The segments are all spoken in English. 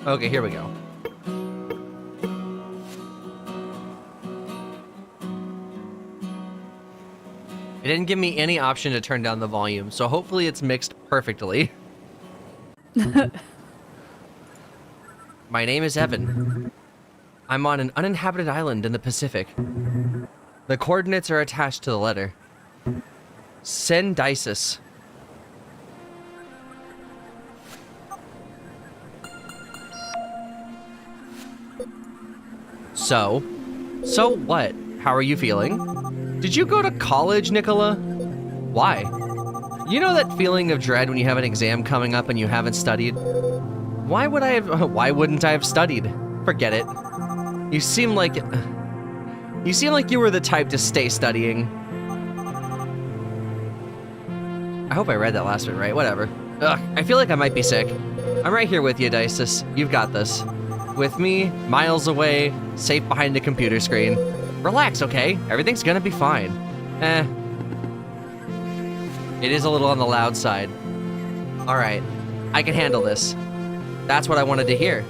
Okay, here we go. It didn't give me any option to turn down the volume, so hopefully it's mixed perfectly. My name is Evan. I'm on an uninhabited island in the Pacific. The coordinates are attached to the letter. Sendisis. So what? How are you feeling? Did you go to college, Nicola? Why? You know that feeling of dread when you have an exam coming up and you haven't studied? Why wouldn't I have studied? Forget it. You seem like you were the type to stay studying. I hope I read that last bit right. Whatever. Ugh, I feel like I might be sick. I'm right here with you, Dices. You've got this. With me, miles away, safe behind a computer screen. Relax, okay? Everything's gonna be fine. It is a little on the loud side. Alright, I can handle this. That's what I wanted to hear.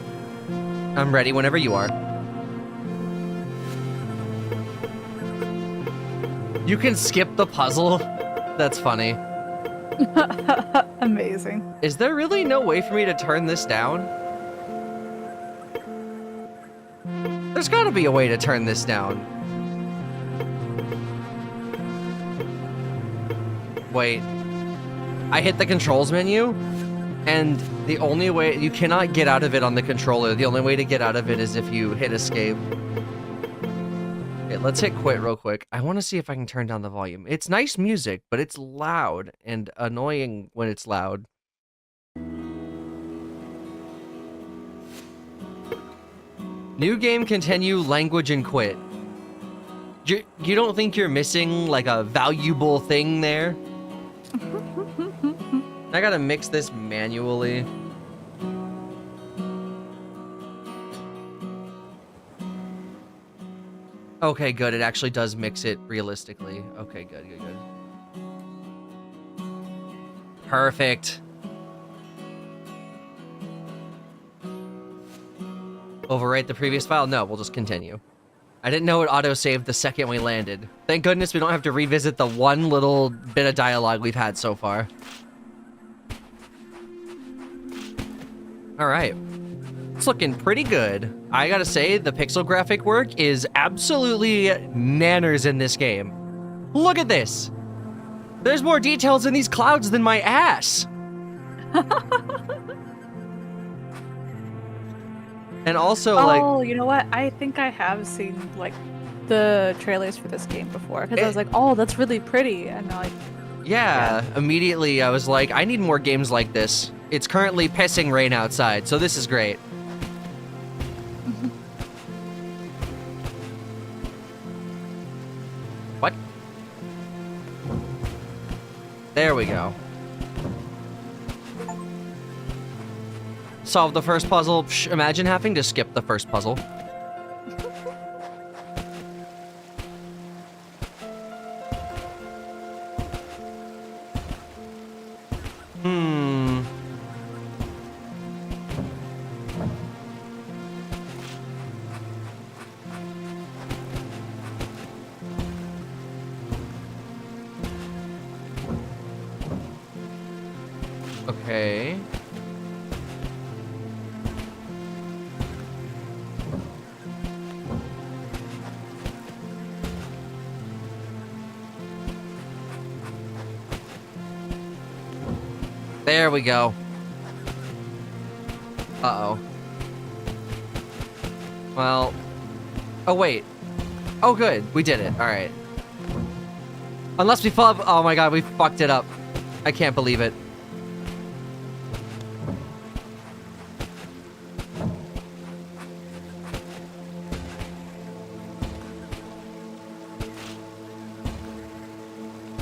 I'm ready whenever you are. You can skip the puzzle? That's funny. Amazing. Is there really no way for me to turn this down? There's gotta be a way to turn this down. Wait. I hit the controls menu, and the only way... You cannot get out of it on the controller. The only way to get out of it is if you hit escape. Okay, let's hit quit real quick. I want to see if I can turn down the volume. It's nice music, but it's loud and annoying when it's loud. New game, continue, language, and quit. You don't think you're missing, like, a valuable thing there? I gotta mix this manually. Okay, good. It actually does mix it realistically. Okay, good. Perfect. Overwrite the previous file? No, we'll just continue. I didn't know it auto-saved the second we landed. Thank goodness we don't have to revisit the one little bit of dialogue we've had so far. Alright. It's looking pretty good. I gotta say, the pixel graphic work is absolutely nanners in this game. Look at this! There's more details in these clouds than my ass! And also, like... Oh, you know what? I think I have seen, like, the trailers for this game before. Because I was like, oh, that's really pretty. And like... Yeah, immediately I was like, I need more games like this. It's currently pissing rain outside, so this is great. What? There we go. Solve the first puzzle. Psh, imagine having to skip the first puzzle. Okay. There we go. Uh-oh. Well... Oh, wait. Oh, good. We did it. Alright. Unless we fall... Oh my god, we fucked it up. I can't believe it.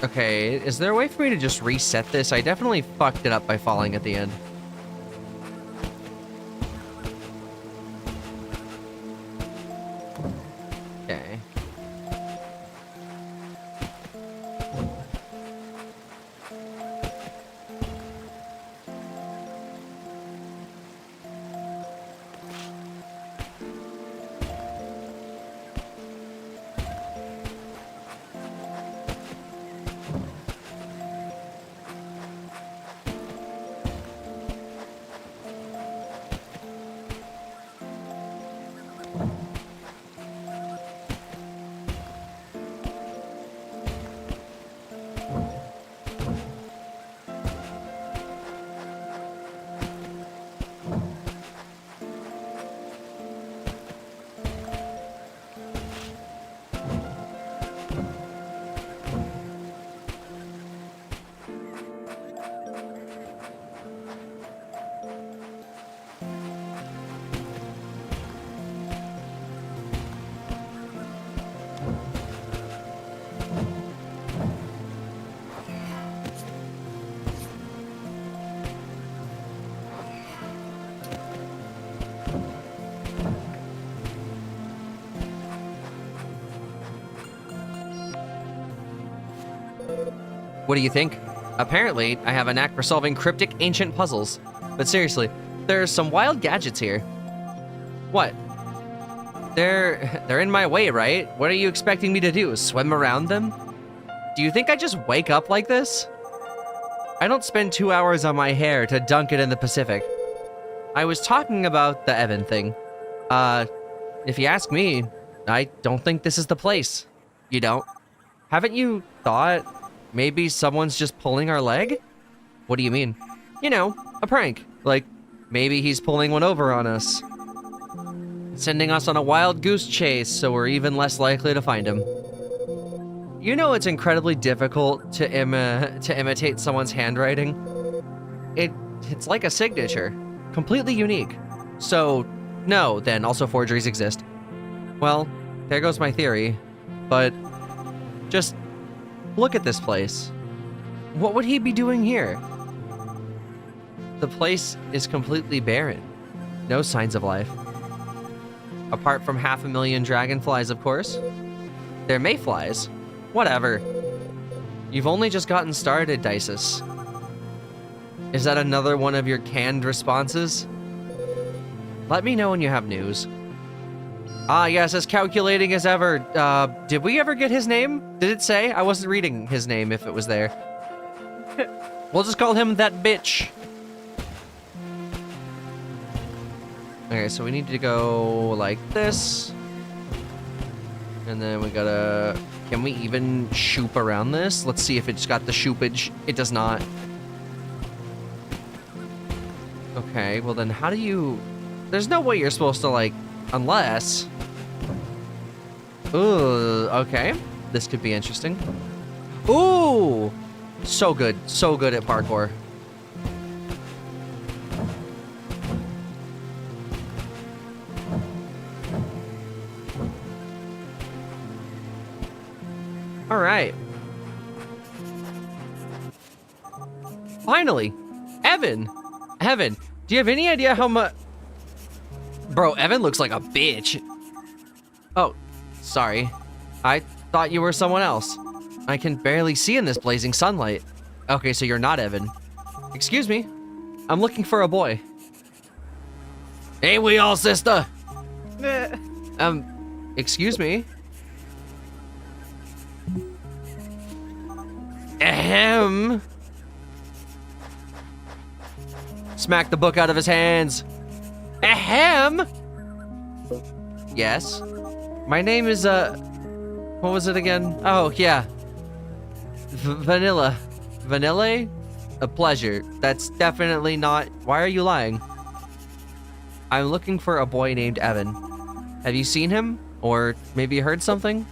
Okay, is there a way for me to just reset this? I definitely fucked it up by falling at the end. Okay. What do you think? Apparently, I have a knack for solving cryptic ancient puzzles. But seriously, there's some wild gadgets here. What? They're in my way, right? What are you expecting me to do? Swim around them? Do you think I just wake up like this? I don't spend 2 hours on my hair to dunk it in the Pacific. I was talking about the Evan thing. If you ask me, I don't think this is the place. You don't? Haven't you thought maybe someone's just pulling our leg? What do you mean? You know, a prank. Like, maybe he's pulling one over on us. Sending us on a wild goose chase so we're even less likely to find him. You know it's incredibly difficult to imitate someone's handwriting. It's like a signature. Completely unique. So, no, then also forgeries exist. Well, there goes my theory. But, just look at this place. What would he be doing here? The place is completely barren. No signs of life. Apart from 500,000 dragonflies, of course. They're mayflies. Whatever. You've only just gotten started, Dices. Is that another one of your canned responses? Let me know when you have news. Ah, yes, as calculating as ever. Did we ever get his name? Did it say? I wasn't reading his name if it was there. We'll just call him that bitch. Okay, so we need to go like this. And then we gotta... Can we even shoop around this? Let's see if it's got the shoopage. It does not. Okay, well then how do you... There's no way you're supposed to, like... Unless... Ooh, okay. This could be interesting. Ooh! So good at parkour. All right. Finally, Evan. Evan, do you have any idea how much? Bro, Evan looks like a bitch. Oh, sorry. I thought you were someone else. I can barely see in this blazing sunlight. Okay, so you're not Evan. Excuse me. I'm looking for a boy. Ain't we all, sister? Excuse me. Ahem. Smack the book out of his hands. Ahem. Yes. My name is, what was it again? Oh, yeah. Vanilla. Vanilla? A pleasure. That's definitely not... Why are you lying? I'm looking for a boy named Evan. Have you seen him? Or maybe heard something?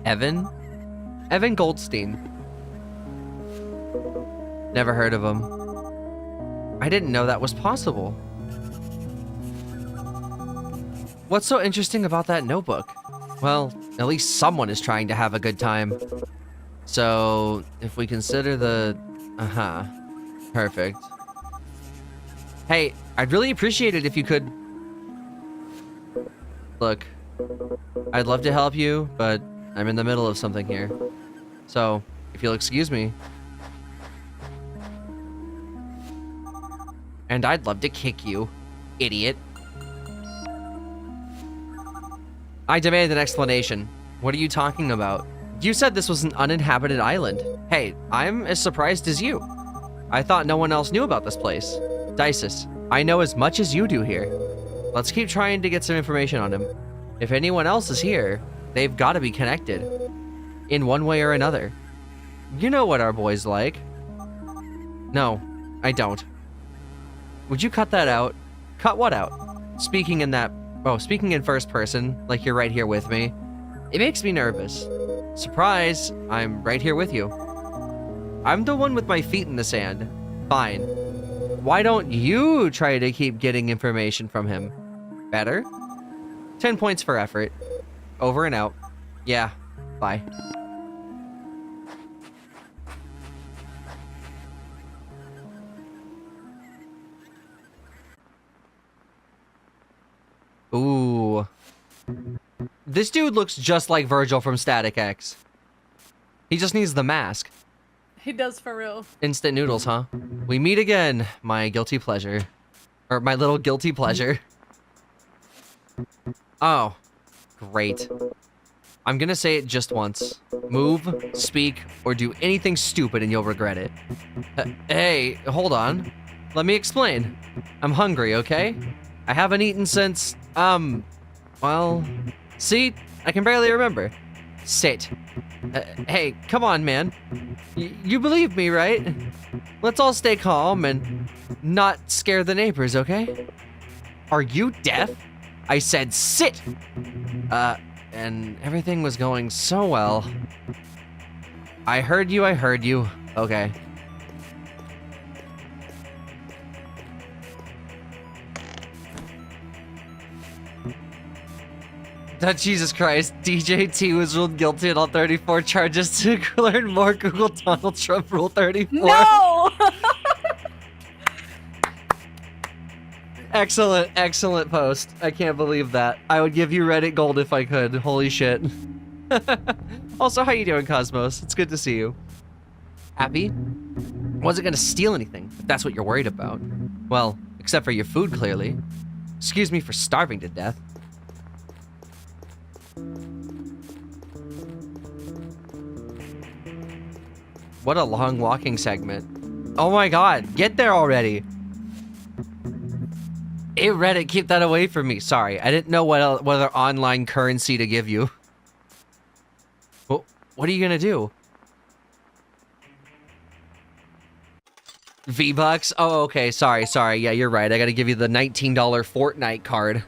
Evan? Evan Goldstein. Never heard of him. I didn't know that was possible. What's so interesting about that notebook? Well, at least someone is trying to have a good time. So, if we consider the... Perfect. Hey, I'd really appreciate it if you could... Look, I'd love to help you, but I'm in the middle of something here. So, if you'll excuse me. And I'd love to kick you, idiot. I demand an explanation. What are you talking about? You said this was an uninhabited island. Hey, I'm as surprised as you. I thought no one else knew about this place. Dices, I know as much as you do here. Let's keep trying to get some information on him. If anyone else is here, they've got to be connected. In one way or another. You know what our boy's like. No, I don't. Would you cut that out? Cut what out? Speaking in first person, like you're right here with me. It makes me nervous. Surprise, I'm right here with you. I'm the one with my feet in the sand. Fine. Why don't you try to keep getting information from him? Better? 10 points for effort. Over and out. Yeah, bye. Ooh. This dude looks just like Virgil from Static X. He just needs the mask. He does for real. Instant noodles, huh? We meet again, my guilty pleasure. Or my little guilty pleasure. Oh, great. I'm gonna say it just once. Move, speak, or do anything stupid and you'll regret it. Hey, hold on. Let me explain. I'm hungry, okay? I haven't eaten since, well, see? I can barely remember. Sit. Hey, come on, man. You believe me, right? Let's all stay calm and not scare the neighbors, okay? Are you deaf? I said sit! And everything was going so well. I heard you. Okay. Jesus Christ, DJT was ruled guilty on all 34 charges to learn more Google Donald Trump Rule 34. No! Excellent post. I can't believe that. I would give you Reddit gold if I could. Holy shit. Also, how you doing, Cosmos? It's good to see you. Happy? Wasn't gonna steal anything, if that's what you're worried about. Well, except for your food, clearly. Excuse me for starving to death. What a long walking segment. Oh my god, get there already. Hey Reddit, keep that away from me. Sorry, I didn't know what other online currency to give you. Well, what are you gonna do? V-Bucks? Oh, okay, sorry. Yeah, you're right. I gotta give you the $19 Fortnite card.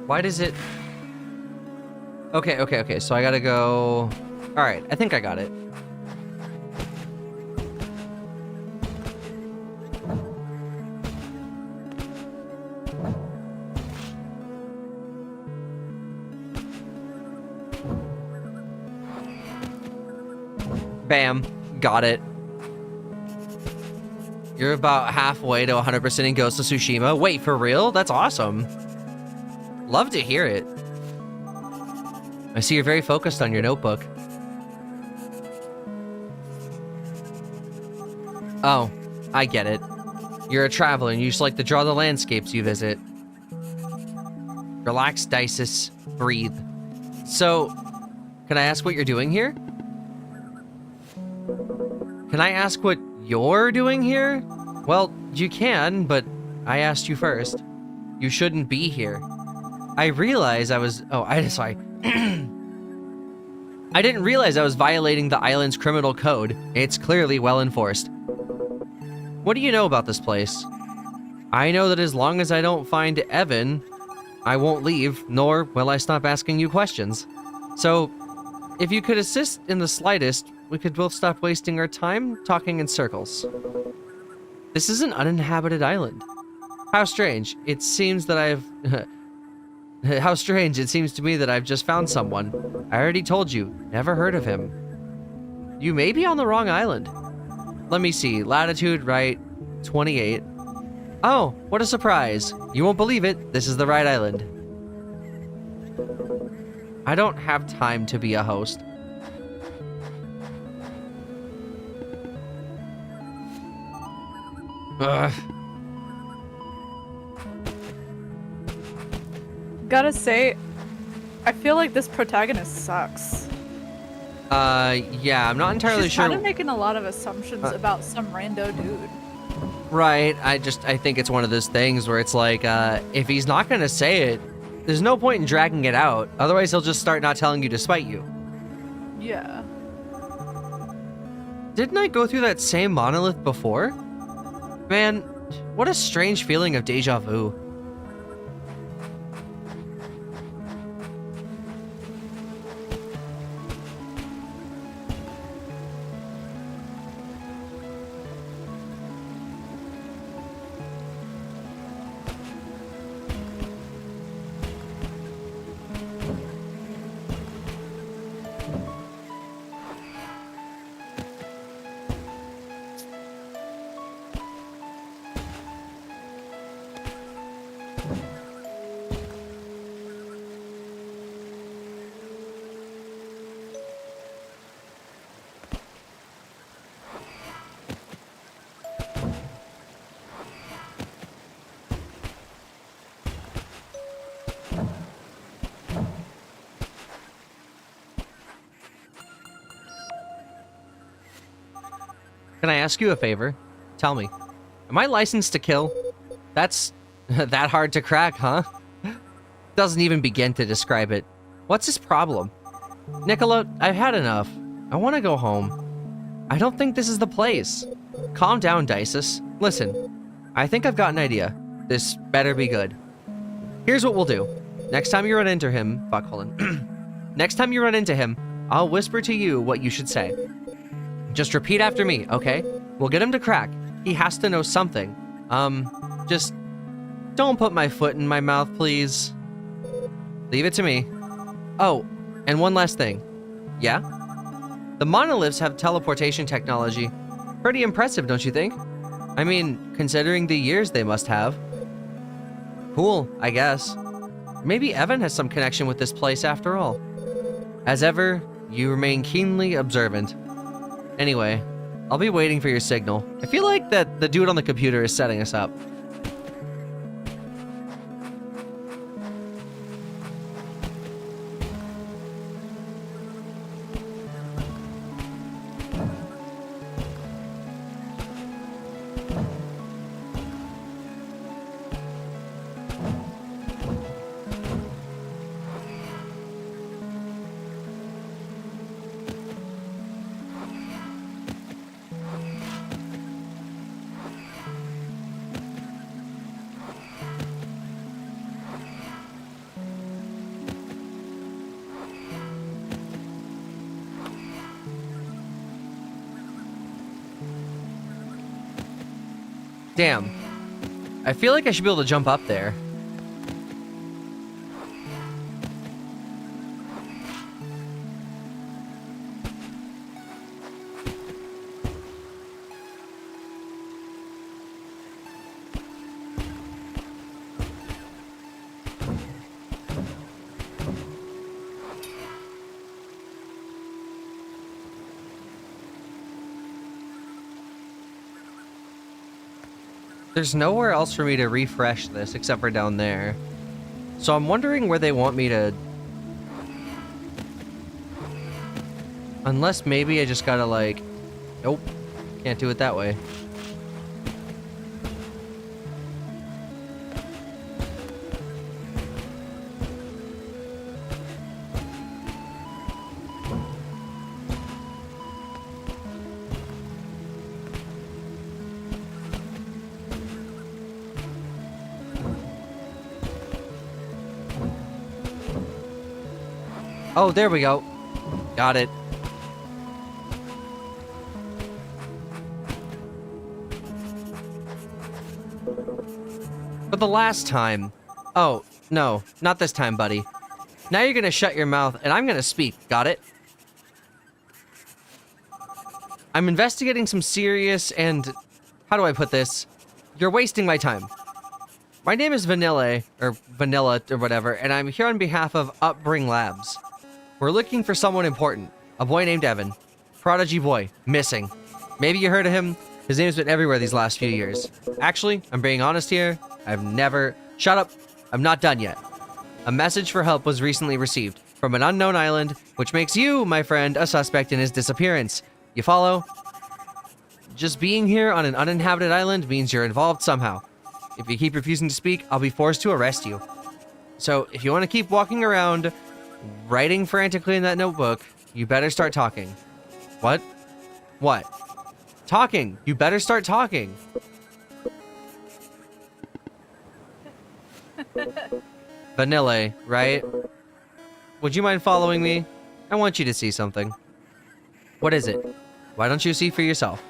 Why does it... Okay, so I gotta go... Alright, I think I got it. Bam. Got it. You're about halfway to 100% in Ghost of Tsushima. Wait, for real? That's awesome. Love to hear it. I see you're very focused on your notebook. Oh, I get it. You're a traveler and you just like to draw the landscapes you visit. Relax, Dices. Breathe. So, can I ask what you're doing here? Can I ask what you're doing here? Well, you can, but I asked you first. You shouldn't be here. I realized I was... Oh, sorry. I didn't realize I was violating the island's criminal code. It's clearly well enforced. What do you know about this place? I know that as long as I don't find Evan, I won't leave, nor will I stop asking you questions. So, if you could assist in the slightest, we could both stop wasting our time talking in circles. This is an uninhabited island. How strange. It seems that I've... How strange. It seems to me that I've just found someone. I already told you. Never heard of him. You may be on the wrong island. Let me see. Latitude, right. 28. Oh, what a surprise. You won't believe it. This is the right island. I don't have time to be a host. Ugh. Gotta say, I feel like this protagonist sucks. Yeah, I'm not entirely She's sure. kind of making a lot of assumptions about some rando dude. Right, I think it's one of those things where it's like, if he's not gonna say it, there's no point in dragging it out. Otherwise, he'll just start not telling you to spite you. Yeah. Didn't I go through that same monolith before? Man, what a strange feeling of deja vu. Can I ask you a favor? Tell me, am I licensed to kill? That's that hard to crack, huh? Doesn't even begin to describe it. What's his problem? Nicola, I've had enough. I want to go home. I don't think this is the place. Calm down, Dices. Listen, I think I've got an idea. This better be good. Here's what we'll do. Next time you run into him, fuck, hold on. Next time you run into him, I'll whisper to you what you should say. Just repeat after me, okay? We'll get him to crack. He has to know something. Just don't put my foot in my mouth, please. Leave it to me. Oh, and one last thing. Yeah? The monoliths have teleportation technology. Pretty impressive, don't you think? I mean, considering the years they must have. Cool, I guess. Maybe Evan has some connection with this place after all. As ever, you remain keenly observant. Anyway, I'll be waiting for your signal. I feel like that the dude on the computer is setting us up. Damn. I feel like I should be able to jump up there. There's nowhere else for me to refresh this except for down there. So I'm wondering where they want me to... Unless maybe I just gotta like... Nope. Can't do it that way. Oh, there we go. Got it. For the last time. Oh, no, not this time, buddy. Now you're gonna shut your mouth and I'm gonna speak. Got it? I'm investigating some serious and... How do I put this? You're wasting my time. My name is Vanilla, or whatever, and I'm here on behalf of Upbring Labs. We're looking for someone important. A boy named Evan. Prodigy boy. Missing. Maybe you heard of him. His name's been everywhere these last few years. Actually, I'm being honest here. I've never... Shut up. I'm not done yet. A message for help was recently received from an unknown island, which makes you, my friend, a suspect in his disappearance. You follow? Just being here on an uninhabited island means you're involved somehow. If you keep refusing to speak, I'll be forced to arrest you. So, if you want to keep walking around... writing frantically in that notebook, you better start talking. What? What? Talking. You better start talking. Vanilla, right? Would you mind following me? I want you to see something. What is it? Why don't you see for yourself?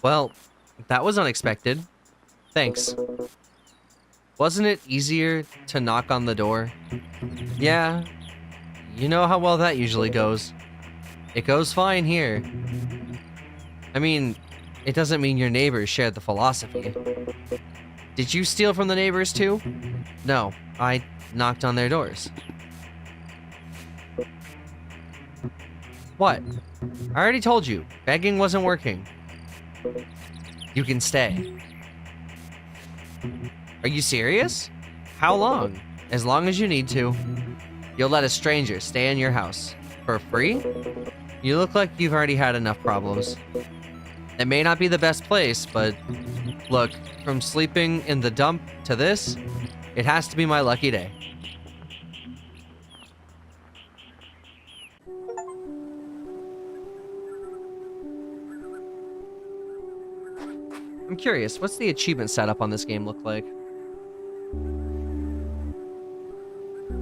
Well, that was unexpected. Thanks. Wasn't it easier to knock on the door? Yeah, you know how well that usually goes. It goes fine here. I mean, it doesn't mean your neighbors share the philosophy. Did you steal from the neighbors too? No, I knocked on their doors. What? I already told you, begging wasn't working. You can stay. Are you serious? How long? As long as you need to. You'll let a stranger stay in your house. For free? You look like you've already had enough problems. It may not be the best place, but look, from sleeping in the dump to this, it has to be my lucky day. I'm curious, what's the achievement setup on this game look like?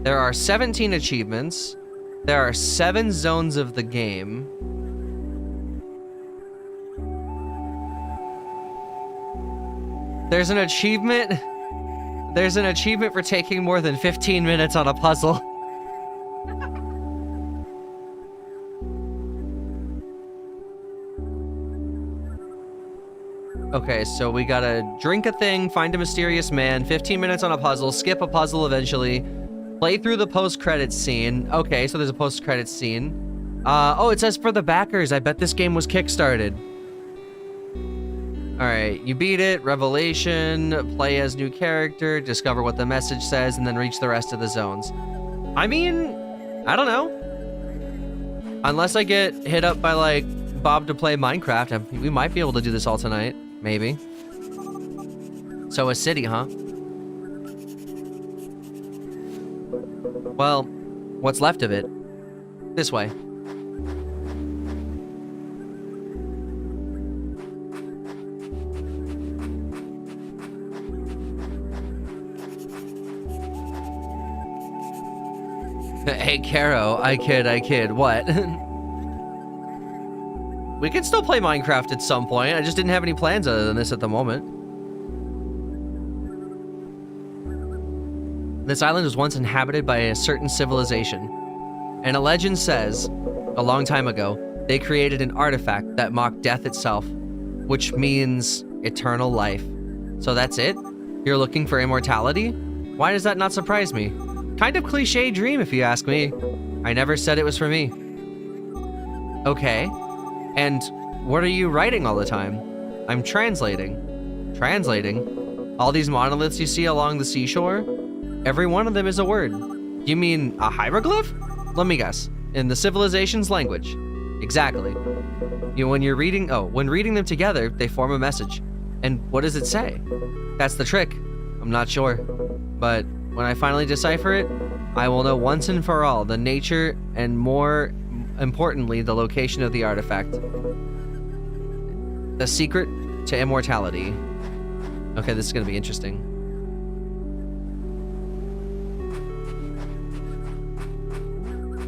There are 17 achievements. There are 7 zones of the game. There's an achievement for taking more than 15 minutes on a puzzle. Okay, so we gotta drink a thing, find a mysterious man, 15 minutes on a puzzle, skip a puzzle eventually, play through the post-credits scene. Okay, so there's a post-credits scene. Oh, it says for the backers. I bet this game was kickstarted. Alright, you beat it, revelation, play as new character, discover what the message says, and then reach the rest of the zones. I mean, I don't know. Unless I get hit up by, like, Bob to play Minecraft, we might be able to do this all tonight. Maybe. So a city, huh? Well, what's left of it? This way. Hey, Kero, I kid. What? We can still play Minecraft at some point. I just didn't have any plans other than this at the moment. This island was once inhabited by a certain civilization. And a legend says, a long time ago, they created an artifact that mocked death itself, which means eternal life. So that's it? You're looking for immortality? Why does that not surprise me? Kind of cliche dream if you ask me. I never said it was for me. Okay. And what are you writing all the time? I'm translating. Translating? All these monoliths you see along the seashore? Every one of them is a word. You mean a hieroglyph? Let me guess. In the civilization's language. Exactly. When reading them together, they form a message. And what does it say? That's the trick. I'm not sure. But when I finally decipher it, I will know once and for all the nature and, more importantly, the location of the artifact. The secret to immortality. Okay, this is gonna be interesting.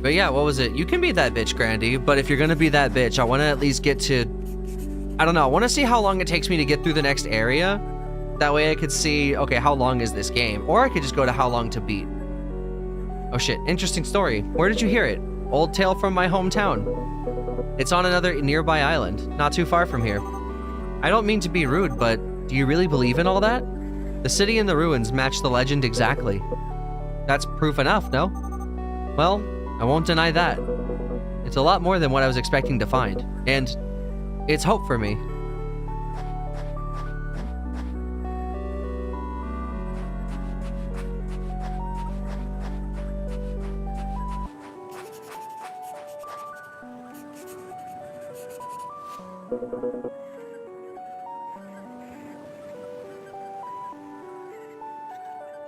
But yeah, what was it? You can be that bitch, Grandy, but if you're gonna be that bitch, I wanna at least get to... I don't know, I wanna see how long it takes me to get through the next area. That way I could see, okay, how long is this game? Or I could just go to how long to beat. Oh shit, interesting story. Where did you hear it? Old tale from my hometown. It's on another nearby island, not too far from here. I don't mean to be rude, but do you really believe in all that? The city and the ruins match the legend exactly. That's proof enough, no? Well, I won't deny that. It's a lot more than what I was expecting to find, and it's hope for me.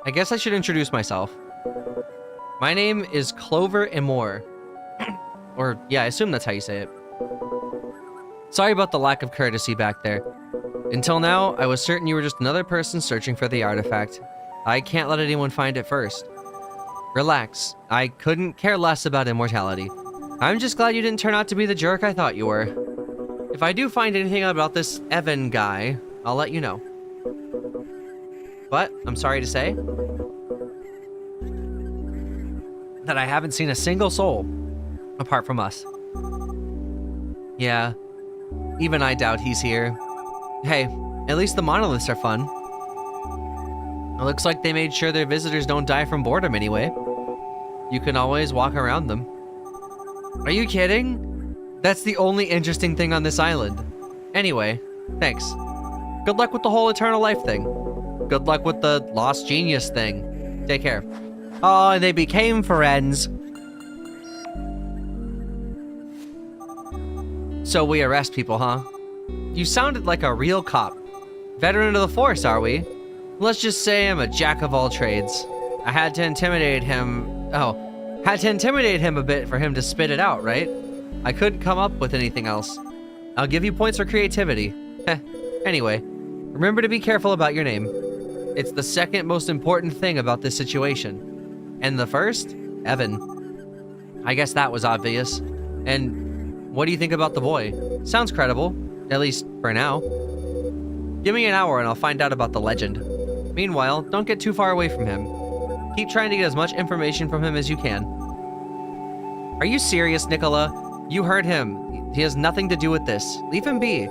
I guess I should introduce myself. My name is Clover Amore. Or, yeah, I assume that's how you say it. Sorry about the lack of courtesy back there. Until now, I was certain you were just another person searching for the artifact. I can't let anyone find it first. Relax. I couldn't care less about immortality. I'm just glad you didn't turn out to be the jerk I thought you were. If I do find anything out about this Evan guy, I'll let you know. But, I'm sorry to say that I haven't seen a single soul apart from us. Yeah, even I doubt he's here. Hey, at least the monoliths are fun. It looks like they made sure their visitors don't die from boredom anyway. You can always walk around them. Are you kidding? That's the only interesting thing on this island. Anyway, thanks. Good luck with the whole eternal life thing. Good luck with the lost genius thing. Take care. Oh, and they became friends. So we arrest people, huh? You sounded like a real cop. Veteran of the force, are we? Let's just say I'm a jack of all trades. I had to intimidate him. Oh, had to intimidate him a bit for him to spit it out, right? I couldn't come up with anything else. I'll give you points for creativity. Heh. Anyway, remember to be careful about your name. It's the second most important thing about this situation. And the first? Evan. I guess that was obvious. And what do you think about the boy? Sounds credible, at least for now. Give me an hour and I'll find out about the legend. Meanwhile, don't get too far away from him. Keep trying to get as much information from him as you can. Are you serious, Nicola? You heard him. He has nothing to do with this. Leave him be.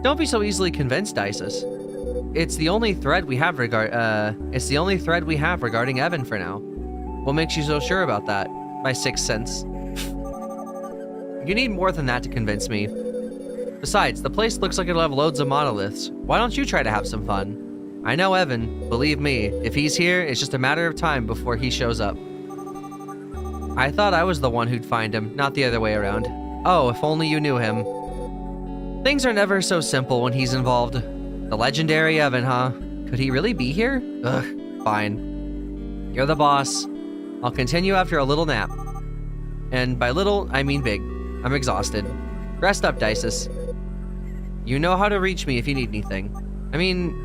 Don't be so easily convinced, Isis. It's the only thread we have regarding Evan for now. What makes you so sure about that? My sixth sense. You need more than that to convince me. Besides, the place looks like it'll have loads of monoliths. Why don't you try to have some fun? I know Evan. Believe me, if he's here, it's just a matter of time before he shows up. I thought I was the one who'd find him, not the other way around. Oh, if only you knew him. Things are never so simple when he's involved. The legendary Evan, huh? Could he really be here? Ugh, fine. You're the boss. I'll continue after a little nap. And by little, I mean big. I'm exhausted. Rest up, Dices. You know how to reach me if you need anything.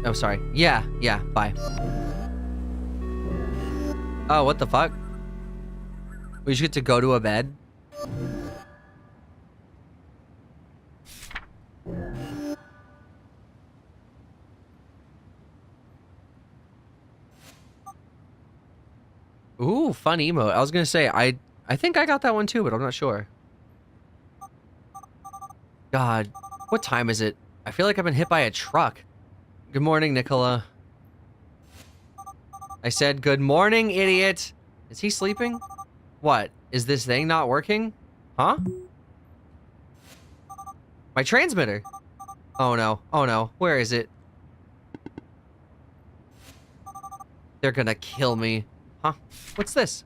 Oh, sorry. Yeah, bye. Oh, what the fuck? We just get to go to a bed? Ooh, fun emote. I was gonna say, I think I got that one too, but I'm not sure. God, what time is it? I feel like I've been hit by a truck. Good morning, Nicola. I said, good morning, idiot. Is he sleeping? What? Is this thing not working? Huh? My transmitter. Oh no, oh no. Where is it? They're gonna kill me. Huh? What's this?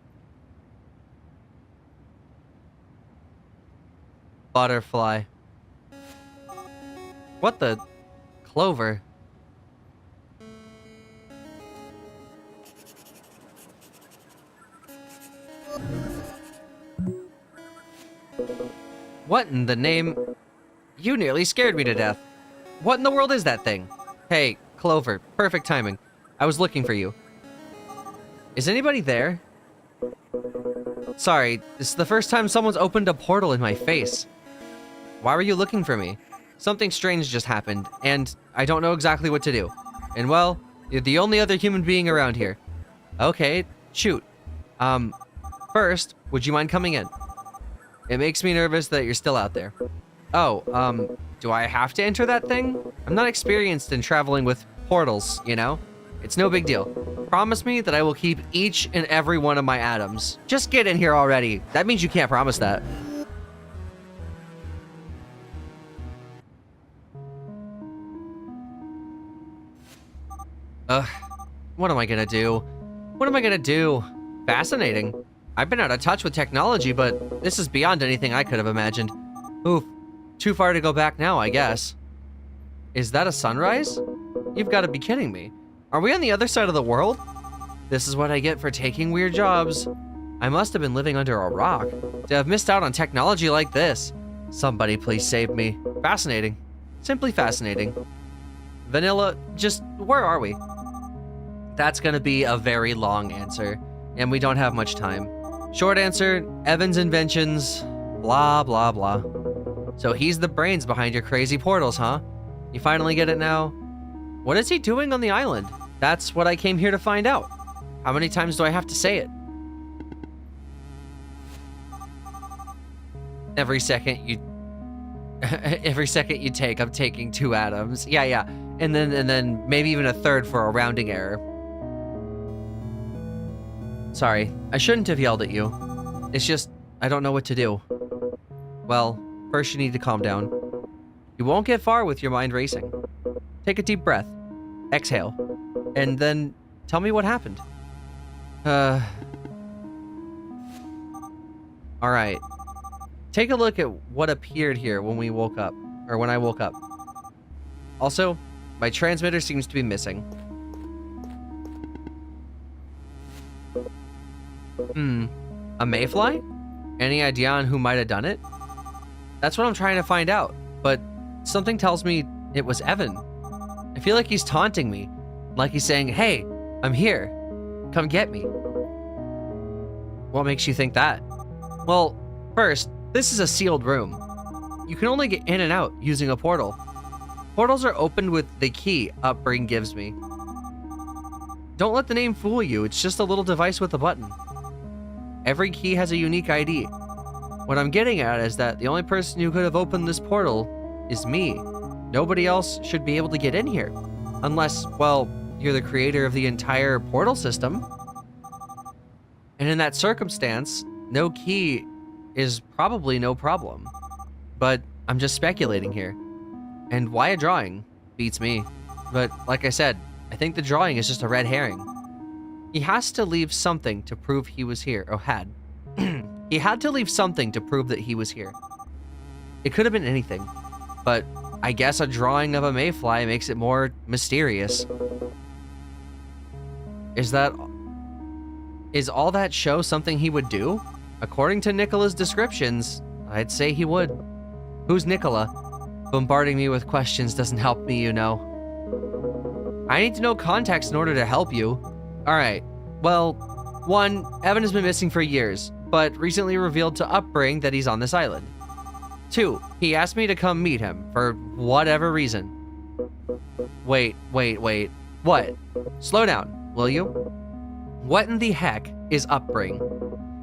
Butterfly. What the? Clover. What in the name? You nearly scared me to death. What in the world is that thing? Hey, Clover, perfect timing. I was looking for you. Is anybody there? Sorry, this is the first time someone's opened a portal in my face. Why were you looking for me? Something strange just happened, and I don't know exactly what to do. And well, you're the only other human being around here. Okay, shoot. First, would you mind coming in? It makes me nervous that you're still out there. Oh, do I have to enter that thing? I'm not experienced in traveling with portals, you know? It's no big deal. Promise me that I will keep each and every one of my atoms. Just get in here already. That means you can't promise that. What am I gonna do? What am I gonna do? Fascinating. I've been out of touch with technology, but this is beyond anything I could have imagined. Oof. Too far to go back now, I guess. Is that a sunrise? You've got to be kidding me. Are we on the other side of the world? This is what I get for taking weird jobs. I must have been living under a rock to have missed out on technology like this. Somebody please save me. Fascinating. Simply fascinating. Vanilla, just where are we? That's gonna be a very long answer, and we don't have much time. Short answer, Evan's inventions, blah, blah, blah. So he's the brains behind your crazy portals, huh? You finally get it now? What is he doing on the island? That's what I came here to find out. How many times do I have to say it? Every second you take, I'm taking 2 atoms. Yeah. And then maybe even a third for a rounding error. Sorry, I shouldn't have yelled at you. It's just, I don't know what to do. Well, first you need to calm down. You won't get far with your mind racing. Take a deep breath. Exhale. And then tell me what happened. Alright. Take a look at what appeared here when we woke up. Or when I woke up. Also, my transmitter seems to be missing. A mayfly? Any idea on who might have done it? That's what I'm trying to find out, but something tells me it was Evan. I feel like he's taunting me, like he's saying, hey, I'm here, come get me. What makes you think that? Well, first, this is a sealed room. You can only get in and out using a portal. Portals are opened with the key Upbring gives me. Don't let the name fool you, it's just a little device with a button. Every key has a unique ID. What I'm getting at is that the only person who could have opened this portal is me. Nobody else should be able to get in here. Unless, well, you're the creator of the entire portal system. And in that circumstance, no key is probably no problem. But I'm just speculating here. And why a drawing? Beats me. But like I said, I think the drawing is just a red herring. He has to leave something to prove he was here, or had. He had to leave something to prove that he was here. It could have been anything, but I guess a drawing of a mayfly makes it more mysterious. Is all that show something he would do? According to Nicola's descriptions, I'd say he would. Who's Nicola? Bombarding me with questions doesn't help me, you know. I need to know context in order to help you. Alright, well, 1, Evan has been missing for years, but recently revealed to Upbring that he's on this island. 2, he asked me to come meet him, for whatever reason. Wait. What? Slow down, will you? What in the heck is Upbring?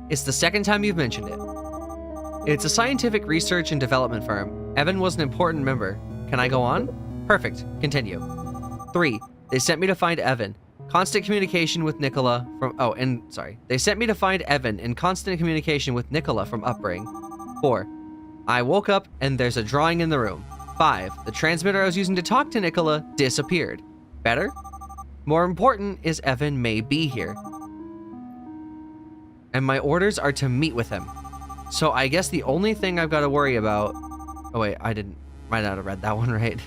It's the second time you've mentioned it. It's a scientific research and development firm. Evan was an important member. Can I go on? Perfect, continue. 3, they sent me to find Evan. Constant communication with Nicola from... They sent me to find Evan in constant communication with Nicola from Upbring. 4, I woke up and there's a drawing in the room. 5, the transmitter I was using to talk to Nicola disappeared. Better? More important is Evan may be here. And my orders are to meet with him. So I guess the only thing I've got to worry about... Oh wait, might not have read that one right.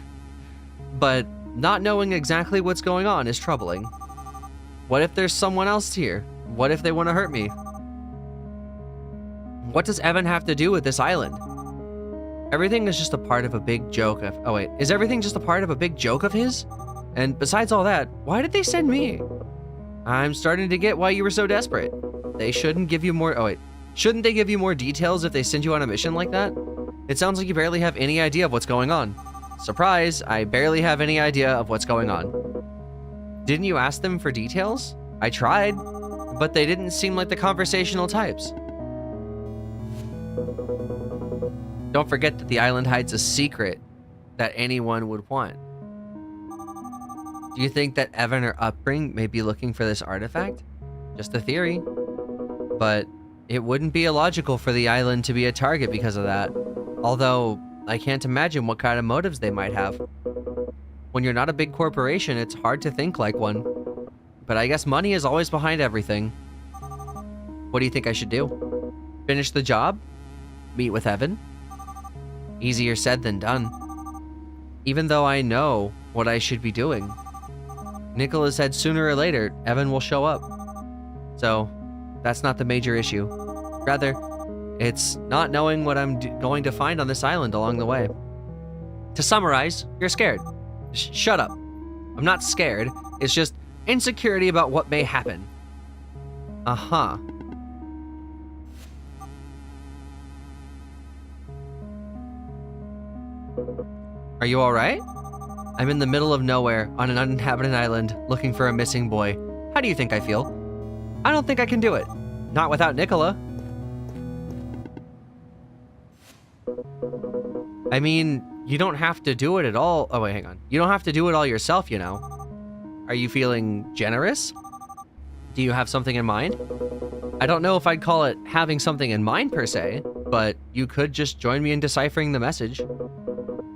But not knowing exactly what's going on is troubling. What if there's someone else here? What if they want to hurt me? What does Evan have to do with this island? Everything is just a part of a big joke of... Oh wait, is everything just a part of a big joke of his? And besides all that, why did they send me? I'm starting to get why you were so desperate. They shouldn't give you more... Oh wait, shouldn't they give you more details if they send you on a mission like that? It sounds like you barely have any idea of what's going on. Surprise, I barely have any idea of what's going on. Didn't you ask them for details? I tried, but they didn't seem like the conversational types. Don't forget that the island hides a secret that anyone would want. Do you think that Evan or Upbring may be looking for this artifact? Just a theory. But it wouldn't be illogical for the island to be a target because of that. Although, I can't imagine what kind of motives they might have. When you're not a big corporation, it's hard to think like one. But I guess money is always behind everything. What do you think I should do? Finish the job? Meet with Evan? Easier said than done. Even though I know what I should be doing. Nicola said sooner or later, Evan will show up. So, that's not the major issue. Rather, it's not knowing what I'm going to find on this island along the way. To summarize, you're scared. Shut up. I'm not scared. It's just insecurity about what may happen. Uh-huh. Are you alright? I'm in the middle of nowhere on an uninhabited island looking for a missing boy. How do you think I feel? I don't think I can do it. Not without Nicola. I mean, you don't have to do it at all. Oh, wait, hang on. You don't have to do it all yourself, you know. Are you feeling generous? Do you have something in mind? I don't know if I'd call it having something in mind per se, but you could just join me in deciphering the message.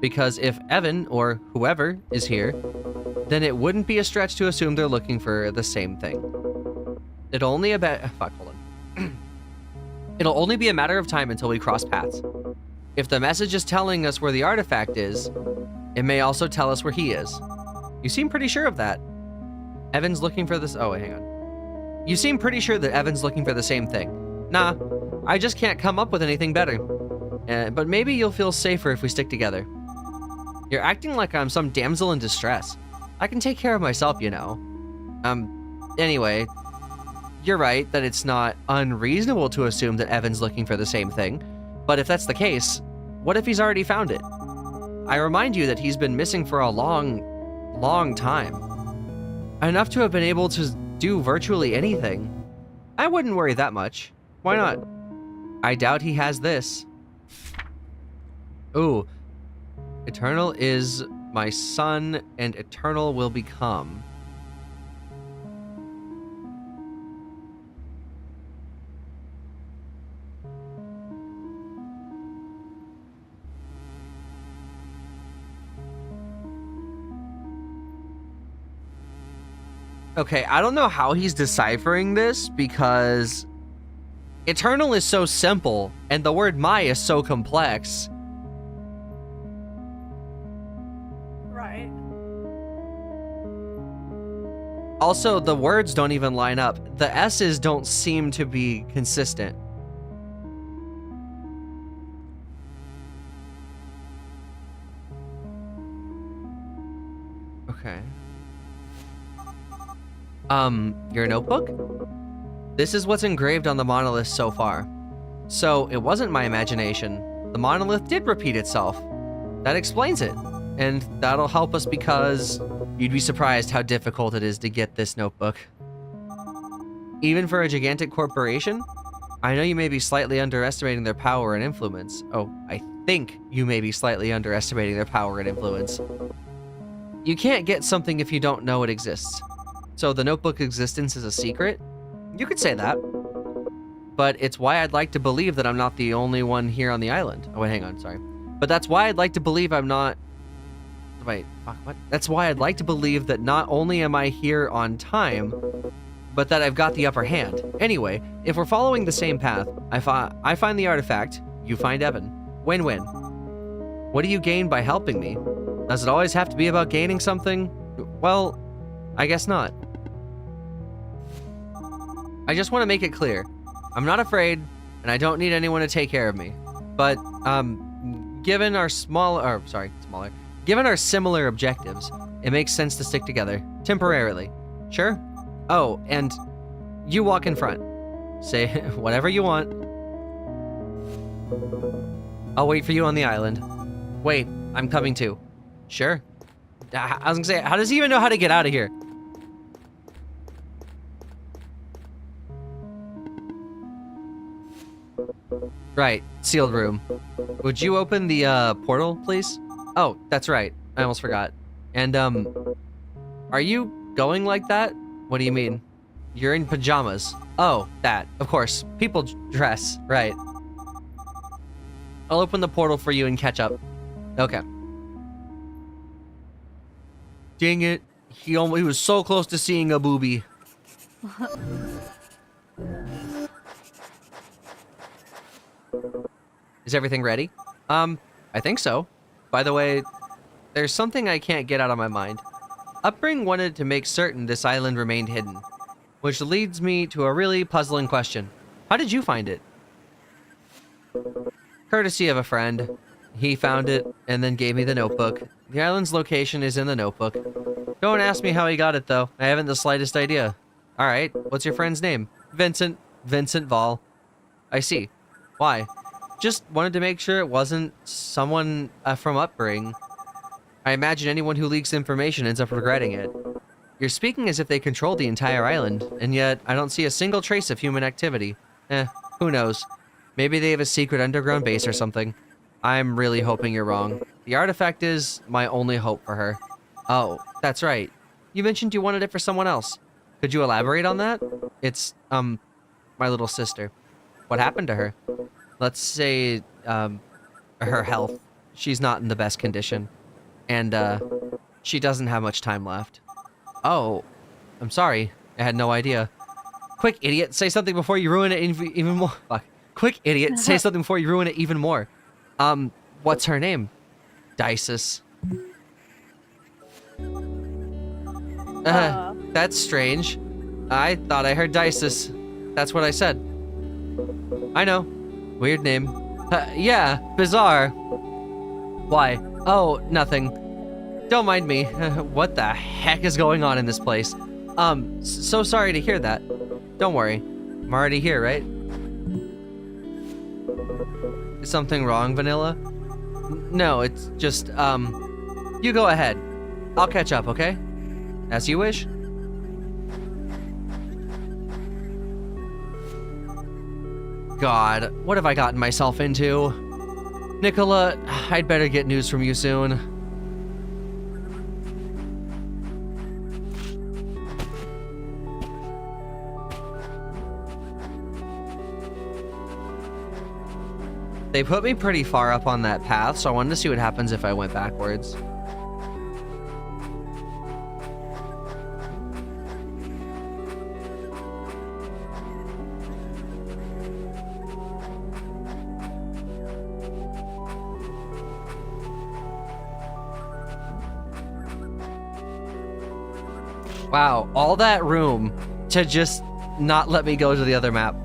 Because if Evan, or whoever, is here, then it wouldn't be a stretch to assume they're looking for the same thing. It'll only be a matter of time until we cross paths. If the message is telling us where the artifact is, it may also tell us where he is. You seem pretty sure of that. Evan's looking for this. Oh, wait, hang on. You seem pretty sure that Evan's looking for the same thing. Nah, I just can't come up with anything better. But maybe you'll feel safer if we stick together. You're acting like I'm some damsel in distress. I can take care of myself, you know. Anyway, you're right that it's not unreasonable to assume that Evan's looking for the same thing. But if that's the case, what if he's already found it? I remind you that he's been missing for a long time. Enough to have been able to do virtually anything. I wouldn't worry that much. Why not? I doubt he has this. Ooh. Eternal is my son, and eternal will become. Okay, I don't know how he's deciphering this because eternal is so simple and the word my is so complex. Right. Also, the words don't even line up. The S's don't seem to be consistent. Okay. Your notebook? This is what's engraved on the monolith so far. So, it wasn't my imagination. The monolith did repeat itself. That explains it. And that'll help us because you'd be surprised how difficult it is to get this notebook. Even for a gigantic corporation? I know you may be slightly underestimating their power and influence. Oh, I think you may be slightly underestimating their power and influence. You can't get something if you don't know it exists. So the notebook's existence is a secret? You could say that. But it's why I'd like to believe that I'm not the only one here on the island. Oh, wait, hang on, sorry. But that's why I'd like to believe I'm not... Wait, fuck, what? That's why I'd like to believe that not only am I here on time, but that I've got the upper hand. Anyway, if we're following the same path, I find the artifact, you find Evan. Win-win. What do you gain by helping me? Does it always have to be about gaining something? Well, I guess not. I just want to make it clear. I'm not afraid, and I don't need anyone to take care of me. But, given our given our similar objectives, it makes sense to stick together. Temporarily. Sure? Oh, and you walk in front. Say whatever you want. I'll wait for you on the island. Wait, I'm coming too. Sure. I was gonna say, how does he even know how to get out of here? Right, sealed room. Would you open the portal, please? Oh, that's right. I almost forgot. And are you going like that? What do you mean? You're in pajamas. Oh, that. Of course. People dress. Right. I'll open the portal for you and catch up. Okay. Dang it. He was so close to seeing a boobie. Is everything ready? I think so. By the way, there's something I can't get out of my mind. Upbring wanted to make certain this island remained hidden, which leads me to a really puzzling question. How did you find it? Courtesy of a friend. He found it and then gave me the notebook. The island's location is in the notebook. Don't ask me how he got it, though. I haven't the slightest idea. Alright, what's your friend's name? Vincent. Vincent Vall. I see. Why? Just wanted to make sure it wasn't someone from Upbring. I imagine anyone who leaks information ends up regretting it. You're speaking as if they control the entire island, and yet I don't see a single trace of human activity. Who knows? Maybe they have a secret underground base or something. I'm really hoping you're wrong. The artifact is my only hope for her. Oh, that's right. You mentioned you wanted it for someone else. Could you elaborate on that? It's, my little sister. What happened to her? Let's say, her health. She's not in the best condition. And, she doesn't have much time left. Oh, I'm sorry. I had no idea. Quick, idiot, say something before you ruin it even more. Fuck. Quick, idiot, say something before you ruin it even more. What's her name? Dices. That's strange. I thought I heard Dices. That's what I said. I know. Weird name. Yeah, bizarre. Why? Oh, nothing. Don't mind me. What the heck is going on in this place? So sorry to hear that. Don't worry. I'm already here, right? Is something wrong, Vanilla? No, it's just, you go ahead. I'll catch up, okay? As you wish. God, what have I gotten myself into? Nicola, I'd better get news from you soon. They put me pretty far up on that path, so I wanted to see what happens if I went backwards. Wow, all that room to just not let me go to the other map.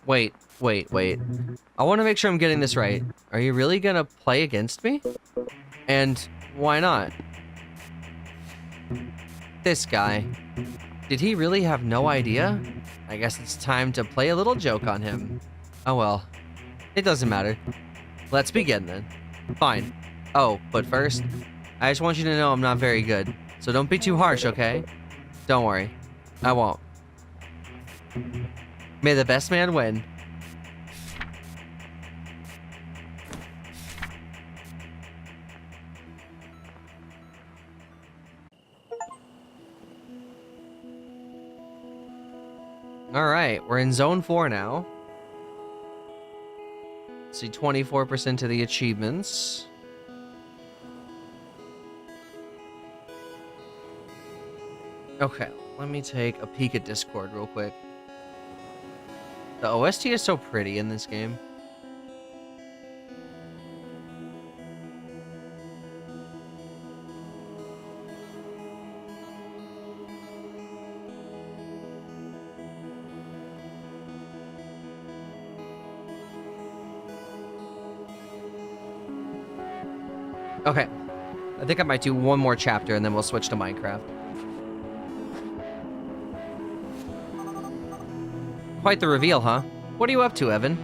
Wait. I want to make sure I'm getting this right. Are you really gonna play against me? And why not? This guy. Did he really have no idea? I guess it's time to play a little joke on him. Oh well. It doesn't matter. Let's begin then. Fine. Oh, but first, I just want you to know I'm not very good. So don't be too harsh, okay? Don't worry. I won't. May the best man win. Alright, we're in Zone 4 now. Let's see, 24% of the achievements. Okay, let me take a peek at Discord real quick. The OST is so pretty in this game. Okay, I think I might do one more chapter and then we'll switch to Minecraft. Quite the reveal, huh? What are you up to, Evan?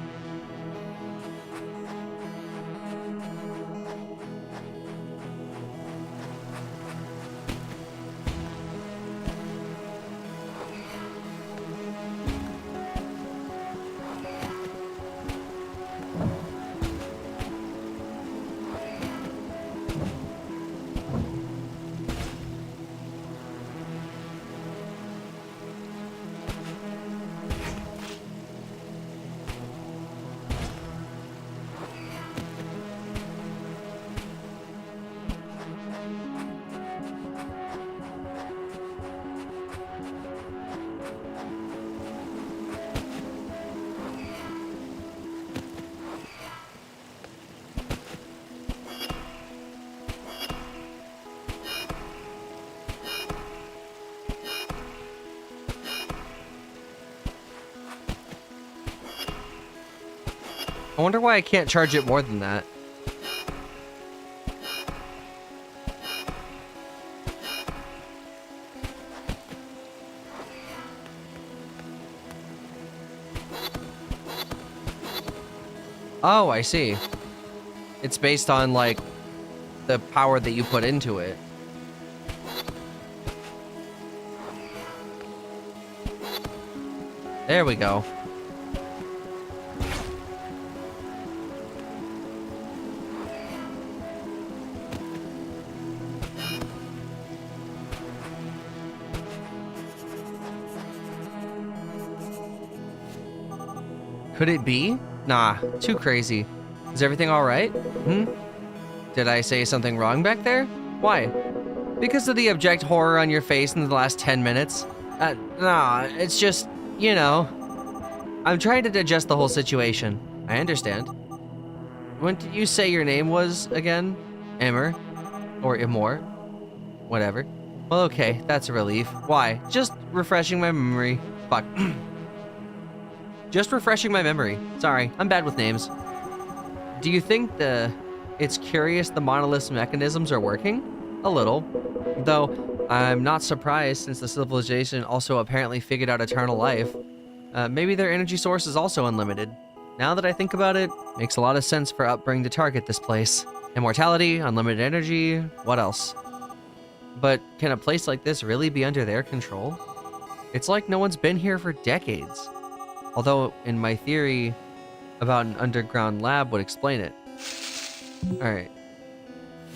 I wonder why I can't charge it more than that. Oh, I see. It's based on, like, the power that you put into it. There we go. Could it be? Nah, too crazy. Is everything all right? Did I say something wrong back there? Why? Because of the abject horror on your face in the last 10 minutes? Nah, it's just, you know. I'm trying to digest the whole situation. I understand. When did you say your name was again? Emmer? Or Imor? Whatever. Well, okay, that's a relief. Why? Just refreshing my memory. Fuck. Just refreshing my memory. Sorry, I'm bad with names. Do you think it's curious the monolith's mechanisms are working? A little. Though, I'm not surprised since the civilization also apparently figured out eternal life. Maybe their energy source is also unlimited. Now that I think about it, makes a lot of sense for Upbring to target this place. Immortality, unlimited energy, what else? But can a place like this really be under their control? It's like no one's been here for decades. Although, in my theory about an underground lab would explain it. Alright.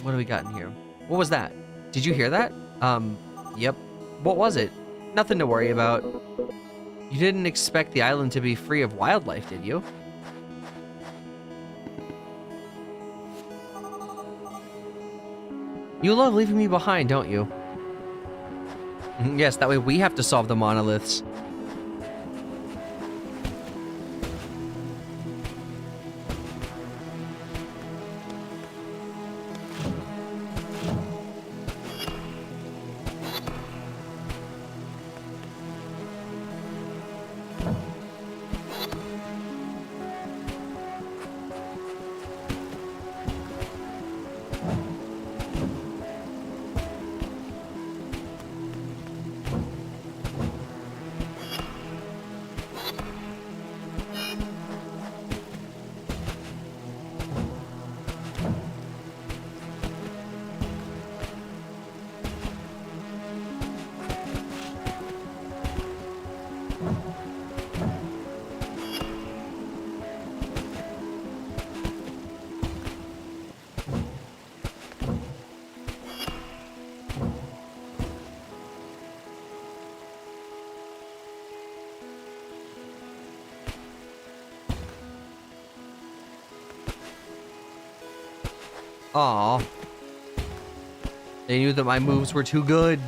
What do we got in here? What was that? Did you hear that? Yep. What was it? Nothing to worry about. You didn't expect the island to be free of wildlife, did you? You love leaving me behind, don't you? Yes, that way we have to solve the monoliths. Aw. They knew that my moves were too good.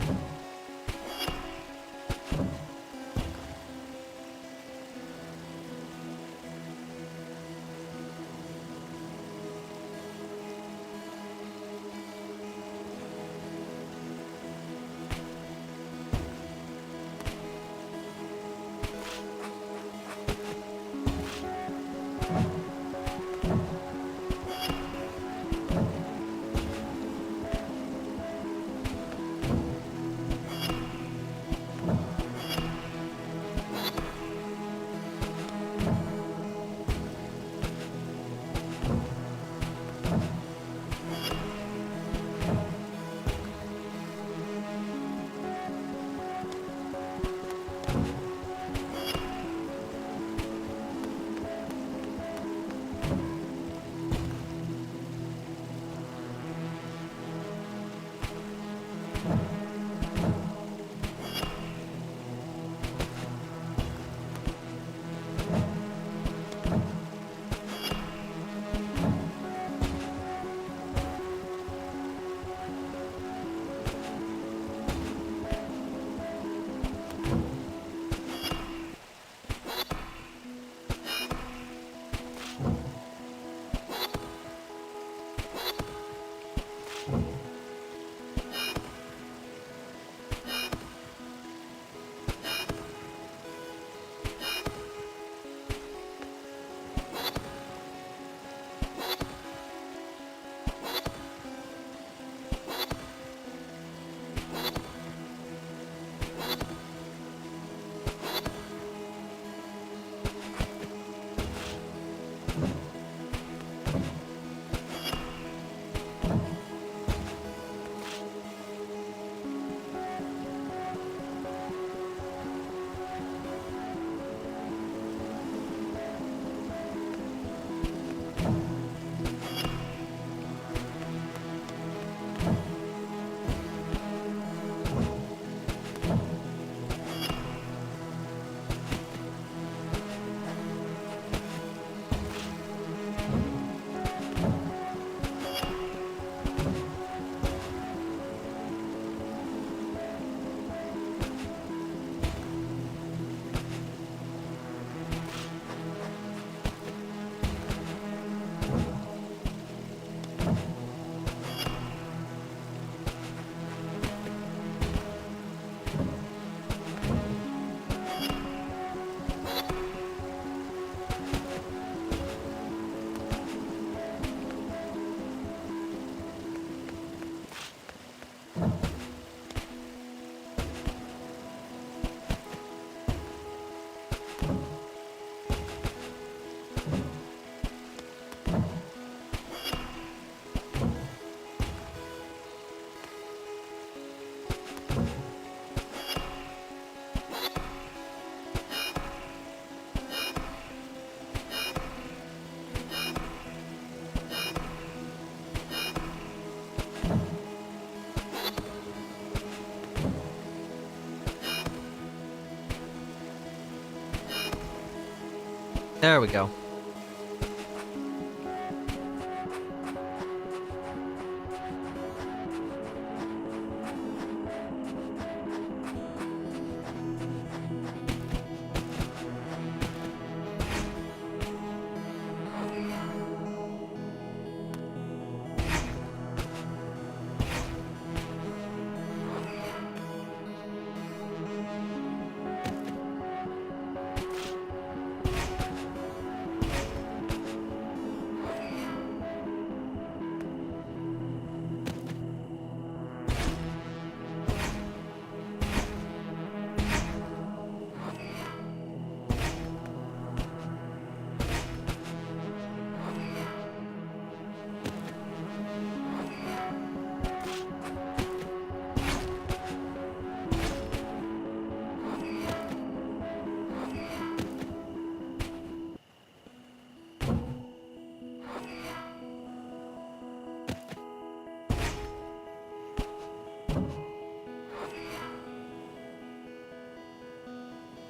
There we go.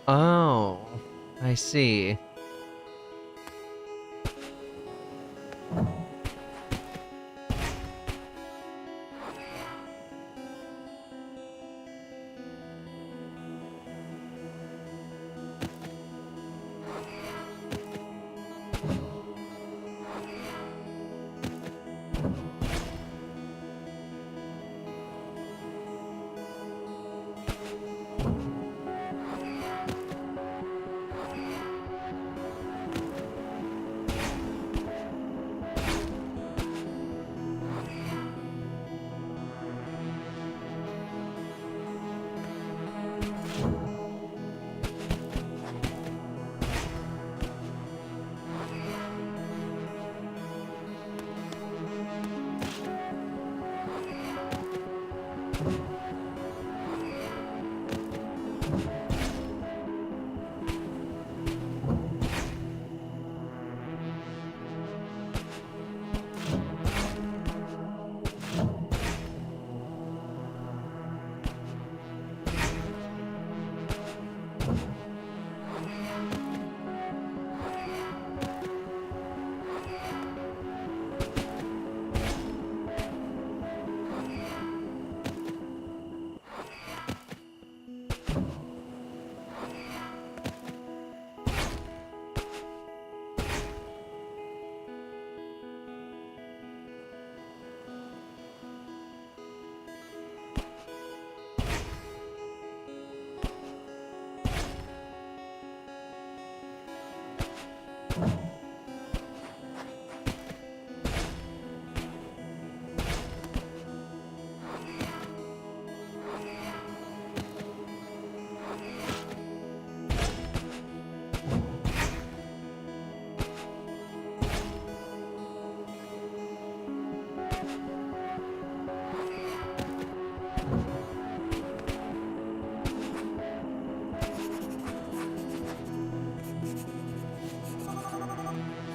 Oh, I see.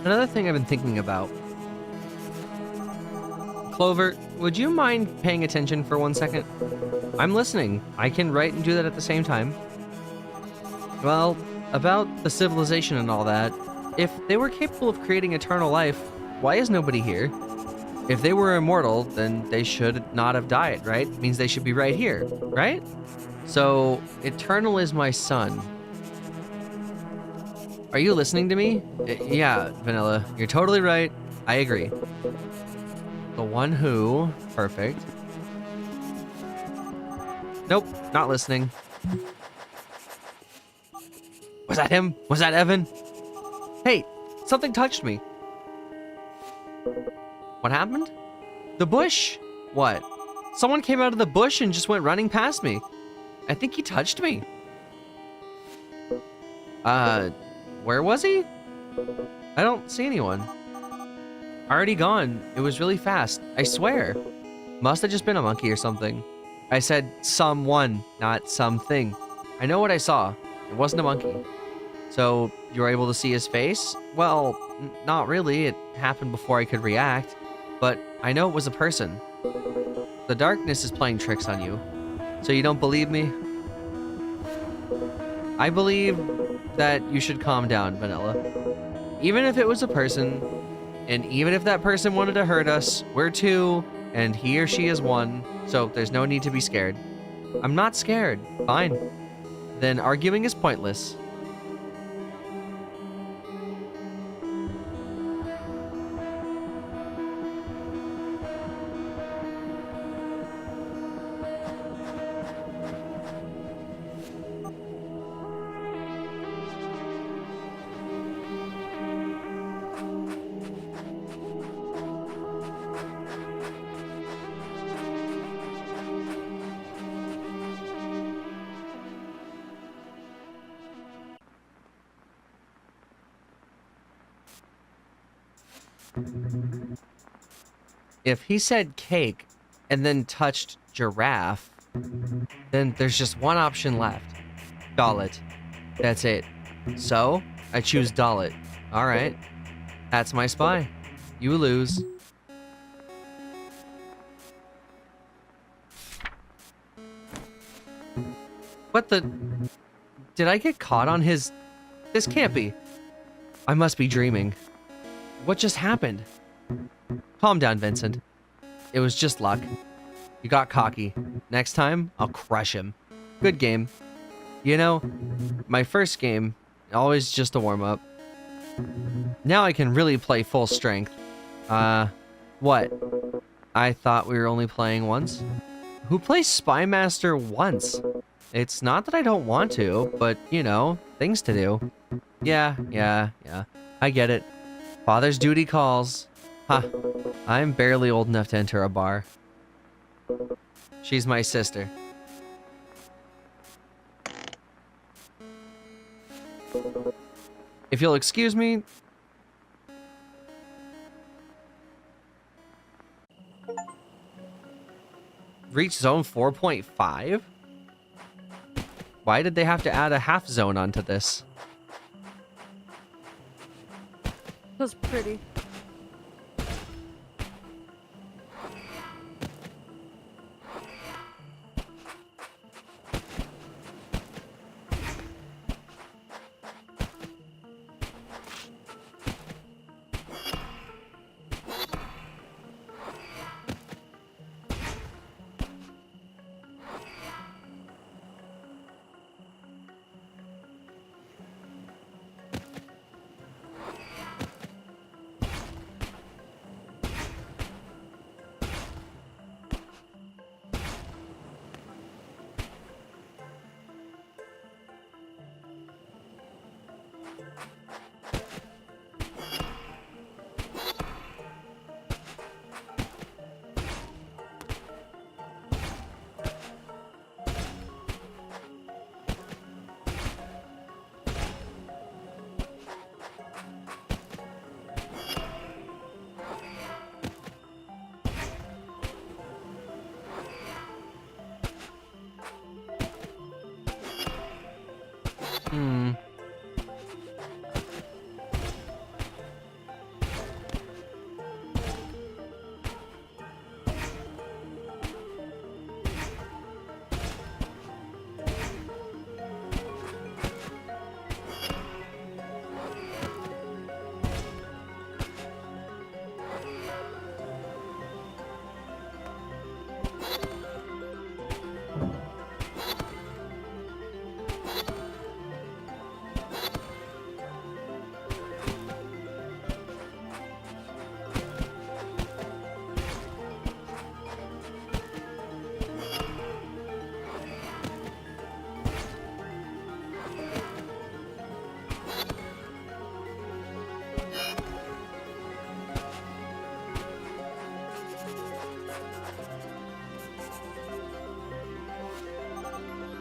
Another thing I've been thinking about. Clover, would you mind paying attention for 1 second? I'm listening. I can write and do that at the same time. Well, about the civilization and all that, if they were capable of creating eternal life, why is nobody here? If they were immortal, then they should not have died, right? Means they should be right here, right? So, eternal is my son. Are you listening to me? Yeah, Vanilla, you're totally right. I agree. The one who... Perfect. Nope, not listening. Was that him? Was that Evan? Hey, something touched me. What happened? The bush. What? Someone came out of the bush and just went running past me. I think he touched me. Where was he? I don't see anyone. Already gone. It was really fast. I swear. Must have just been a monkey or something. I said someone, not something. I know what I saw. It wasn't a monkey. So, you were able to see his face? Well, not really. It happened before I could react. But I know it was a person. The darkness is playing tricks on you. So you don't believe me? I believe that you should calm down, Vanilla. Even if it was a person, and even if that person wanted to hurt us, we're two, and he or she is one, so there's no need to be scared. I'm not scared. Fine. Then arguing is pointless. If he said cake and then touched giraffe, then there's just one option left. Dollet. That's it. So, I choose Dollet. Alright. That's my spy. You lose. What the... Did I get caught on his... This can't be. I must be dreaming. What just happened? Calm down, Vincent. It was just luck. You got cocky. Next time, I'll crush him. Good game. You know, my first game, always just a warm-up. Now I can really play full strength. What? I thought we were only playing once? Who plays Spy Master once? It's not that I don't want to, but, you know, things to do. Yeah. I get it. Father's duty calls. Huh. I'm barely old enough to enter a bar. She's my sister. If you'll excuse me... Reach zone 4.5? Why did they have to add a half zone onto this? That's pretty.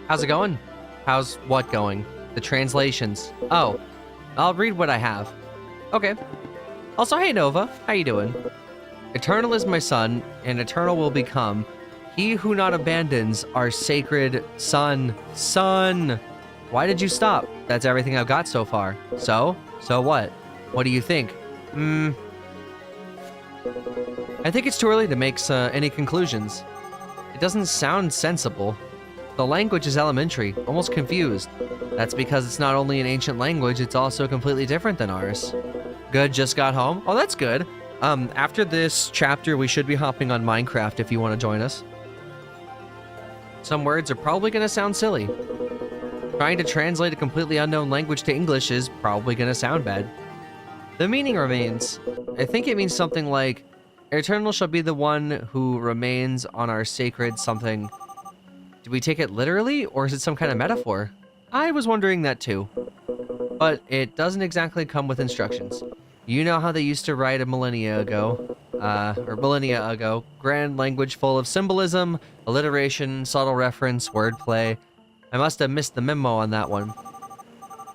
How's it going? How's what going? The translations. Oh, I'll read what I have. Okay. Also, hey Nova, how you doing? Eternal is my son, and eternal will become. He who not abandons our sacred son. Son! Why did you stop? That's everything I've got so far. So? So what? What do you think? I think it's too early to make any conclusions. It doesn't sound sensible. The language is elementary, almost confused. That's because it's not only an ancient language, it's also completely different than ours. Good, just got home. Oh, that's good. After this chapter, we should be hopping on Minecraft if you want to join us. Some words are probably going to sound silly. Trying to translate a completely unknown language to English is probably going to sound bad. The meaning remains. I think it means something like, Eternal shall be the one who remains on our sacred something. Do we take it literally, or is it some kind of metaphor? I was wondering that too. But it doesn't exactly come with instructions. You know how they used to write millennia ago. Grand language full of symbolism, alliteration, subtle reference, wordplay. I must have missed the memo on that one.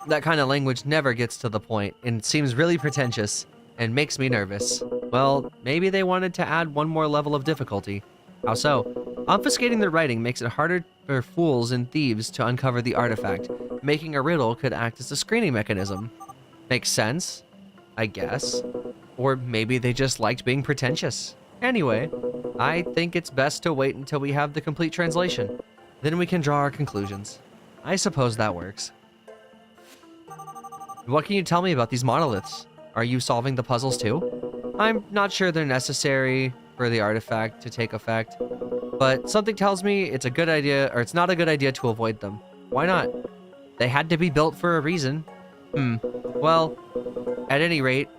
That kind of language never gets to the point, and seems really pretentious, and makes me nervous. Well, maybe they wanted to add one more level of difficulty. How so? Obfuscating the writing makes it harder for fools and thieves to uncover the artifact. Making a riddle could act as a screening mechanism. Makes sense, I guess. Or maybe they just liked being pretentious. Anyway, I think it's best to wait until we have the complete translation. Then we can draw our conclusions. I suppose that works. What can you tell me about these monoliths? Are you solving the puzzles too? I'm not sure they're necessary for the artifact to take effect, but something tells me it's a good idea, or it's not a good idea to avoid them. Why not? They had to be built for a reason. Well, at any rate,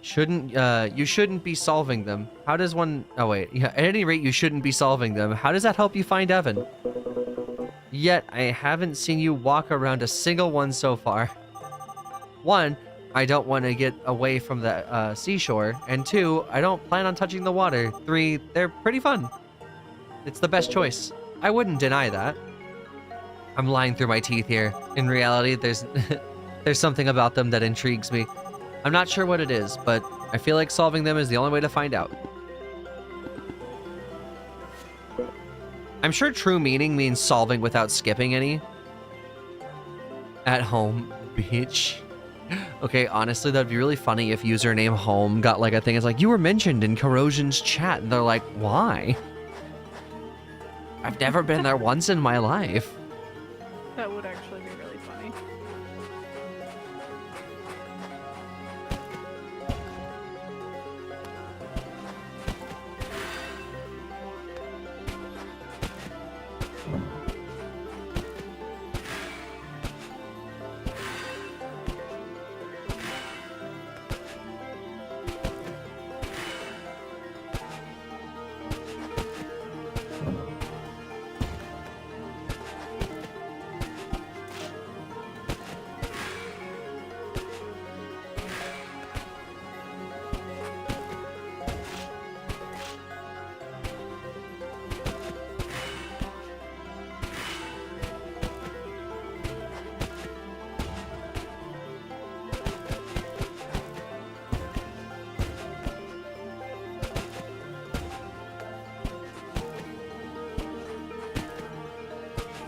you shouldn't be solving them. How does one... Oh, wait. Yeah, at any rate, you shouldn't be solving them. How does that help you find Evan? Yet, I haven't seen you walk around a single one so far. 1, I don't want to get away from the seashore. And 2, I don't plan on touching the water. 3, they're pretty fun. It's the best choice. I wouldn't deny that. I'm lying through my teeth here. In reality, there's something about them that intrigues me. I'm not sure what it is, but I feel like solving them is the only way to find out. I'm sure true meaning means solving without skipping any. At home, bitch. Okay, honestly, that'd be really funny if username home got like a thing. It's like, you were mentioned in Corrosion's chat. And they're like, why? I've never been there once in my life. That would actually be really funny.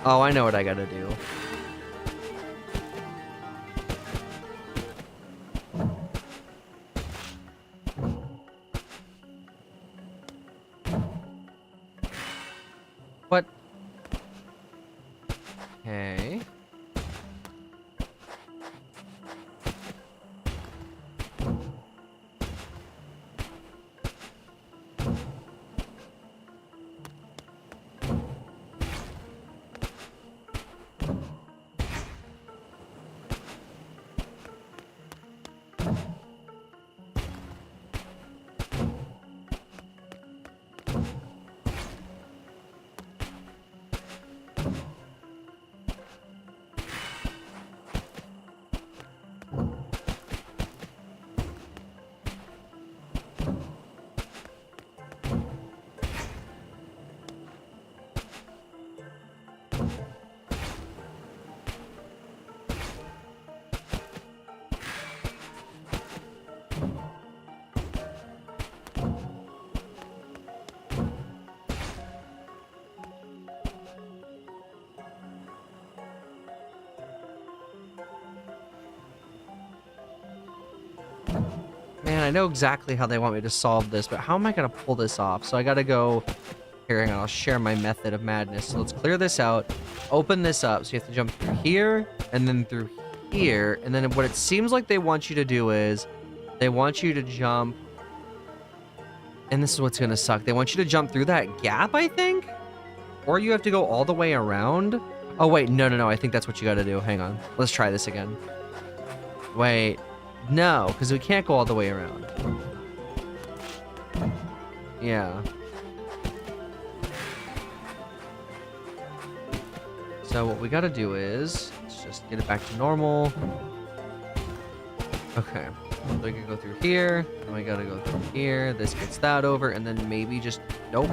Oh, I know what I gotta do. What? Okay. Man, I know exactly how they want me to solve this, but how am I going to pull this off? So I got to go... Here, hang on, I'll share my method of madness. So let's clear this out, open this up. So you have to jump through here, and then through here. And then what it seems like they want you to do is They want you to jump. And this is what's gonna suck. They want you to jump through that gap, I think? Or you have to go all the way around? Oh, wait. No. I think that's what you gotta do. Hang on. Let's try this again. Wait. No, because we can't go all the way around. Yeah. So what we gotta do is, let's just get it back to normal. Okay. So we can go through here, and we gotta go through here. This gets that over, and then maybe just, nope.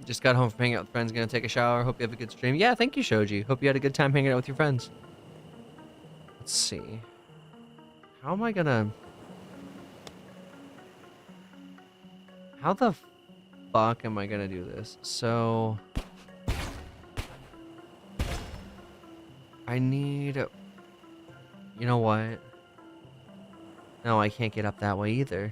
Just got home from hanging out with friends, gonna take a shower. Hope you have a good stream. Yeah, thank you, Shoji. Hope you had a good time hanging out with your friends. Let's see. How am I gonna... How the fuck am I gonna do this? So... I need... You know what? No, I can't get up that way either.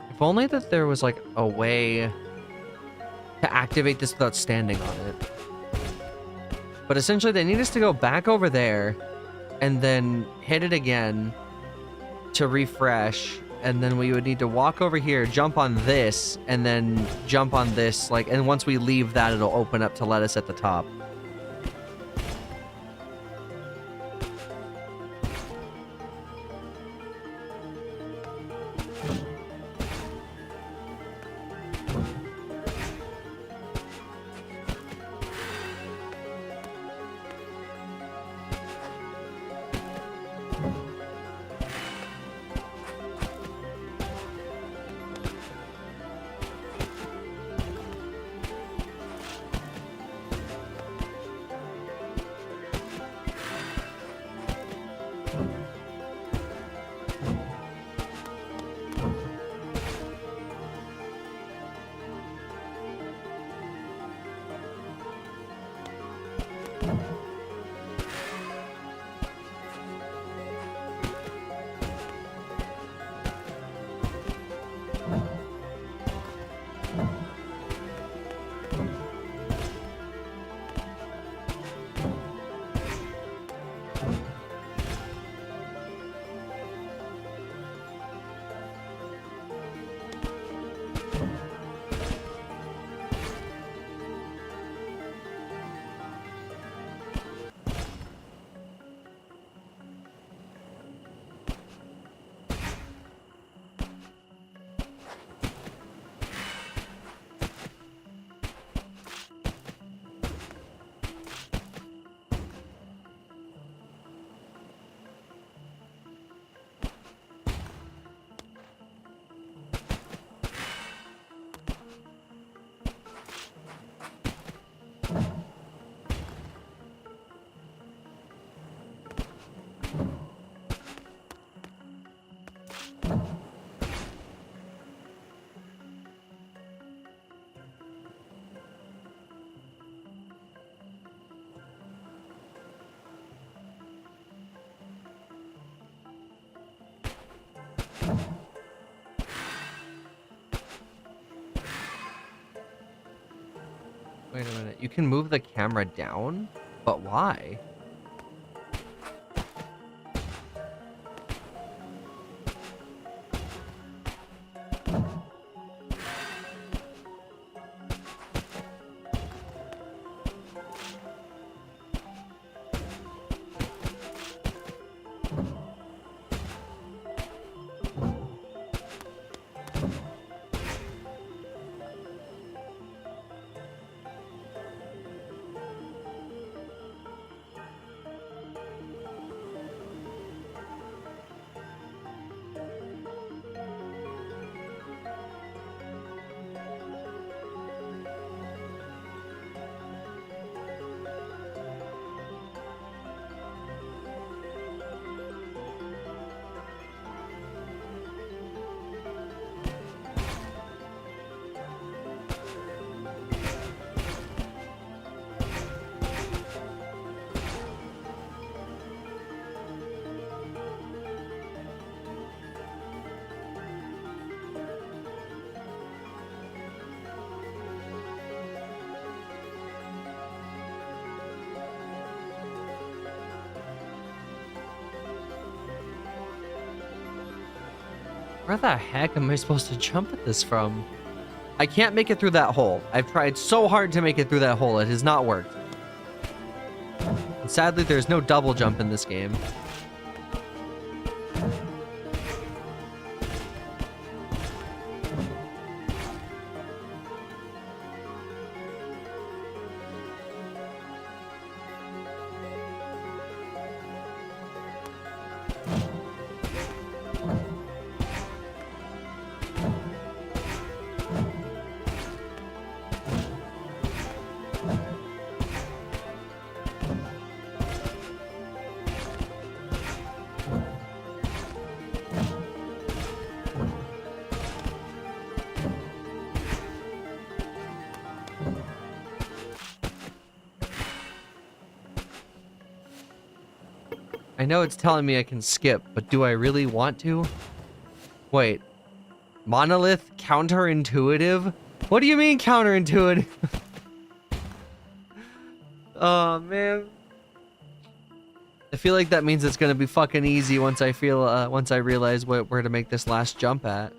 If only that there was, like, a way to activate this without standing on it. But essentially, they need us to go back over there and then hit it again to refresh. And then we would need to walk over here, jump on this, and then jump on this. Like, and once we leave that, it'll open up to let us at the top. Wait a minute. You can move the camera down? But why? Where the heck am I supposed to jump at this from? I can't make it through that hole. I've tried so hard to make it through that hole. It has not worked. And sadly, there's no double jump in this game. I know it's telling me I can skip, but do I really want to? Wait. Monolith counterintuitive? What do you mean counterintuitive? Oh, man. I feel like that means it's gonna be fucking easy once I realize where to make this last jump at.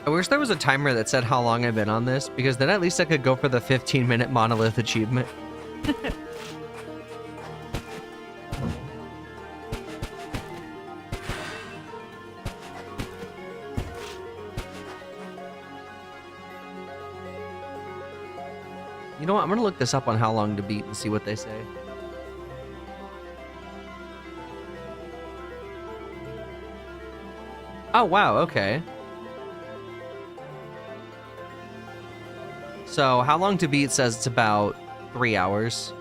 I wish there was a timer that said how long I've been on this, because then at least I could go for the 15-minute monolith achievement. You know what? I'm gonna look this up on how long to beat and see what they say. Oh, wow, okay. So, how long to beat says it's about 3 hours.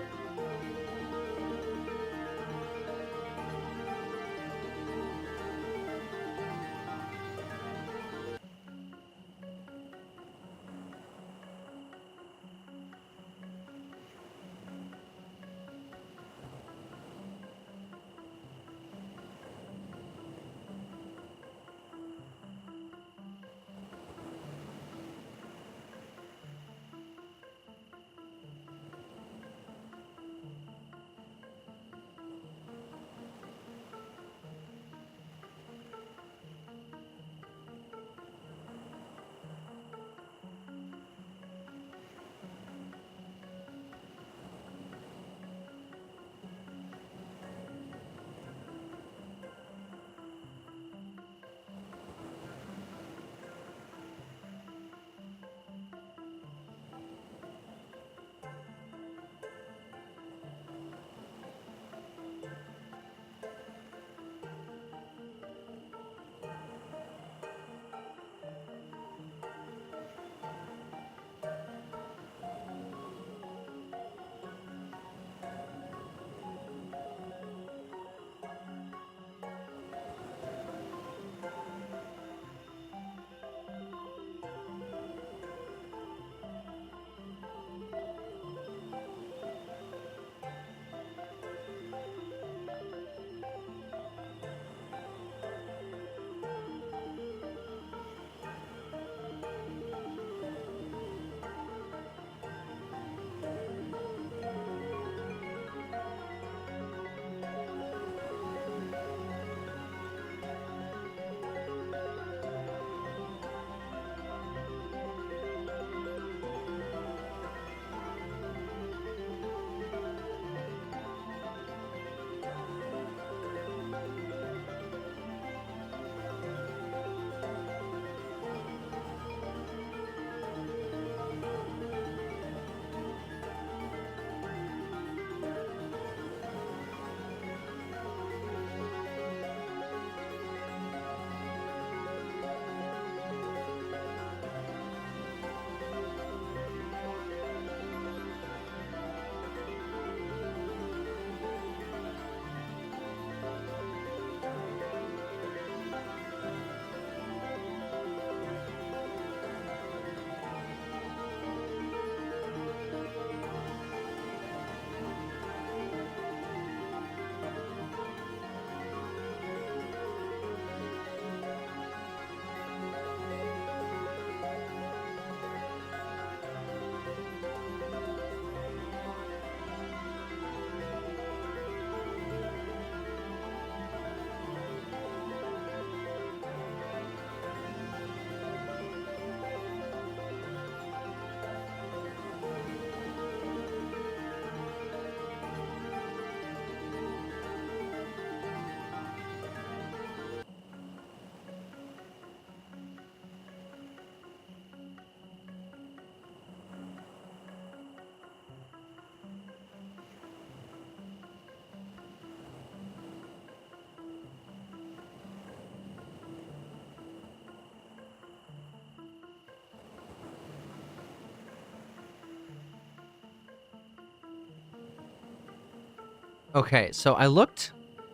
Okay, so I looked,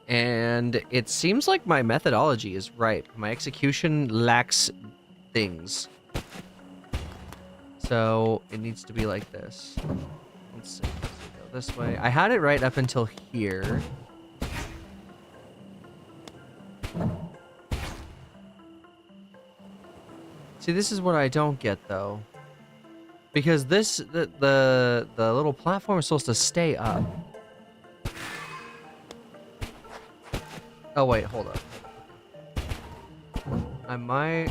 and it seems like my methodology is right. My execution lacks things. So it needs to be like this. Let's see. Let's go this way. I had it right up until here. See, this is what I don't get, though. Because the little platform is supposed to stay up. Oh, wait, hold up. I might...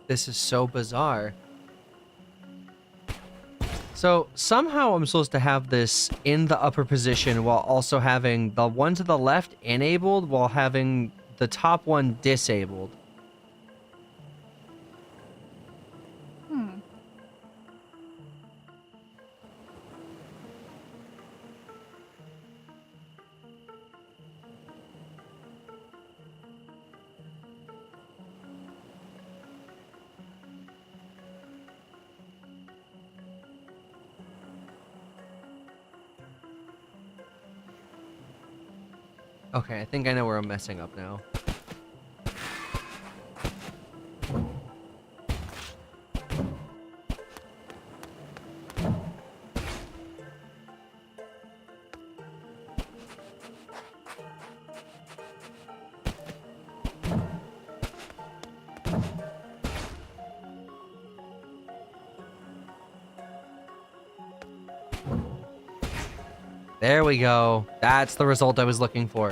This is so bizarre. So somehow I'm supposed to have this in the upper position while also having the one to the left enabled while having the top one disabled. Hmm. Okay, I think I know where I'm messing up now. There we go. That's the result I was looking for.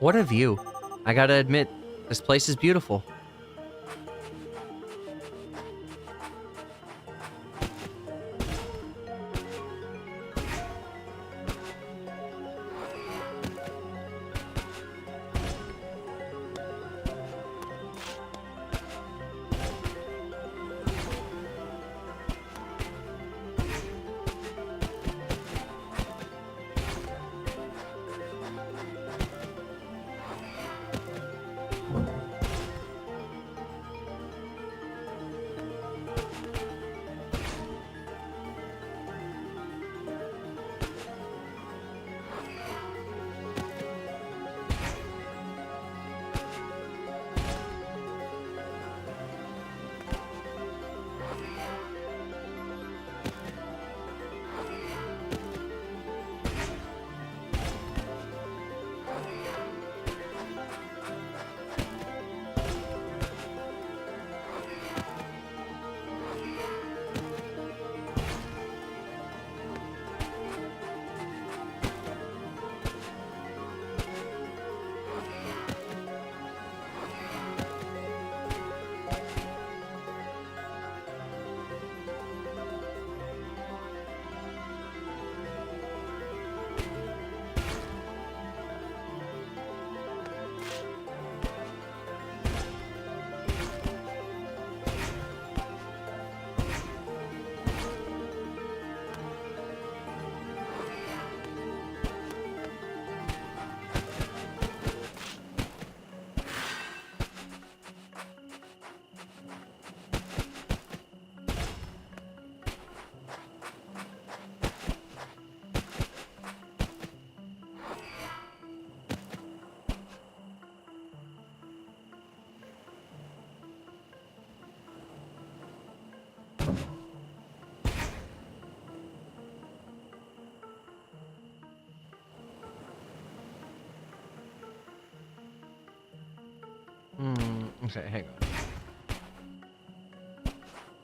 What a view. I gotta admit, this place is beautiful. Okay, hang on.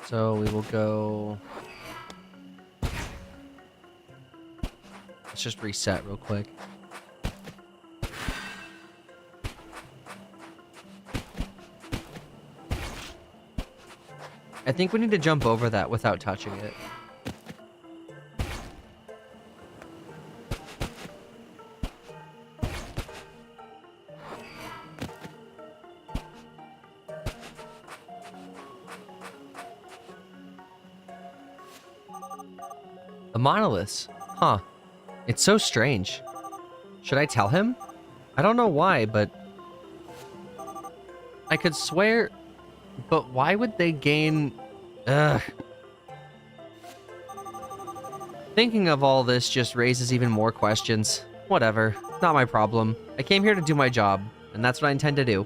So we will go... Let's just reset real quick. I think we need to jump over that without touching it. The monoliths. Huh. It's so strange. Should I tell him? I don't know why, but... I could swear... But why would they gain... Ugh. Thinking of all this just raises even more questions. Whatever. Not my problem. I came here to do my job, and that's what I intend to do.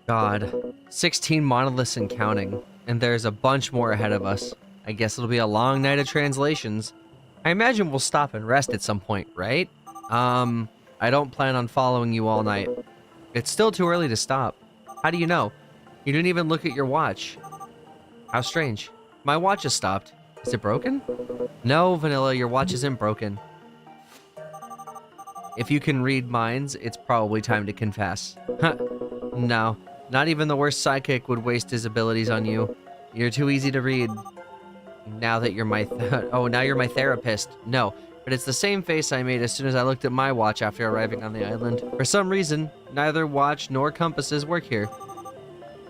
God. 16 monoliths and counting. And there's a bunch more ahead of us. I guess it'll be a long night of translations. I imagine we'll stop and rest at some point, right? I don't plan on following you all night. It's still too early to stop. How do you know? You didn't even look at your watch. How strange. My watch has stopped. Is it broken? No, Vanilla, your watch isn't broken. If you can read minds, it's probably time to confess. Huh. No, not even the worst psychic would waste his abilities on you. You're too easy to read. Now that you're my now you're my therapist. No, but it's the same face I made as soon as I looked at my watch after arriving on the island. For some reason, neither watch nor compasses work here.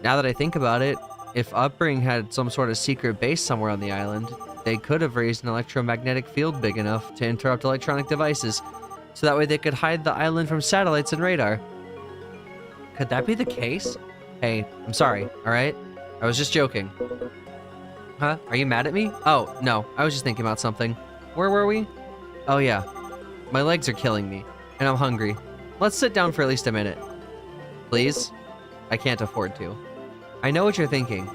Now that I think about it, if Upbring had some sort of secret base somewhere on the island, they could have raised an electromagnetic field big enough to interrupt electronic devices, so that way they could hide the island from satellites and radar. Could that be the case? Hey, I'm sorry, alright? I was just joking. Huh? Are you mad at me? Oh, no, I was just thinking about something. Where were we? Oh yeah. My legs are killing me, and I'm hungry. Let's sit down for at least a minute. Please? I can't afford to. I know what you're thinking.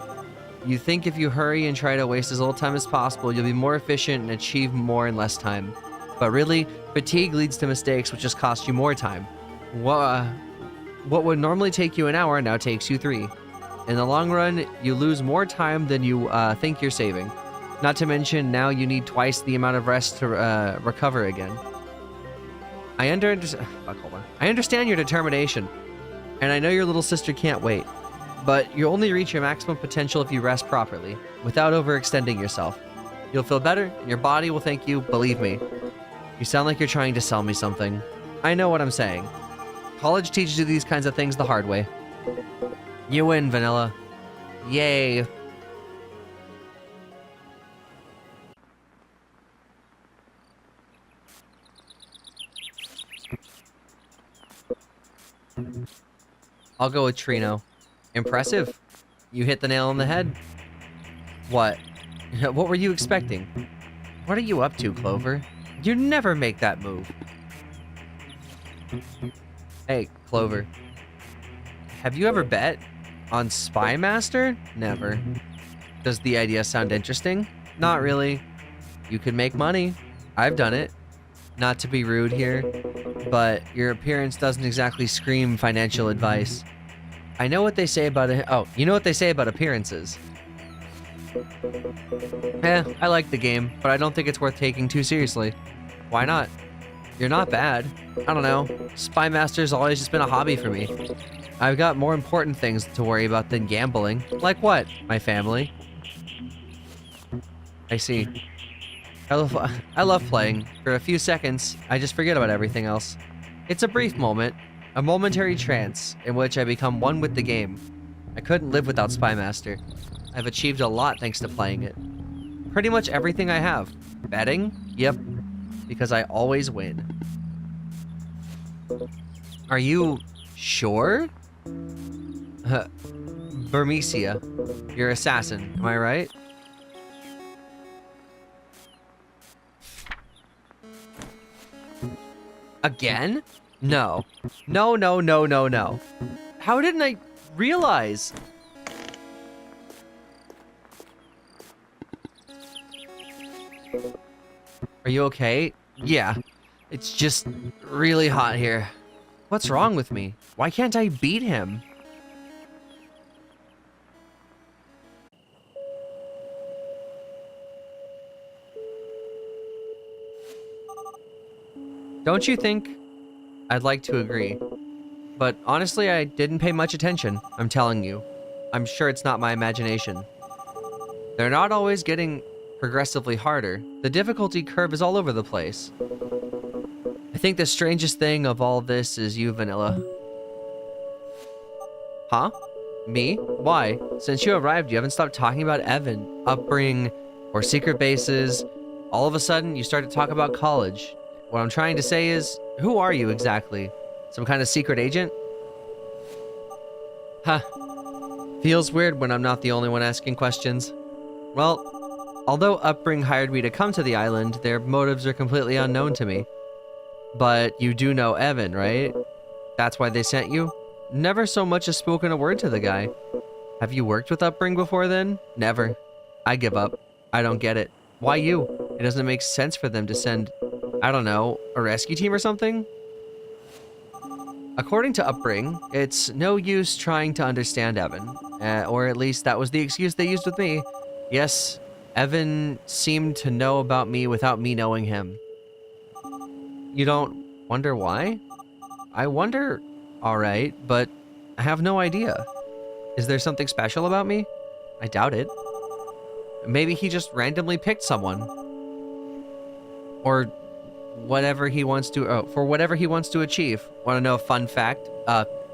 You think if you hurry and try to waste as little time as possible, you'll be more efficient and achieve more in less time. But really, fatigue leads to mistakes which just cost you more time. What would normally take you an hour now takes you 3. In the long run, you lose more time than you think you're saving. Not to mention, now you need twice the amount of rest to recover again. I understand your determination, and I know your little sister can't wait. But you'll only reach your maximum potential if you rest properly, without overextending yourself. You'll feel better, and your body will thank you, believe me. You sound like you're trying to sell me something. I know what I'm saying. College teaches you these kinds of things the hard way. You win, Vanilla. Yay. I'll go with Trino. Impressive. You hit the nail on the head. What? What were you expecting? What are you up to, Clover? You never make that move. Hey, Clover. Have you ever bet on Spy Master? Never. Does the idea sound interesting? Not really. You could make money. I've done it. Not to be rude here, but your appearance doesn't exactly scream financial advice. I know what they say about it. Oh, you know what they say about appearances. I like the game, but I don't think it's worth taking too seriously. Why not? You're not bad. I don't know. Spy Master's always just been a hobby for me. I've got more important things to worry about than gambling. Like what? My family. I see. I love playing. For a few seconds, I just forget about everything else. It's a brief moment, a momentary trance in which I become one with the game. I couldn't live without Spy Master. I've achieved a lot thanks to playing it. Pretty much everything I have. Betting? Yep. Because I always win. Are you sure? Bermesia, your assassin, am I right? Again? No. No, no, no, no, no. How didn't I realize? Are you okay? Yeah. It's just really hot here. What's wrong with me? Why can't I beat him? Don't you think? I'd like to agree. But honestly, I didn't pay much attention, I'm telling you. I'm sure it's not my imagination. They're not always getting progressively harder. The difficulty curve is all over the place. I think the strangest thing of all this is you, Vanilla. Huh? Me? Why? Since you arrived, you haven't stopped talking about Evan, upbringing, or secret bases. All of a sudden, you start to talk about college. What I'm trying to say is, who are you exactly? Some kind of secret agent? Huh. Feels weird when I'm not the only one asking questions. Well, although Upbring hired me to come to the island, their motives are completely unknown to me. But you do know Evan, right? That's why they sent you? Never so much as spoken a word to the guy. Have you worked with Upbring before then? Never. I give up. I don't get it. Why you? It doesn't make sense for them to send, I don't know, a rescue team or something? According to Upbring, it's no use trying to understand Evan. Or at least that was the excuse they used with me. Yes, Evan seemed to know about me without me knowing him. You don't wonder why? I wonder, alright, but I have no idea. Is there something special about me? I doubt it. Maybe he just randomly picked someone. Or whatever he wants to, for whatever he wants to achieve. Want to know a fun fact?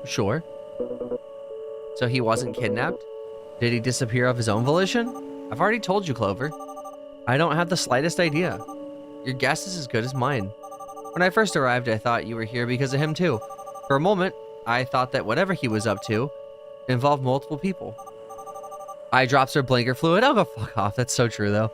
Sure. So he wasn't kidnapped? Did he disappear of his own volition? I've already told you, Clover. I don't have the slightest idea. Your guess is as good as mine. When I first arrived, I thought you were here because of him too. For a moment, I thought that whatever he was up to involved multiple people. Eye drops or blinker fluid? Oh, go fuck off. That's so true, though.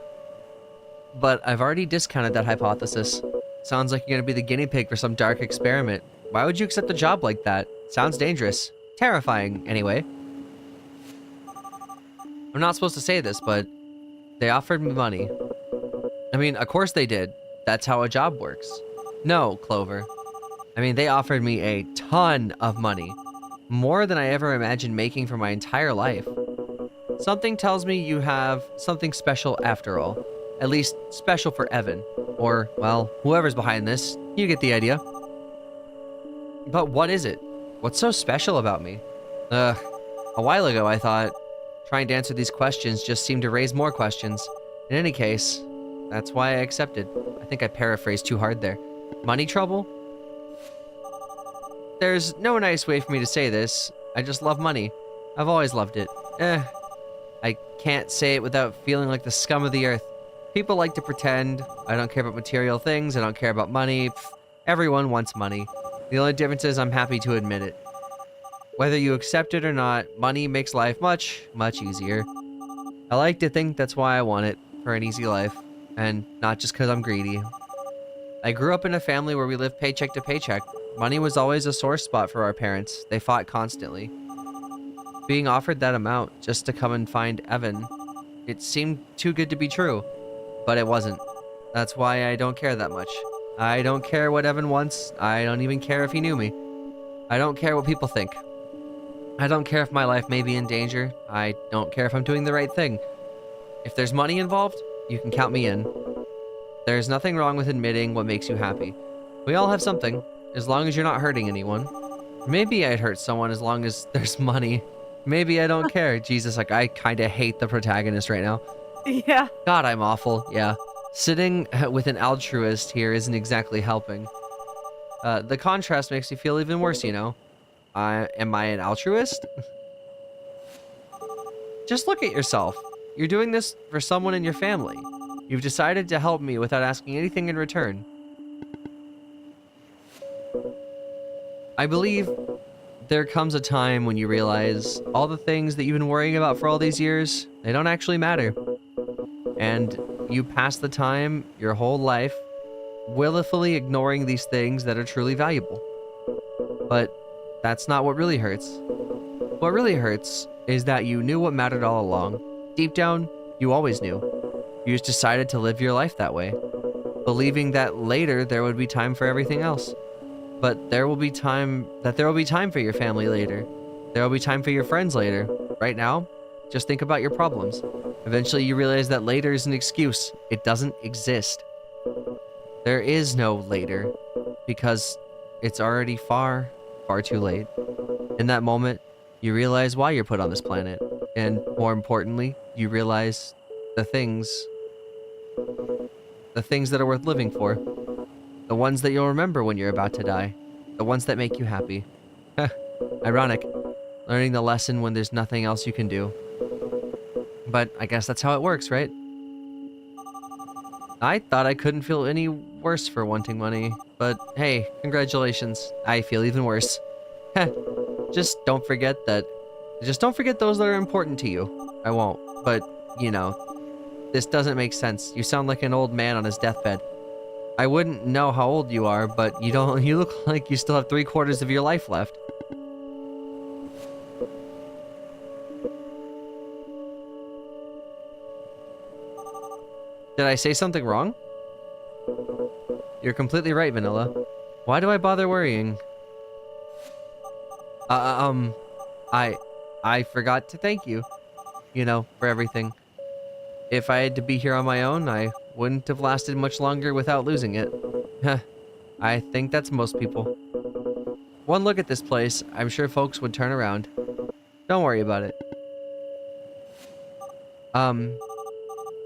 But I've already discounted that hypothesis. Sounds like you're gonna be the guinea pig for some dark experiment. Why would you accept a job like that? Sounds dangerous. Terrifying, anyway. I'm not supposed to say this, but they offered me money. I mean, of course they did. That's how a job works. No, Clover. I mean, they offered me a ton of money. More than I ever imagined making for my entire life. Something tells me you have something special after all. At least, special for Evan. Or, well, whoever's behind this. You get the idea. But what is it? What's so special about me? Ugh. A while ago, I thought trying to answer these questions just seemed to raise more questions. In any case, that's why I accepted. I think I paraphrased too hard there. Money trouble? There's no nice way for me to say this. I just love money. I've always loved it. I can't say it without feeling like the scum of the earth. People like to pretend. I don't care about material things. I don't care about money. Pfft, everyone wants money. The only difference is I'm happy to admit it. Whether you accept it or not, money makes life much, much easier. I like to think that's why I want it, for an easy life, and not just because I'm greedy. I grew up in a family where we lived paycheck to paycheck. Money was always a sore spot for our parents. They fought constantly. Being offered that amount just to come and find Evan, it seemed too good to be true, but it wasn't. That's why I don't care that much. I don't care what Evan wants. I don't even care if he knew me. I don't care what people think. I don't care if my life may be in danger. I don't care if I'm doing the right thing. If there's money involved, you can count me in. There's nothing wrong with admitting what makes you happy. We all have something, as long as you're not hurting anyone. Maybe I'd hurt someone as long as there's money. Maybe I don't care. Jesus, like, I kind of hate the protagonist right now. Yeah. God, I'm awful. Yeah. Sitting with an altruist here isn't exactly helping. The contrast makes me feel even worse, you know. Am I an altruist? Just look at yourself. You're doing this for someone in your family. You've decided to help me without asking anything in return. I believe there comes a time when you realize all the things that you've been worrying about for all these years, they don't actually matter. And you pass the time your whole life willfully ignoring these things that are truly valuable. But that's not what really hurts. What really hurts is that you knew what mattered all along. Deep down, you always knew. You just decided to live your life that way, believing that later there would be time for everything else. But there will be time for your family later. There will be time for your friends later. Right now, just think about your problems. Eventually you realize that later is an excuse. It doesn't exist. There is no later, because it's already far, far too late. In that moment, you realize why you're put on this planet. And more importantly, you realize the things that are worth living for. The ones that you'll remember when you're about to die. The ones that make you happy. Ironic. Learning the lesson when there's nothing else you can do. But I guess that's how it works, right? I thought I couldn't feel any worse for wanting money. But hey, congratulations. I feel even worse. Just don't forget those that are important to you. I won't. But, you know, this doesn't make sense. You sound like an old man on his deathbed. I wouldn't know how old you are, but you look like you still have 3/4 of your life left. Did I say something wrong? You're completely right, Vanilla. Why do I bother worrying? I forgot to thank you, you know, for everything. If I had to be here on my own, I wouldn't have lasted much longer without losing it. I think that's most people. One look at this place, I'm sure folks would turn around. Don't worry about it.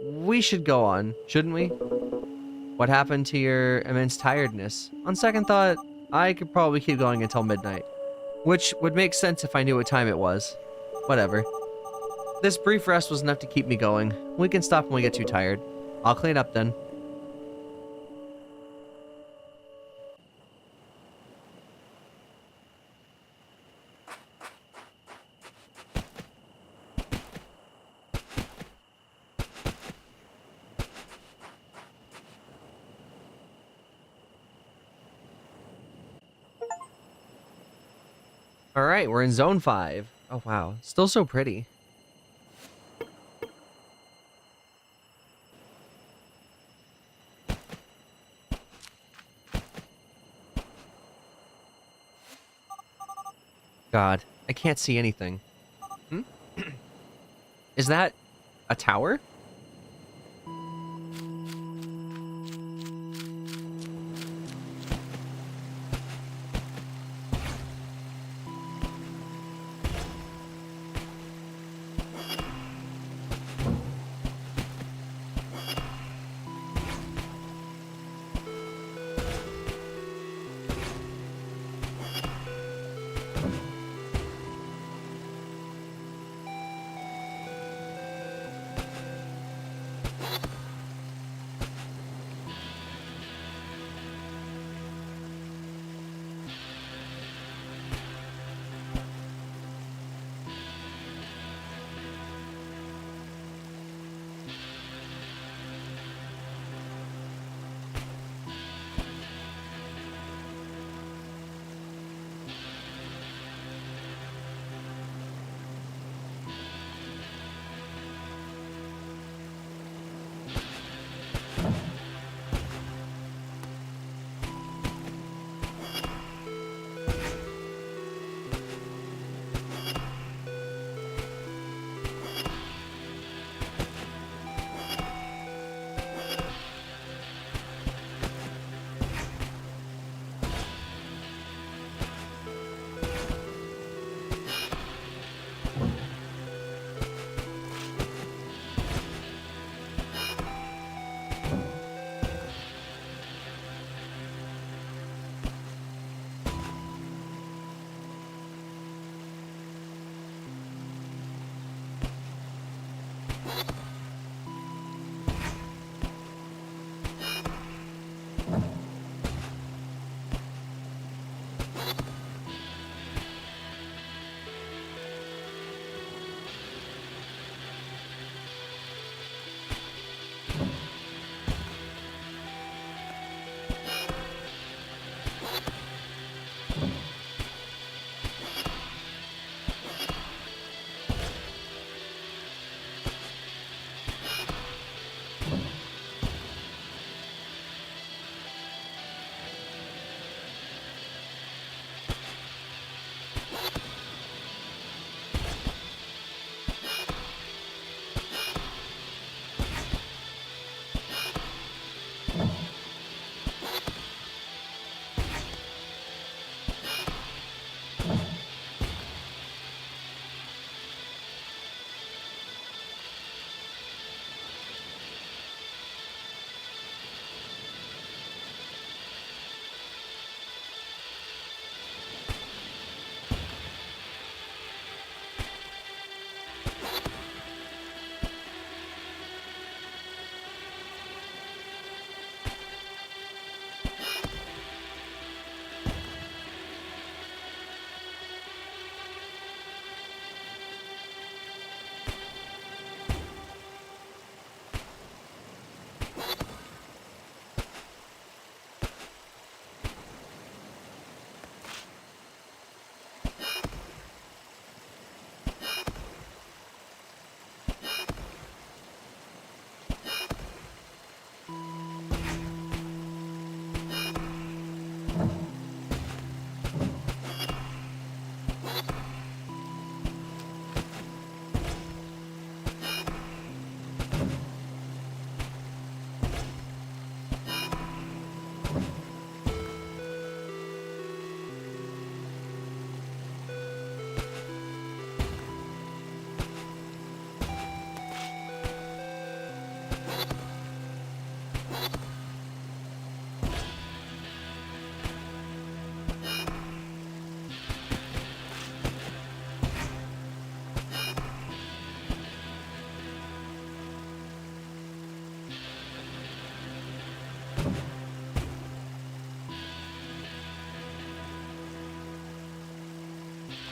We should go on, shouldn't we? What happened to your immense tiredness? On second thought, I could probably keep going until midnight. Which would make sense if I knew what time it was. Whatever. This brief rest was enough to keep me going. We can stop when we get too tired. I'll clean up then. Alright, we're in Zone 5. Oh wow, still so pretty. God, I can't see anything. Hmm? Is that a tower?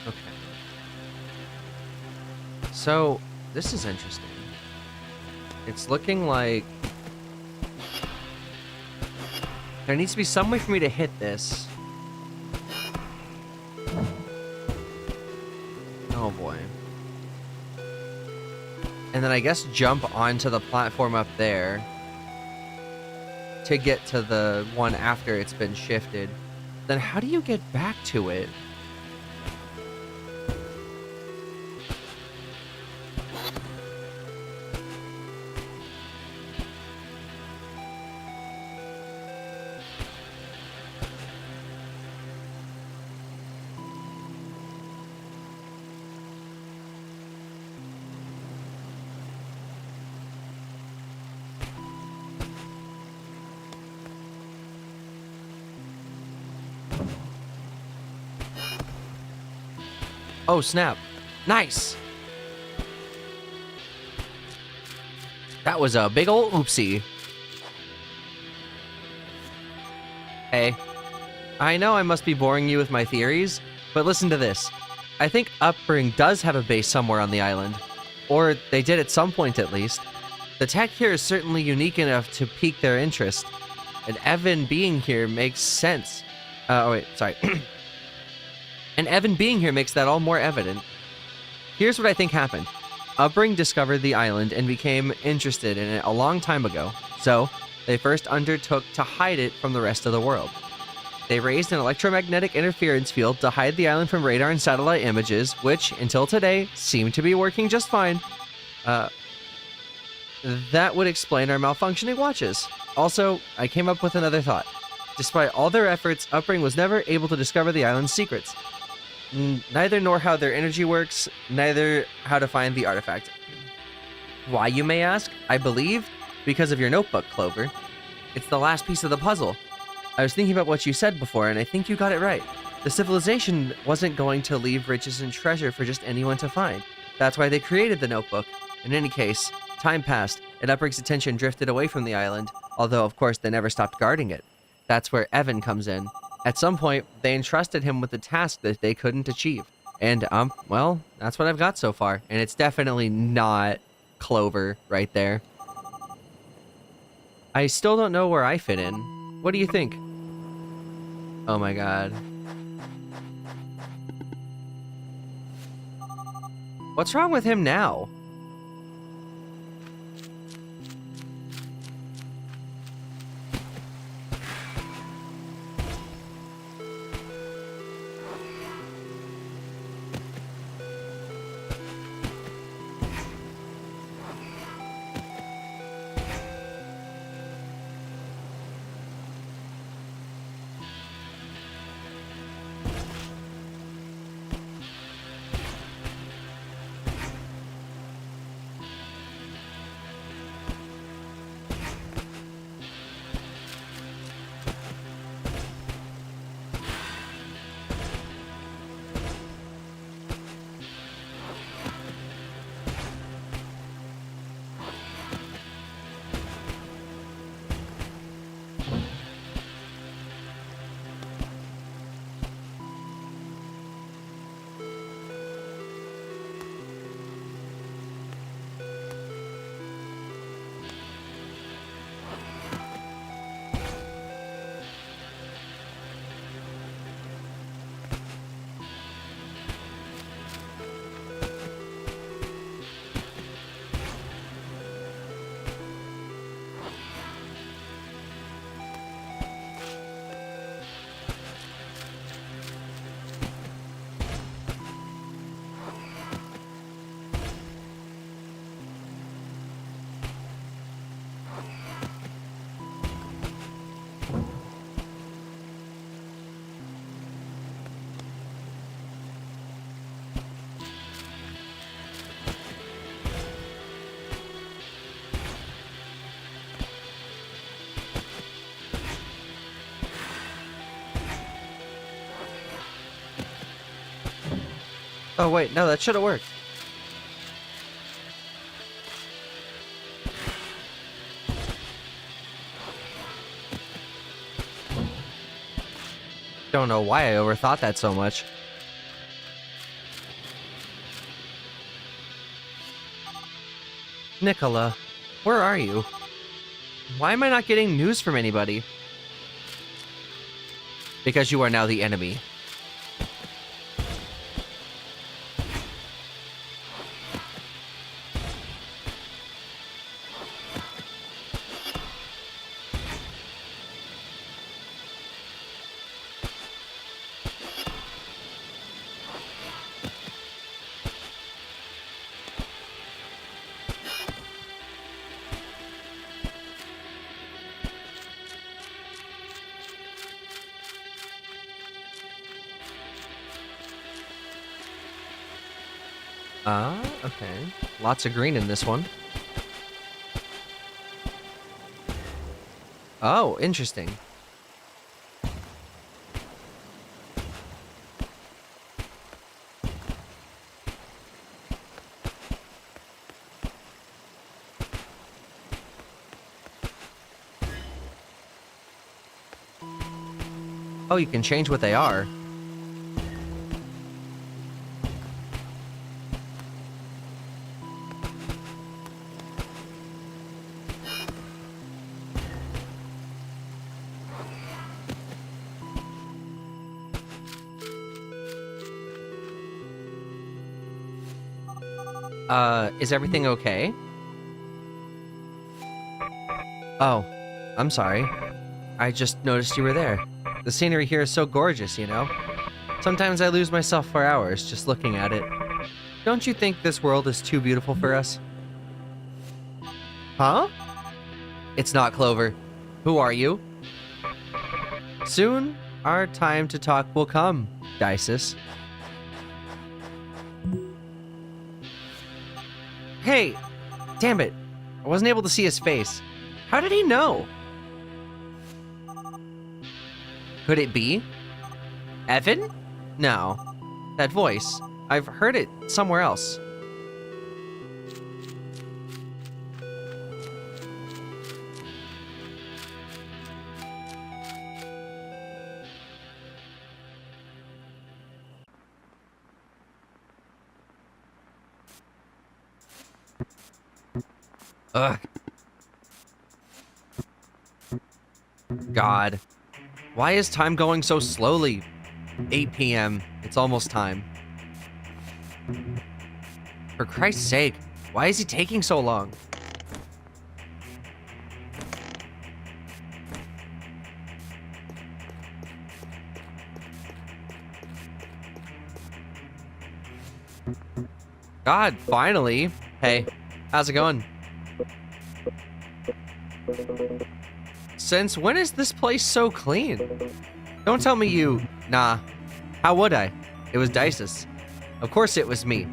Okay. So, this is interesting. It's looking like there needs to be some way for me to hit this. Oh boy. And then I guess jump onto the platform up there to get to the one after it's been shifted. Then how do you get back to it? Oh, snap. Nice. That was a big ol' oopsie. Hey. I know I must be boring you with my theories, but listen to this. I think Upbring does have a base somewhere on the island. Or they did at some point at least. The tech here is certainly unique enough to pique their interest. And Evan being here makes sense. Oh wait, sorry. And Evan being here makes that all more evident. Here's what I think happened. Upbring discovered the island and became interested in it a long time ago. So, they first undertook to hide it from the rest of the world. They raised an electromagnetic interference field to hide the island from radar and satellite images, which, until today, seem to be working just fine. That would explain our malfunctioning watches. Also, I came up with another thought. Despite all their efforts, Upbring was never able to discover the island's secrets. Neither nor how their energy works, neither how to find the artifact. Why, you may ask? I believe because of your notebook, Clover. It's the last piece of the puzzle. I was thinking about what you said before, and I think you got it right. The civilization wasn't going to leave riches and treasure for just anyone to find. That's why they created the notebook. In any case, time passed, and Upbring's attention drifted away from the island, although of course they never stopped guarding it. That's where Evan comes in. At some point, they entrusted him with a task that they couldn't achieve. And, well, that's what I've got so far. And it's definitely not Clover right there. I still don't know where I fit in. What do you think? Oh my god. What's wrong with him now? Oh wait, no, that should have worked. Don't know why I overthought that so much. Nicola, where are you? Why am I not getting news from anybody? Because you are now the enemy. Okay. Lots of green in this one. Oh, interesting. Oh, you can change what they are. Is everything okay? Oh, I'm sorry. I just noticed you were there. The scenery here is so gorgeous, you know? Sometimes I lose myself for hours just looking at it. Don't you think this world is too beautiful for us? Huh? It's not Clover. Who are you? Soon, our time to talk will come, Dices. Hey! Damn it. I wasn't able to see his face. How did he know? Could it be? Evan? No. That voice. I've heard it somewhere else. Ugh. God. Why is time going so slowly? 8 p.m. It's almost time. For Christ's sake, why is he taking so long? God, finally. Hey, how's it going? Since when is this place so clean? Don't tell me you... Nah. How would I? It was Dice's. Of course it was me.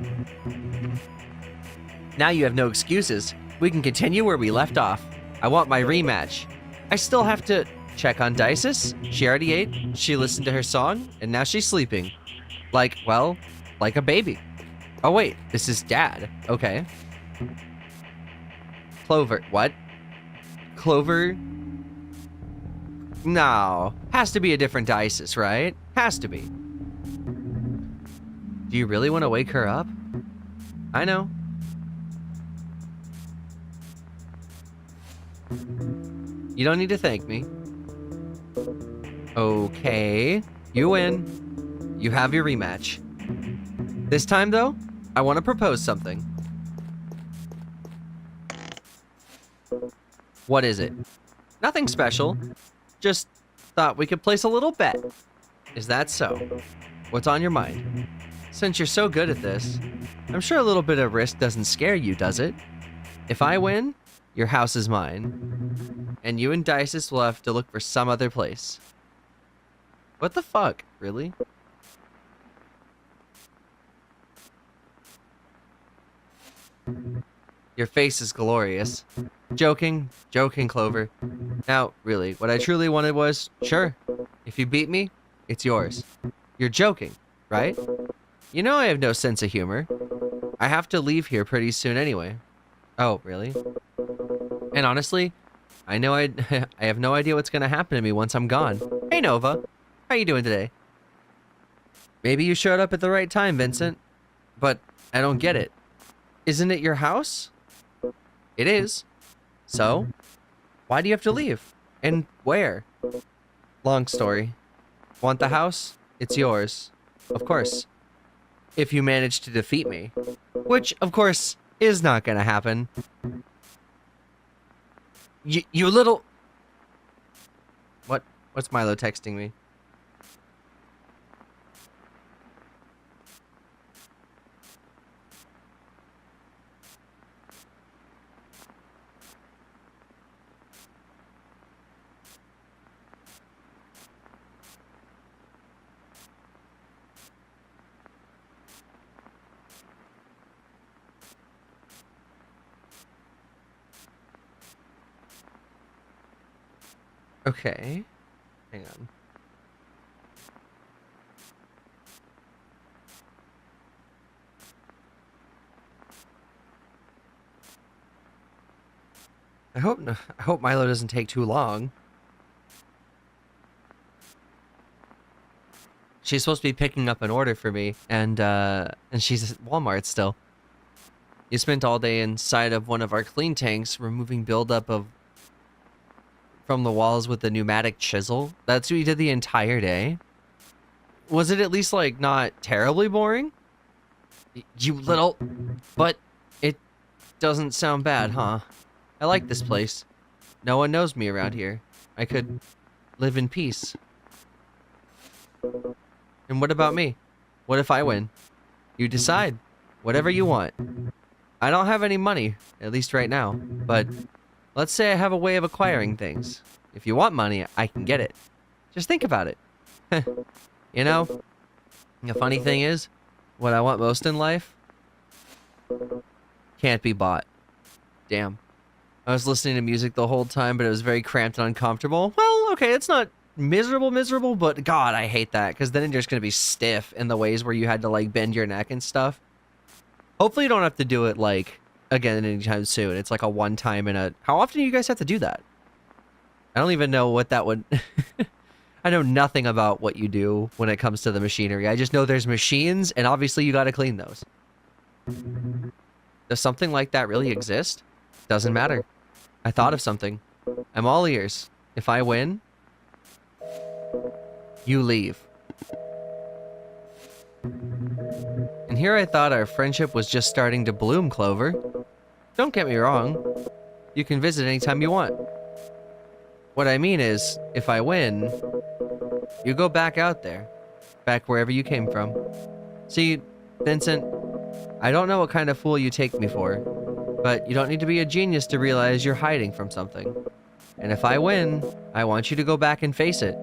Now you have no excuses. We can continue where we left off. I want my rematch. I still have to check on Dices. She already ate, she listened to her song, and now she's sleeping. Like, well, like a baby. Oh wait, this is Dad. Okay. Clover. What? Clover? No. Has to be a different Dices, right? Has to be. Do you really want to wake her up? I know. You don't need to thank me. Okay. You win. You have your rematch. This time, though, I want to propose something. What is it? Nothing special. Just thought we could place a little bet. Is that so? What's on your mind? Since you're so good at this, I'm sure a little bit of risk doesn't scare you, does it? If I win, your house is mine. And you and Dices will have to look for some other place. What the fuck? Really? Your face is glorious. Joking, joking, Clover. Now, really, what I truly wanted was, sure, if you beat me, it's yours. You're joking, right? You know I have no sense of humor. I have to leave here pretty soon anyway. Oh, really? And honestly, I know I have no idea what's gonna happen to me once I'm gone. Hey, Nova. How you doing today? Maybe you showed up at the right time, Vincent. But I don't get it. Isn't it your house? It is. So, why do you have to leave? And where? Long story. Want the house? It's yours. Of course. If you manage to defeat me. Which, of course, is not gonna happen. You little... What's Milo texting me? Okay. Hang on. I hope Milo doesn't take too long. She's supposed to be picking up an order for me, and she's at Walmart still. You spent all day inside of one of our clean tanks removing buildup of from the walls with the pneumatic chisel. That's what you did the entire day? Was it at least, like, not terribly boring? You little... But it doesn't sound bad, huh? I like this place. No one knows me around here. I could live in peace. And what about me? What if I win? You decide. Whatever you want. I don't have any money, at least right now, but let's say I have a way of acquiring things. If you want money, I can get it. Just think about it. You know, the funny thing is, what I want most in life can't be bought. Damn. I was listening to music the whole time, but it was very cramped and uncomfortable. Well, okay, it's not miserable, but God, I hate that, because then you're just going to be stiff in the ways where you had to, like, bend your neck and stuff. Hopefully you don't have to do it, like, again anytime soon. It's like a one-time in a... How often do you guys have to do that? I don't even know what that would... I know nothing about what you do when it comes to the machinery. I just know there's machines, and obviously you gotta clean those. Does something like that really exist? Doesn't matter. I thought of something. I'm all ears. If I win, you leave. And here I thought our friendship was just starting to bloom, Clover. Don't get me wrong. You can visit anytime you want. What I mean is, if I win, you go back out there. Back wherever you came from. See, Vincent, I don't know what kind of fool you take me for, but you don't need to be a genius to realize you're hiding from something. And if I win, I want you to go back and face it.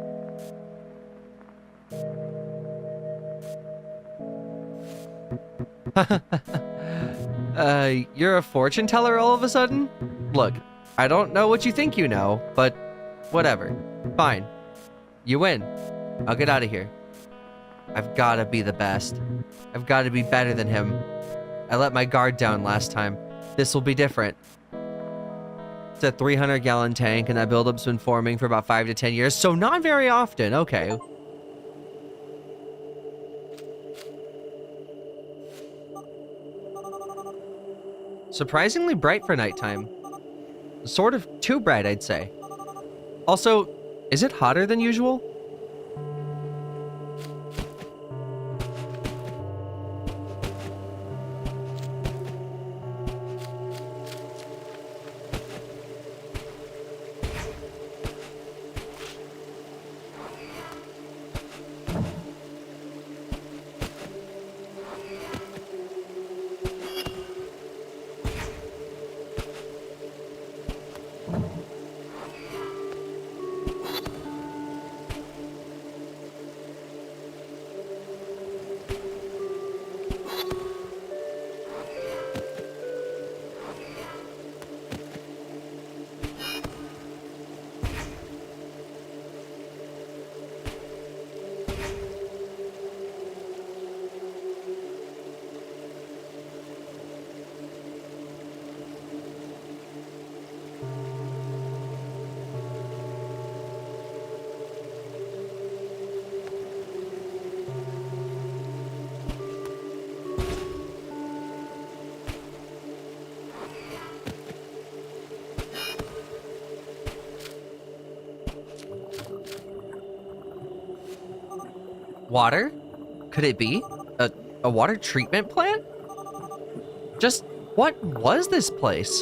You're a fortune teller all of a sudden? Look, I don't know what you think you know, but whatever. Fine. You win. I'll get out of here. I've gotta be the best. I've gotta be better than him. I let my guard down last time. This will be different. It's a 300-gallon tank, and that buildup's been forming for about 5 to 10 years, so not very often. Okay. Surprisingly bright for nighttime. Sort of too bright, I'd say. Also, is it hotter than usual? Water? Could it be? A water treatment plant? Just what was this place?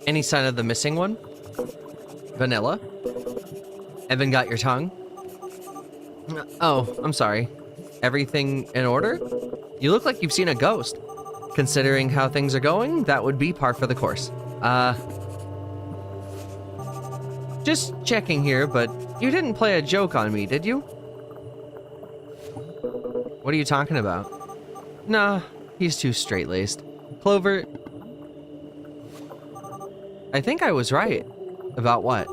Any sign of the missing one? Vanilla? Evan got your tongue? Oh, I'm sorry. Everything in order? You look like you've seen a ghost. Considering how things are going, that would be par for the course. Just checking here, but you didn't play a joke on me, did you? What are you talking about? Nah, he's too straight-laced. Clover, I think I was right. About what?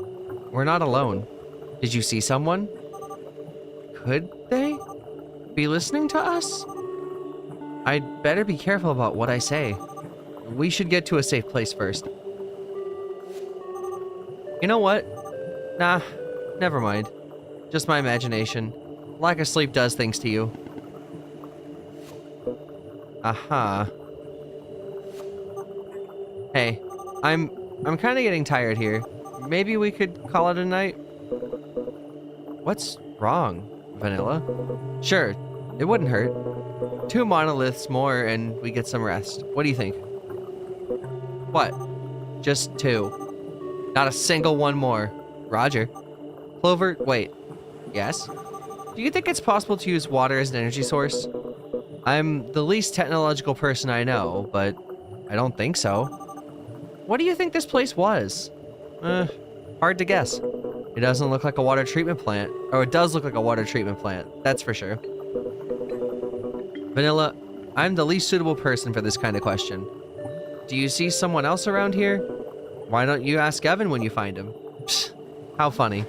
We're not alone. Did you see someone? Could they be listening to us? I'd better be careful about what I say. We should get to a safe place first. You know what? Nah, never mind. Just my imagination. Lack of sleep does things to you. Aha. Hey, I'm kind of getting tired here. Maybe we could call it a night? What's wrong, Vanilla? Sure, it wouldn't hurt. 2 monoliths more and we get some rest. What do you think? What? Just 2. Not a single one more. Roger. Clover, wait. Yes? Do you think it's possible to use water as an energy source? I'm the least technological person I know, but I don't think so. What do you think this place was? Hard to guess. It doesn't look like a water treatment plant. Or it does look like a water treatment plant, that's for sure. Vanilla, I'm the least suitable person for this kind of question. Do you see someone else around here? Why don't you ask Evan when you find him? Psst, how funny.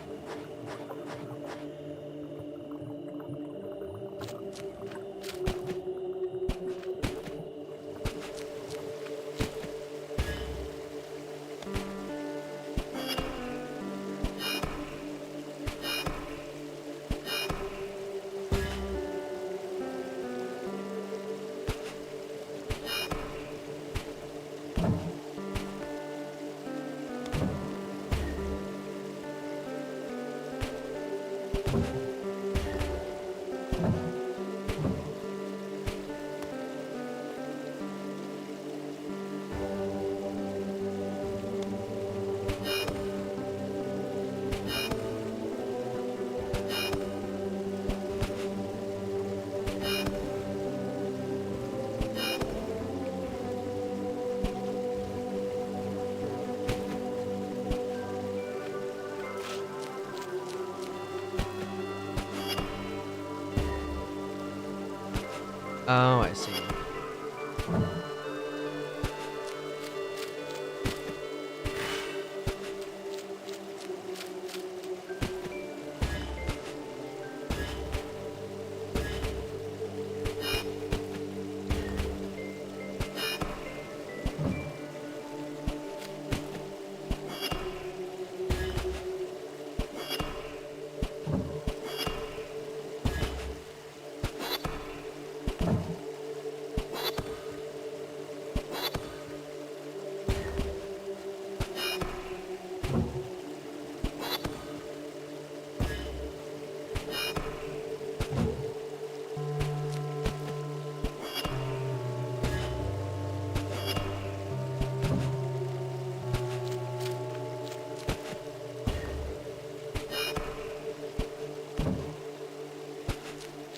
Oh, I see.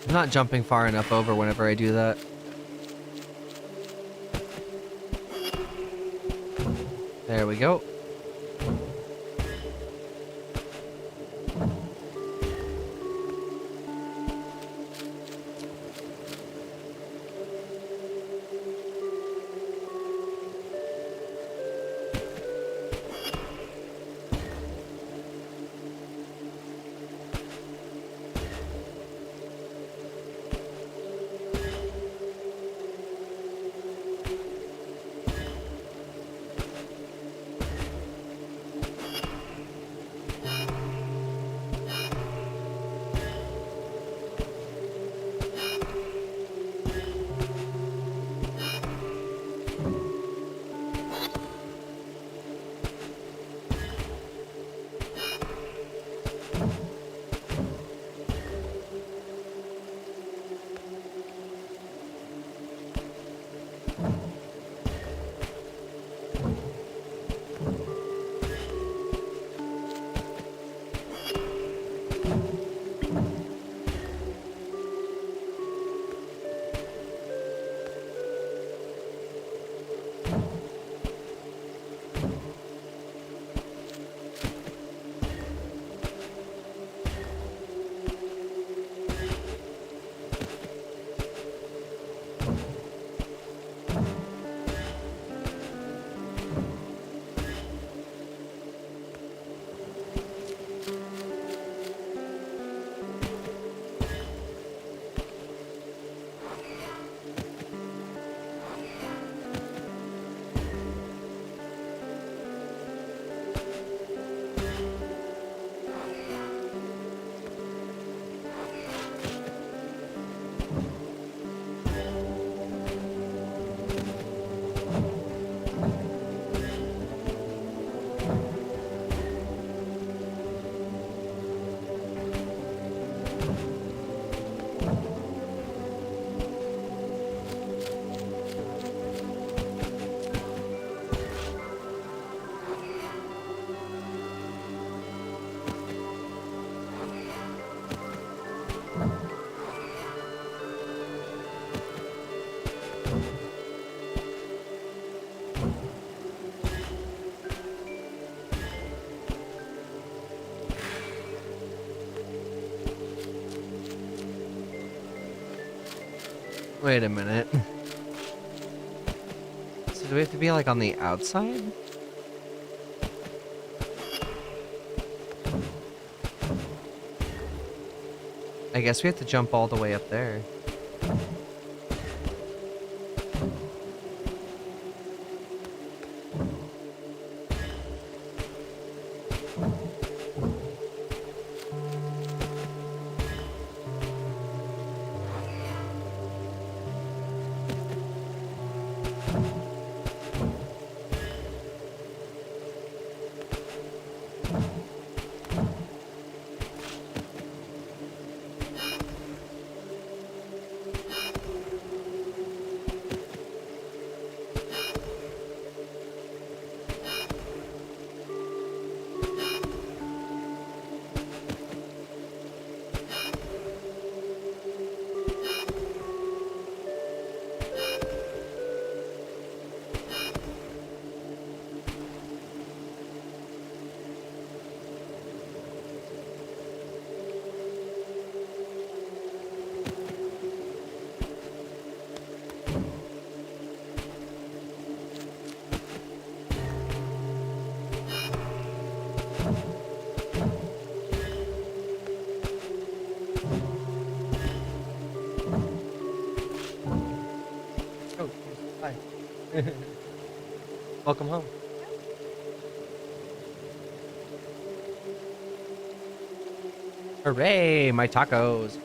I'm not jumping far enough over whenever I do that. There we go. Wait a minute. So do we have to be like on the outside? I guess we have to jump all the way up there. Oh, hi. Welcome home. Hooray, my tacos.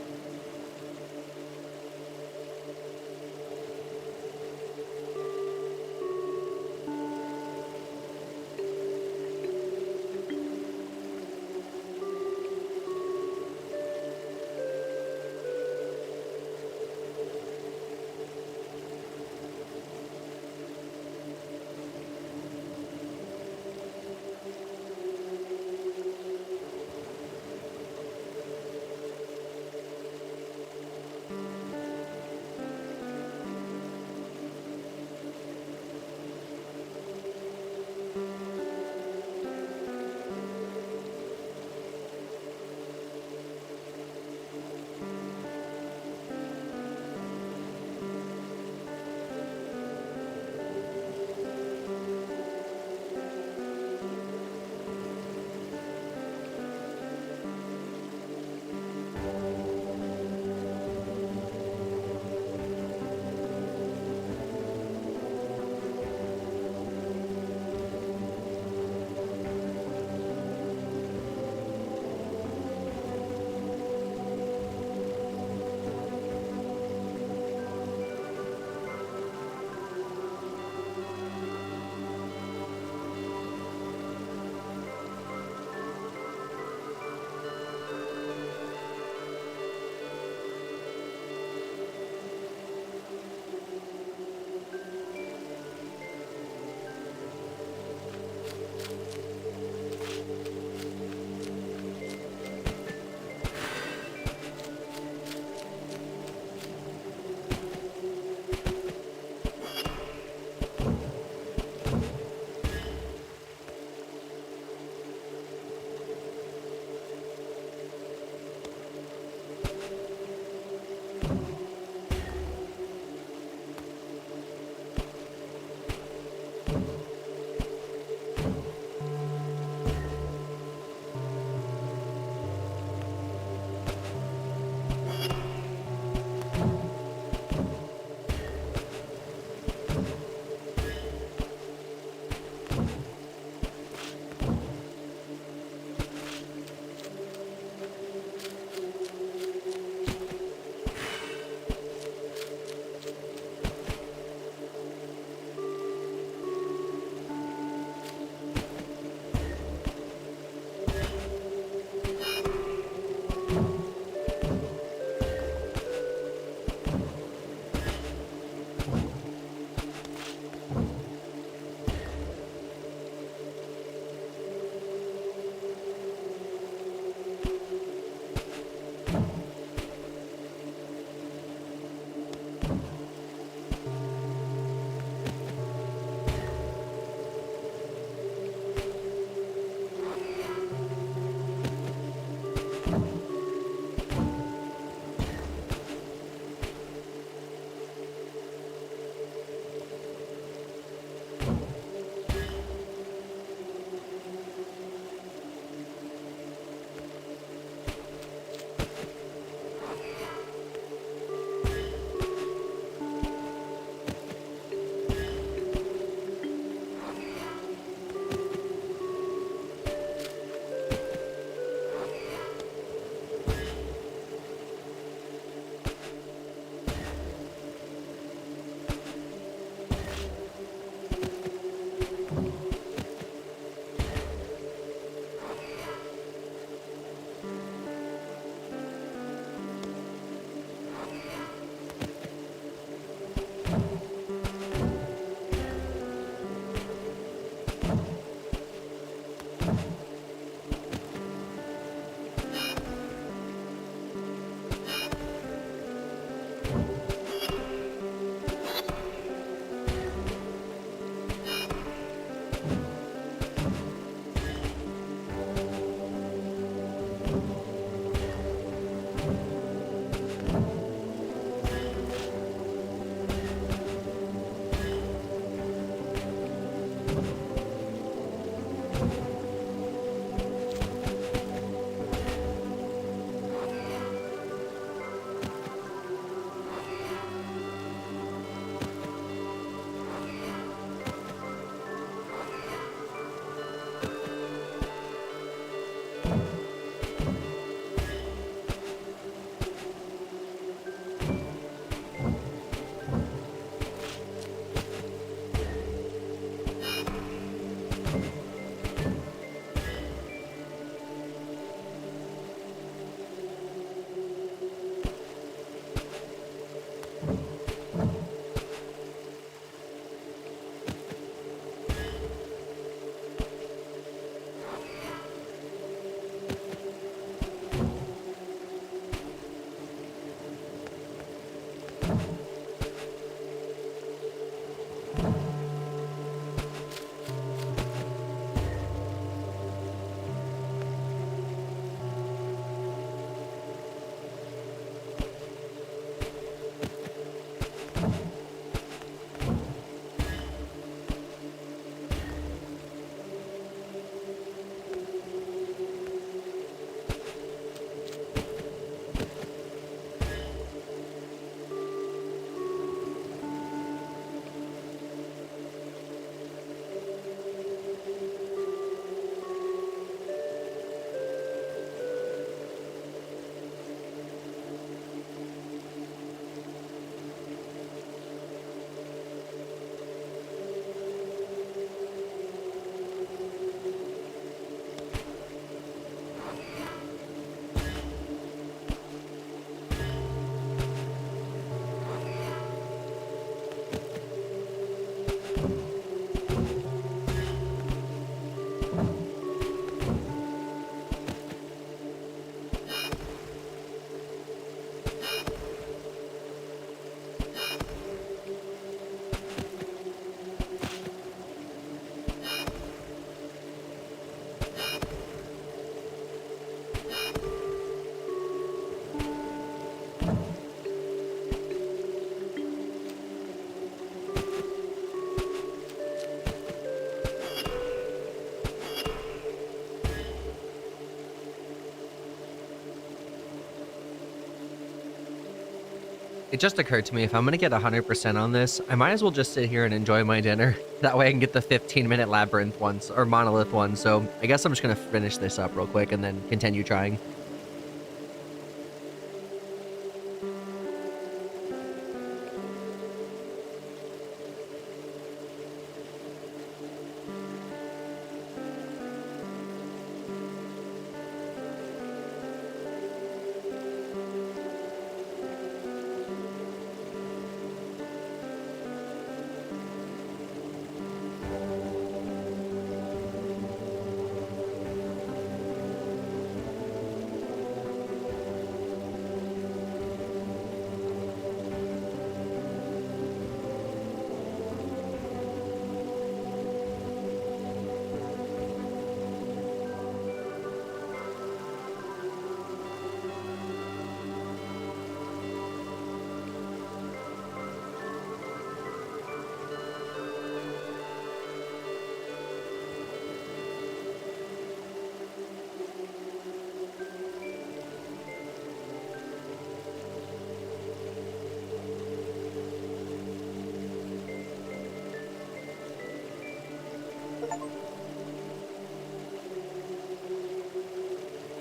It just occurred to me, if I'm gonna get 100% on this, I might as well just sit here and enjoy my dinner. That way I can get the 15-minute labyrinth ones, or monolith one. So I guess I'm just gonna finish this up real quick and then continue trying.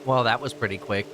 Well, that was pretty quick.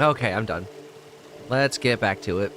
Okay, I'm done. Let's get back to it.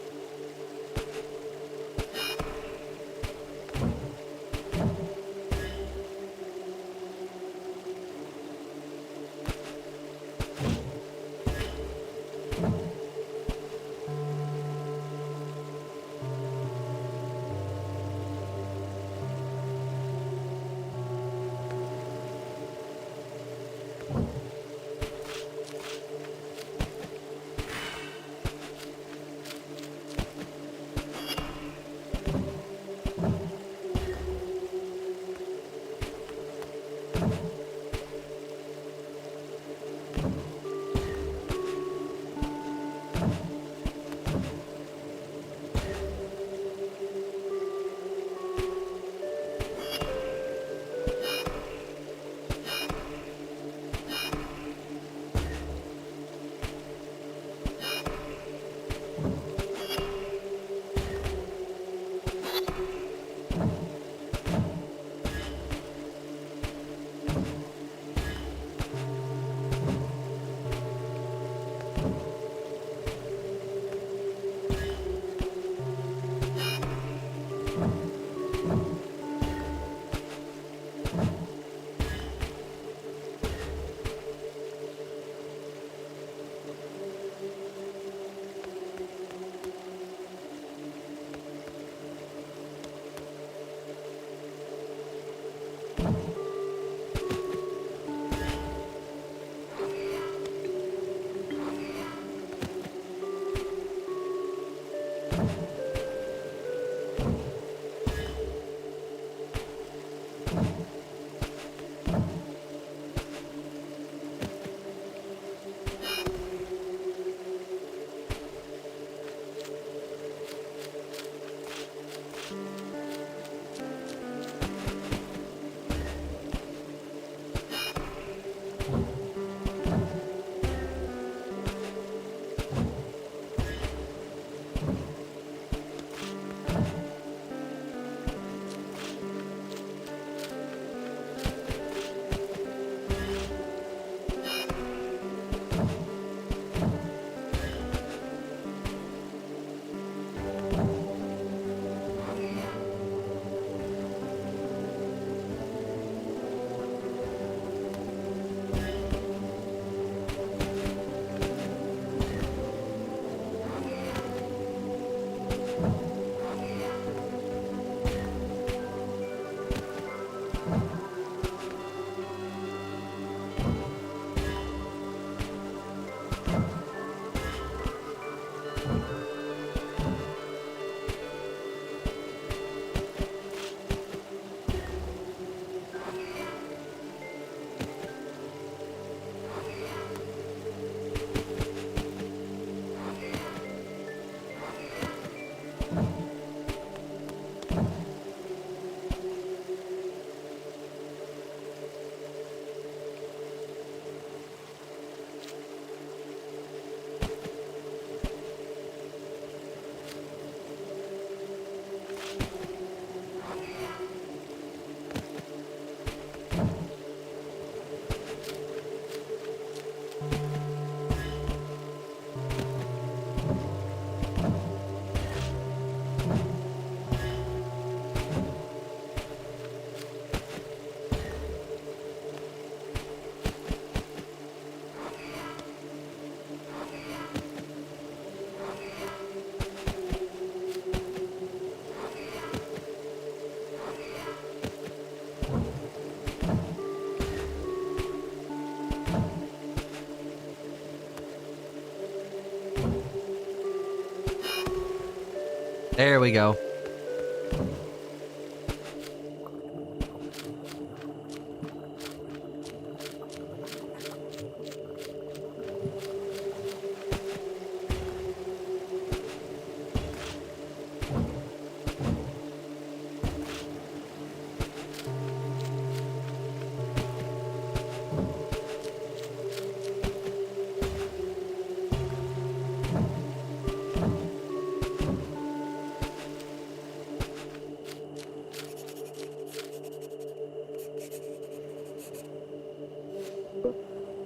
There we go.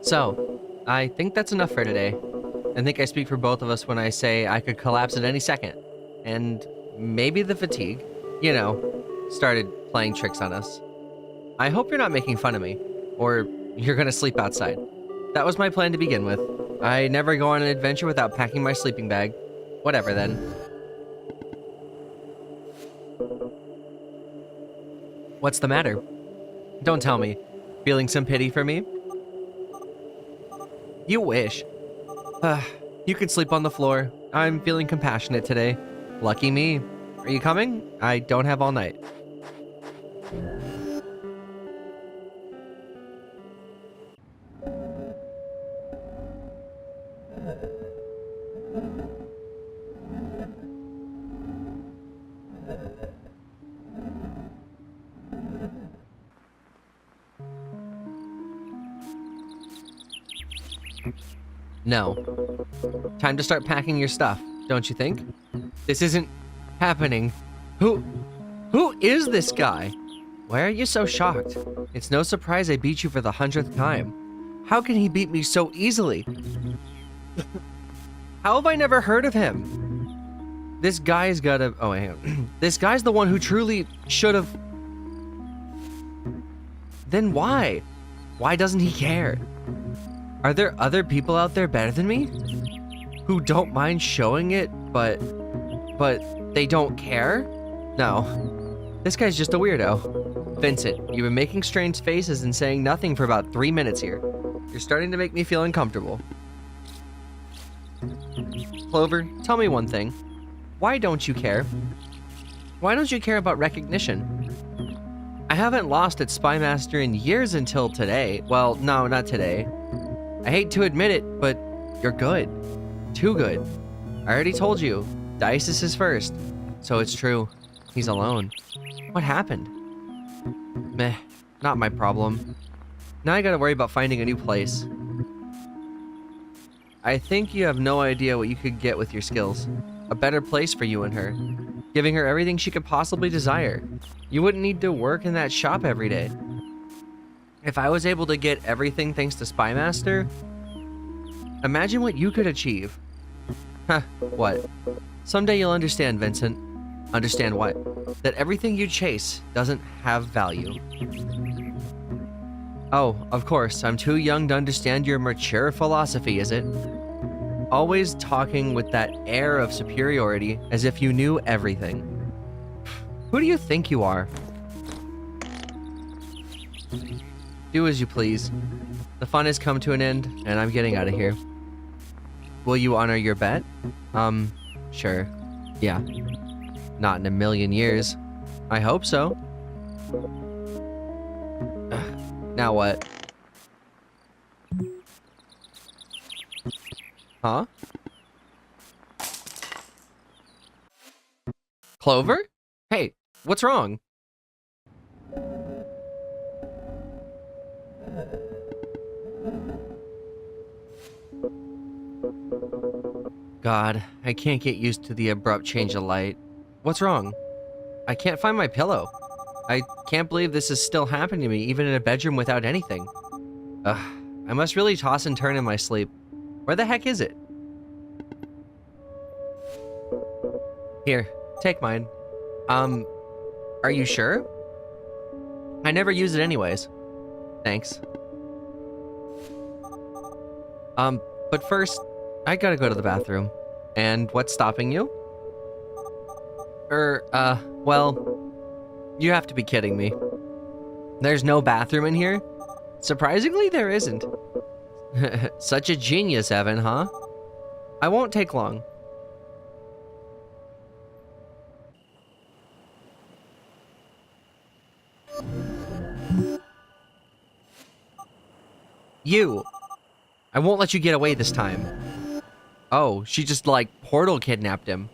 So, I think that's enough for today. I think I speak for both of us when I say I could collapse at any second. And maybe the fatigue, you know, started playing tricks on us. I hope you're not making fun of me, or you're gonna sleep outside. That was my plan to begin with. I never go on an adventure without packing my sleeping bag. Whatever then. What's the matter? Don't tell me. Feeling some pity for me? You wish. You could sleep on the floor. I'm feeling compassionate today. Lucky me. Are you coming? I don't have all night. No. Time to start packing your stuff, don't you think? This isn't happening. Who is this guy? Why are you so shocked? It's no surprise I beat you for the 100th time. How can he beat me so easily? How have I never heard of him? This guy's gotta... Oh, hang on. This guy's the one who truly should have... Then why? Why doesn't he care? Are there other people out there better than me? Who don't mind showing it, but they don't care? No. This guy's just a weirdo. Vincent, you've been making strange faces and saying nothing for about 3 minutes here. You're starting to make me feel uncomfortable. Clover, tell me one thing. Why don't you care? Why don't you care about recognition? I haven't lost at Spymaster in years until today. Well, no, not today. I hate to admit it, but you're good. Too good. I already told you, Dices is first. So it's true. He's alone. What happened? Meh, not my problem. Now I gotta worry about finding a new place. I think you have no idea what you could get with your skills. A better place for you and her. Giving her everything she could possibly desire. You wouldn't need to work in that shop every day. If I was able to get everything thanks to Spymaster, imagine what you could achieve. Huh, what? Someday you'll understand, Vincent. Understand what? That everything you chase doesn't have value. Oh, of course, I'm too young to understand your mature philosophy, is it? Always talking with that air of superiority as if you knew everything. Who do you think you are? Do as you please. The fun has come to an end, and I'm getting out of here. Will you honor your bet? Sure. Yeah. Not in a million years. I hope so. Now what? Huh? Clover? Hey, what's wrong? God, I can't get used to the abrupt change of light. What's wrong? I can't find my pillow. I can't believe this is still happening to me, even in a bedroom without anything. Ugh, I must really toss and turn in my sleep. Where the heck is it? Here, take mine. Are you sure? I never use it anyways. Thanks. But first, I gotta go to the bathroom. And what's stopping you? Well, you have to be kidding me. There's no bathroom in here? Surprisingly, there isn't. Such a genius, Evan, huh? I won't take long. You! I won't let you get away this time. Oh, she just, like, portal kidnapped him.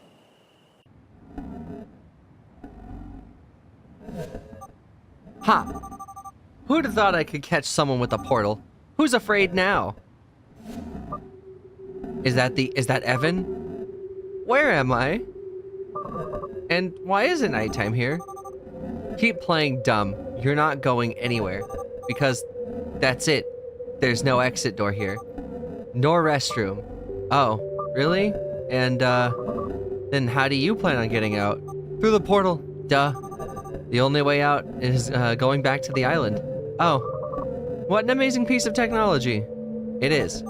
Ha! Who'd have thought I could catch someone with a portal? Who's afraid now? Is that Evan? Where am I? And why is it nighttime here? Keep playing dumb. You're not going anywhere. Because that's it. There's no exit door here. Nor restroom. Oh, really? And, then how do you plan on getting out? Through the portal. Duh. The only way out is, going back to the island. Oh. What an amazing piece of technology. It is.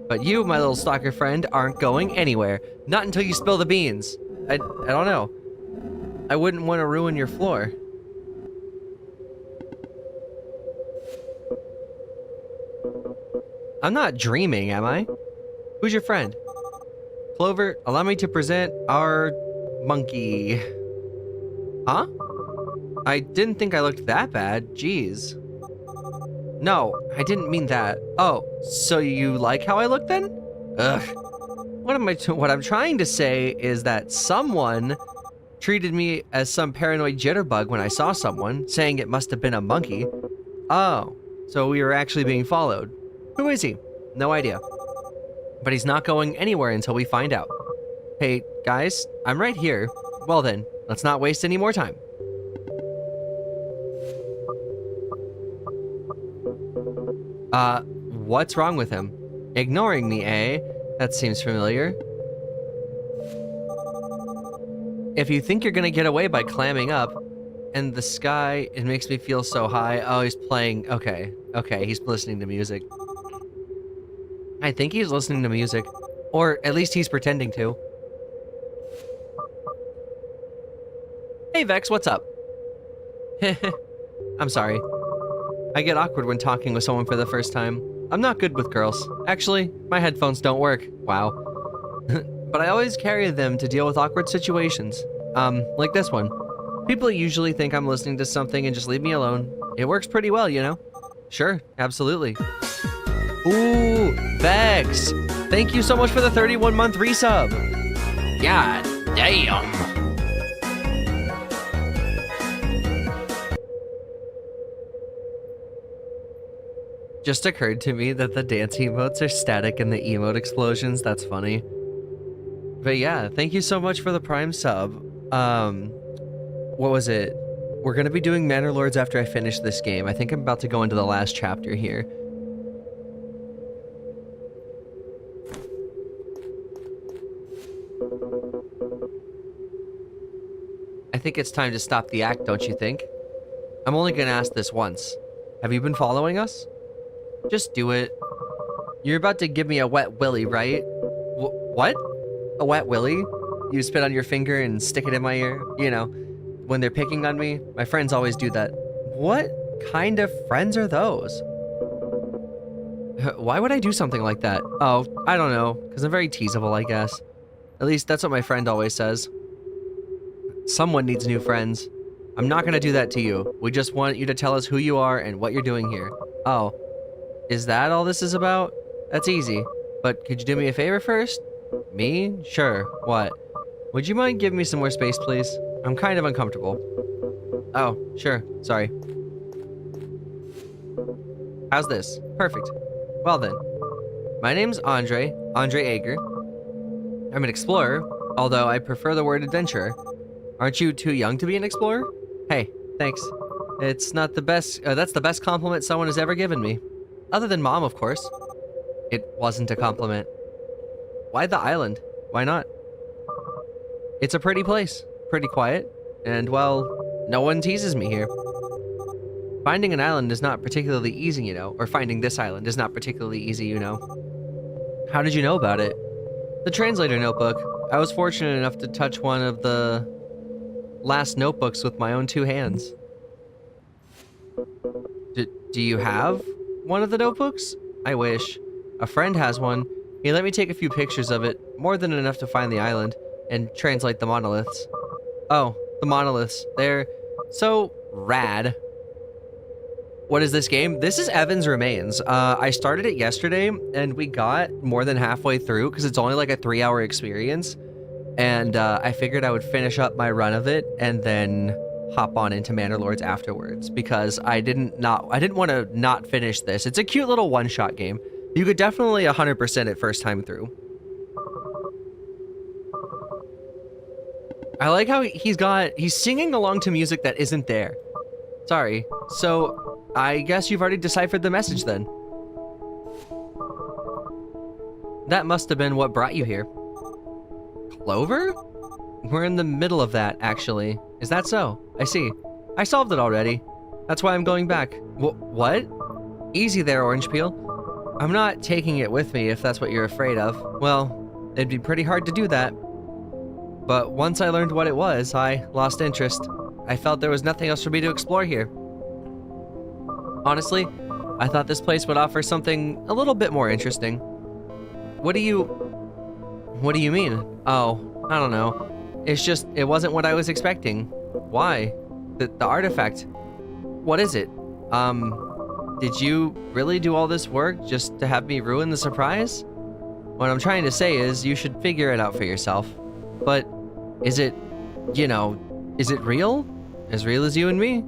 But you, my little stalker friend, aren't going anywhere. Not until you spill the beans. I don't know. I wouldn't want to ruin your floor. I'm not dreaming, am I? Who's your friend? Clover, allow me to present our monkey. Huh? I didn't think I looked that bad. Jeez. No, I didn't mean that. Oh, so you like how I look then? Ugh. What I'm trying to say is that someone treated me as some paranoid jitterbug when I saw someone, saying it must have been a monkey. Oh, so we were actually being followed. Who is he? No idea. But he's not going anywhere until we find out. Hey, guys, I'm right here. Well then, let's not waste any more time. What's wrong with him? Ignoring me, eh? That seems familiar. If you think you're gonna get away by clamming up, and the sky, it makes me feel so high. Oh, he's playing, okay, he's listening to music. I think he's listening to music. Or at least he's pretending to. Hey Vex, what's up? I'm sorry. I get awkward when talking with someone for the first time. I'm not good with girls. Actually, my headphones don't work. Wow. But I always carry them to deal with awkward situations. Like this one. People usually think I'm listening to something and just leave me alone. It works pretty well, you know? Sure, absolutely. Ooh, Vex! Thank you so much for the 31-month resub! God damn! Just occurred to me that the dance emotes are static and the emote explosions. That's funny. But yeah, thank you so much for the Prime sub. What was it? We're gonna be doing Manor Lords after I finish this game. I think I'm about to go into the last chapter here. I think it's time to stop the act, don't you think? I'm only gonna ask this once. Have you been following us? Just do it. You're about to give me a wet willy, right? What? A wet willy? You spit on your finger and stick it in my ear? You know, when they're picking on me, my friends always do that. What kind of friends are those? Why would I do something like that? Oh, I don't know, because I'm very teasable, I guess. At least that's what my friend always says. Someone needs new friends. I'm not gonna do that to you. We just want you to tell us who you are and what you're doing here. Oh. Is that all this is about? That's easy. But could you do me a favor first? Me? Sure. What? Would you mind giving me some more space, please? I'm kind of uncomfortable. Oh, sure. Sorry. How's this? Perfect. Well then. My name's Andre Ager. I'm an explorer, although I prefer the word adventurer. Aren't you too young to be an explorer? Hey, thanks. It's not the best, that's the best compliment someone has ever given me. Other than Mom, of course. It wasn't a compliment. Why the island? Why not? It's a pretty place. Pretty quiet. And, well, no one teases me here. Finding an island is not particularly easy, you know. Or finding this island is not particularly easy, you know. How did you know about it? The translator notebook. I was fortunate enough to touch one of the last notebooks with my own two hands. Do you have one of the notebooks? I wish. A friend has one. He let me take a few pictures of it, more than enough to find the island, and translate the monoliths. Oh, the monoliths. They're so rad. What is this game? This is Evan's Remains. I started it yesterday, and we got more than halfway through because it's only like a 3-hour experience. And I figured I would finish up my run of it and then hop on into Manor Lords afterwards because I didn't want to not finish this. It's a cute little one-shot game. You could definitely 100% it first time through. I like how he's singing along to music that isn't there. Sorry. So, I guess you've already deciphered the message then. That must have been what brought you here. Clover? We're in the middle of that, actually. Is that so? I see. I solved it already. That's why I'm going back. What? Easy there, Orange Peel. I'm not taking it with me if that's what you're afraid of. Well, it'd be pretty hard to do that. But once I learned what it was, I lost interest. I felt there was nothing else for me to explore here. Honestly, I thought this place would offer something a little bit more interesting. What do you mean? Oh, I don't know. It's just, it wasn't what I was expecting. Why? The artifact. What is it? Did you really do all this work just to have me ruin the surprise? What I'm trying to say is you should figure it out for yourself. But is it, is it real? As real as you and me?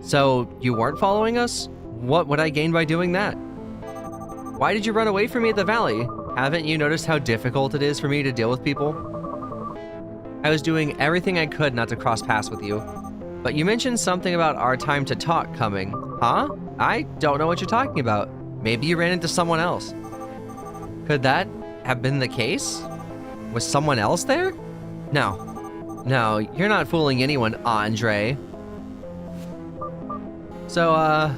So, you weren't following us? What would I gain by doing that? Why did you run away from me at the valley? Haven't you noticed how difficult it is for me to deal with people? I was doing everything I could not to cross paths with you. But you mentioned something about our time to talk coming. Huh? I don't know what you're talking about. Maybe you ran into someone else. Could that have been the case? Was someone else there? No. No, you're not fooling anyone, Andre. So, I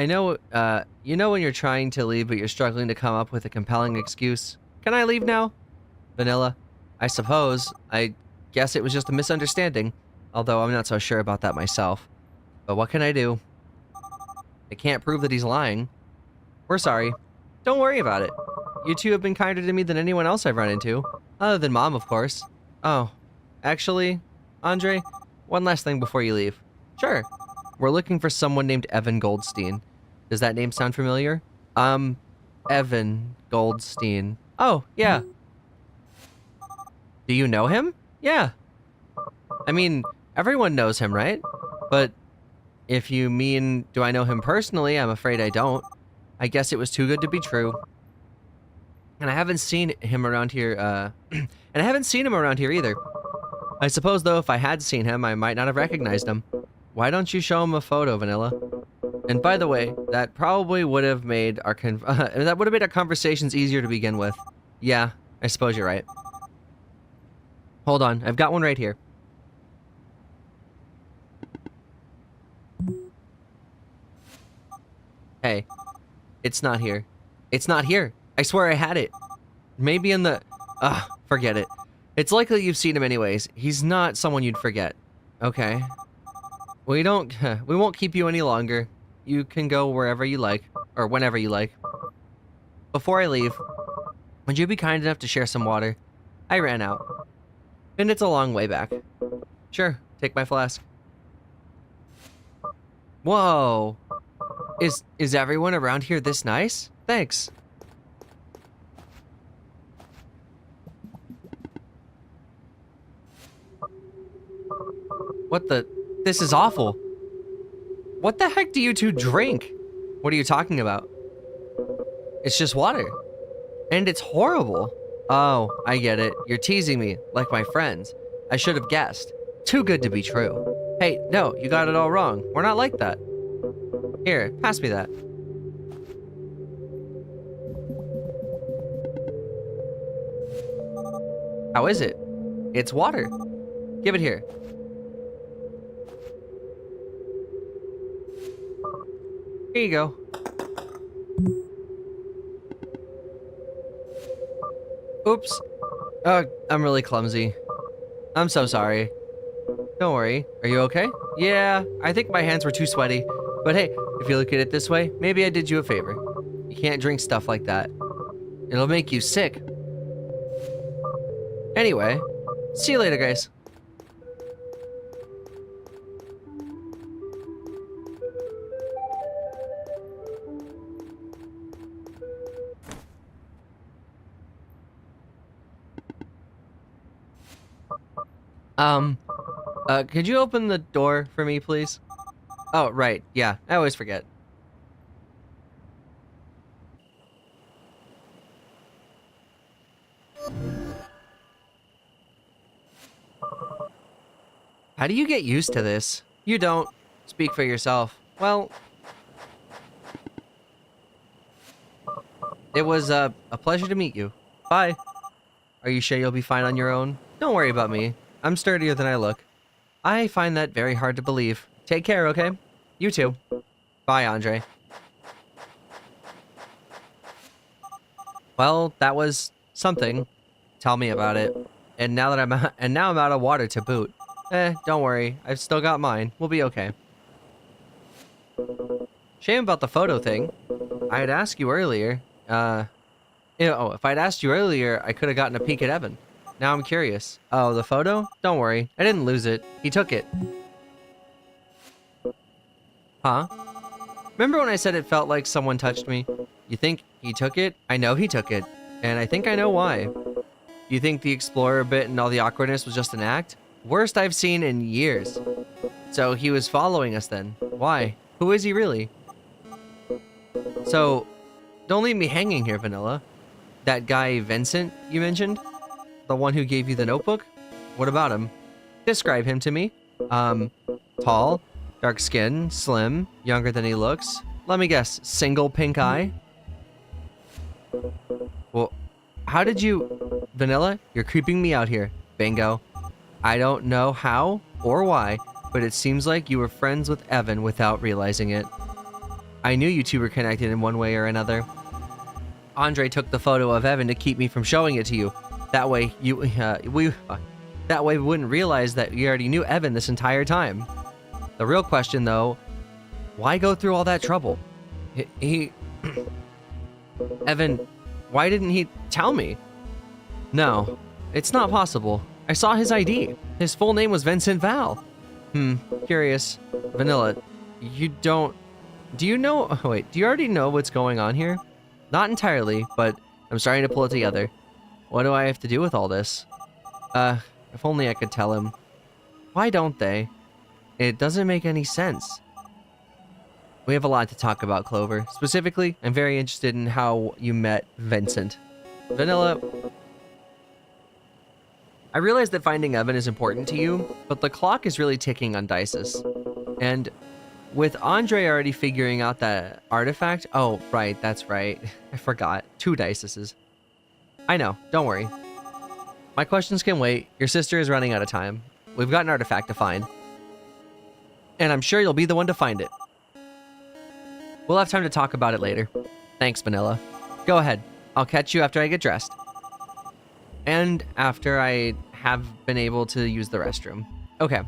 know, you know when you're trying to leave but you're struggling to come up with a compelling excuse? Can I leave now? Vanilla, I suppose. I guess it was just a misunderstanding. Although I'm not so sure about that myself. But what can I do? I can't prove that he's lying. We're sorry. Don't worry about it. You two have been kinder to me than anyone else I've run into. Other than Mom, of course. Oh, actually, Andre, one last thing before you leave. Sure. We're looking for someone named Evan Goldstein. Does that name sound familiar? Evan Goldstein. Oh, yeah. Do you know him? Yeah. I mean, everyone knows him, right? But if you mean, do I know him personally? I'm afraid I don't. I guess it was too good to be true. And I haven't seen him around here, either. I suppose, though, if I had seen him, I might not have recognized him. Why don't you show him a photo, Vanilla? And by the way, that probably would have made our conversations easier to begin with. Yeah, I suppose you're right. Hold on, I've got one right here. Hey, it's not here. It's not here. I swear I had it. Maybe in the... forget it. It's likely you've seen him anyways. He's not someone you'd forget. Okay. We won't keep you any longer. You can go wherever you like, or whenever you like. Before I leave, would you be kind enough to share some water? I ran out. And it's a long way back. Sure, take my flask. Whoa. Is everyone around here this nice? Thanks. What the? This is awful. What the heck do you two drink? What are you talking about? It's just water. And it's horrible. Oh, I get it. You're teasing me, like my friends. I should have guessed. Too good to be true. Hey, no, you got it all wrong. We're not like that. Here, pass me that. How is it? It's water. Give it here. Here you go. Oops. I'm really clumsy. I'm so sorry. Don't worry. Are you okay? Yeah, I think my hands were too sweaty. But hey, if you look at it this way, maybe I did you a favor. You can't drink stuff like that. It'll make you sick. Anyway, see you later, guys. Could you open the door for me, please? Oh, right. Yeah, I always forget. How do you get used to this? You don't. Speak for yourself. Well, it was a pleasure to meet you. Bye. Are you sure you'll be fine on your own? Don't worry about me. I'm sturdier than I look. I find that very hard to believe. Take care, okay? You too. Bye, Andre. Well, that was something. Tell me about it. And now I'm out of water to boot. Don't worry. I've still got mine. We'll be okay. Shame about the photo thing. I'd ask you earlier. If I'd asked you earlier, I could have gotten a peek at Evan. Now I'm curious. Oh, the photo? Don't worry. I didn't lose it. He took it. Huh? Remember when I said it felt like someone touched me? You think he took it? I know he took it. And I think I know why. You think the explorer bit and all the awkwardness was just an act? Worst I've seen in years. So he was following us then. Why? Who is he really? So, don't leave me hanging here, Vanilla. That guy Vincent you mentioned? The one who gave you the notebook? What about him? Describe him to me. Tall, dark skin, slim, younger than he looks. Let me guess, single pink eye? Well, how did you... Vanilla, you're creeping me out here. Bingo. I don't know how or why, but it seems like you were friends with Evan without realizing it. I knew you two were connected in one way or another. Andre took the photo of Evan to keep me from showing it to you. That way we wouldn't realize that we already knew Evan this entire time. The real question, though, why go through all that trouble? Evan, why didn't he tell me? No, it's not possible. I saw his ID. His full name was Vincent Val. Curious. Vanilla, do you already know what's going on here? Not entirely, but I'm starting to pull it together. What do I have to do with all this? If only I could tell him. Why don't they? It doesn't make any sense. We have a lot to talk about, Clover. Specifically, I'm very interested in how you met Vincent. Vanilla, I realize that finding Evan is important to you, but the clock is really ticking on Dices. And with Andre already figuring out that artifact... Oh, right, that's right. I forgot. 2 Dices. I know, don't worry. My questions can wait. Your sister is running out of time. We've got an artifact to find. And I'm sure you'll be the one to find it. We'll have time to talk about it later. Thanks, Vanilla. Go ahead. I'll catch you after I get dressed. And after I have been able to use the restroom. Okay.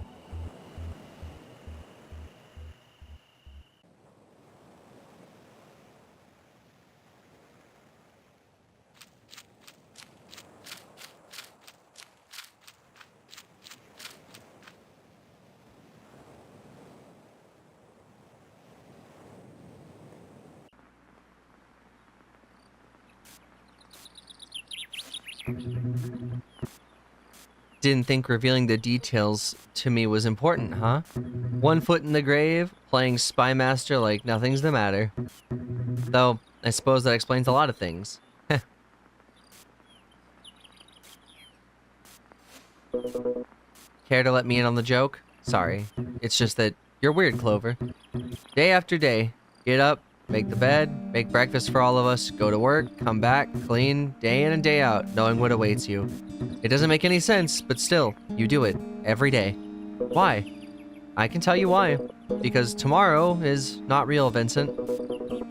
Didn't think revealing the details to me was important, huh? 1 foot in the grave, playing Spy Master like nothing's the matter. Though, I suppose that explains a lot of things. Care to let me in on the joke? Sorry. It's just that you're weird, Clover. Day after day, get up, make the bed, make breakfast for all of us, go to work, come back, clean, day in and day out, knowing what awaits you. It doesn't make any sense, but still, you do it, every day. Why? I can tell you why. Because tomorrow is not real, Vincent.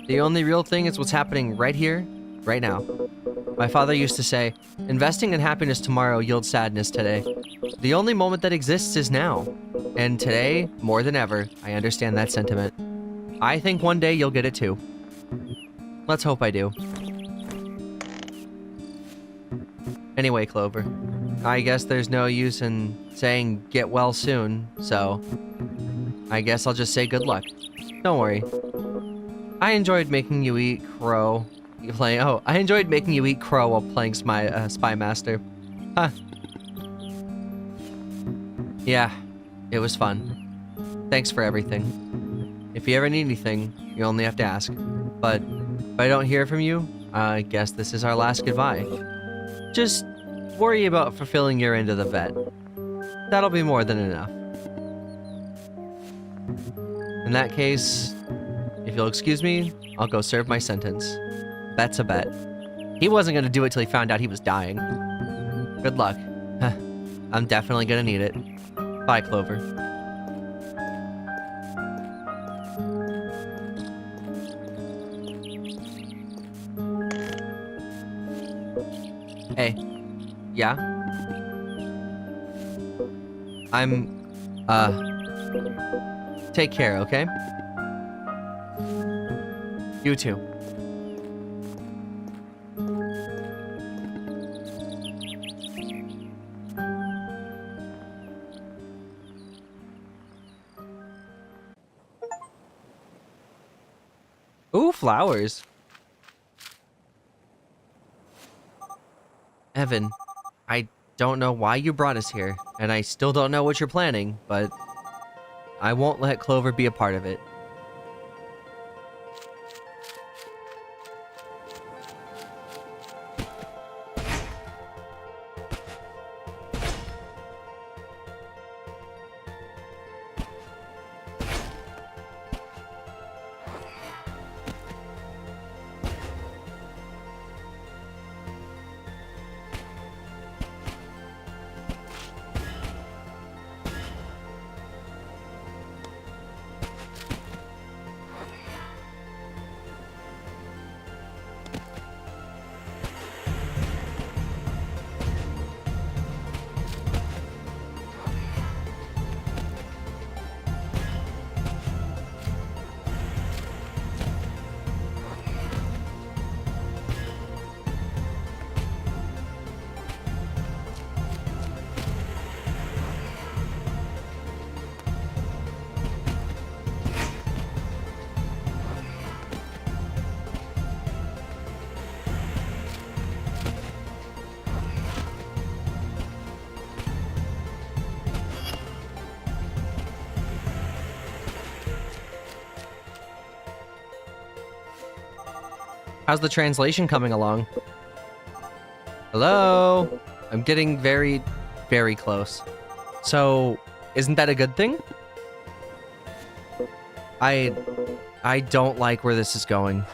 The only real thing is what's happening right here, right now. My father used to say, investing in happiness tomorrow yields sadness today. The only moment that exists is now. And today, more than ever, I understand that sentiment. I think one day you'll get it too. Let's hope I do. Anyway, Clover, I guess there's no use in saying get well soon, so I guess I'll just say good luck. Don't worry. I enjoyed making you eat crow. I enjoyed making you eat crow while playing Spy Master. Huh. Yeah, it was fun. Thanks for everything. If you ever need anything, you only have to ask. But if I don't hear from you, I guess this is our last goodbye. Just worry about fulfilling your end of the bet. That'll be more than enough. In that case, if you'll excuse me, I'll go serve my sentence. Bet's a bet. He wasn't gonna do it till he found out he was dying. Good luck. I'm definitely gonna need it. Bye, Clover. Hey. Yeah? Take care, okay? You too. Ooh, flowers. Evan, I don't know why you brought us here, and I still don't know what you're planning, but I won't let Clover be a part of it. How's the translation coming along? Hello? I'm getting very, very close. So, isn't that a good thing? I don't like where this is going.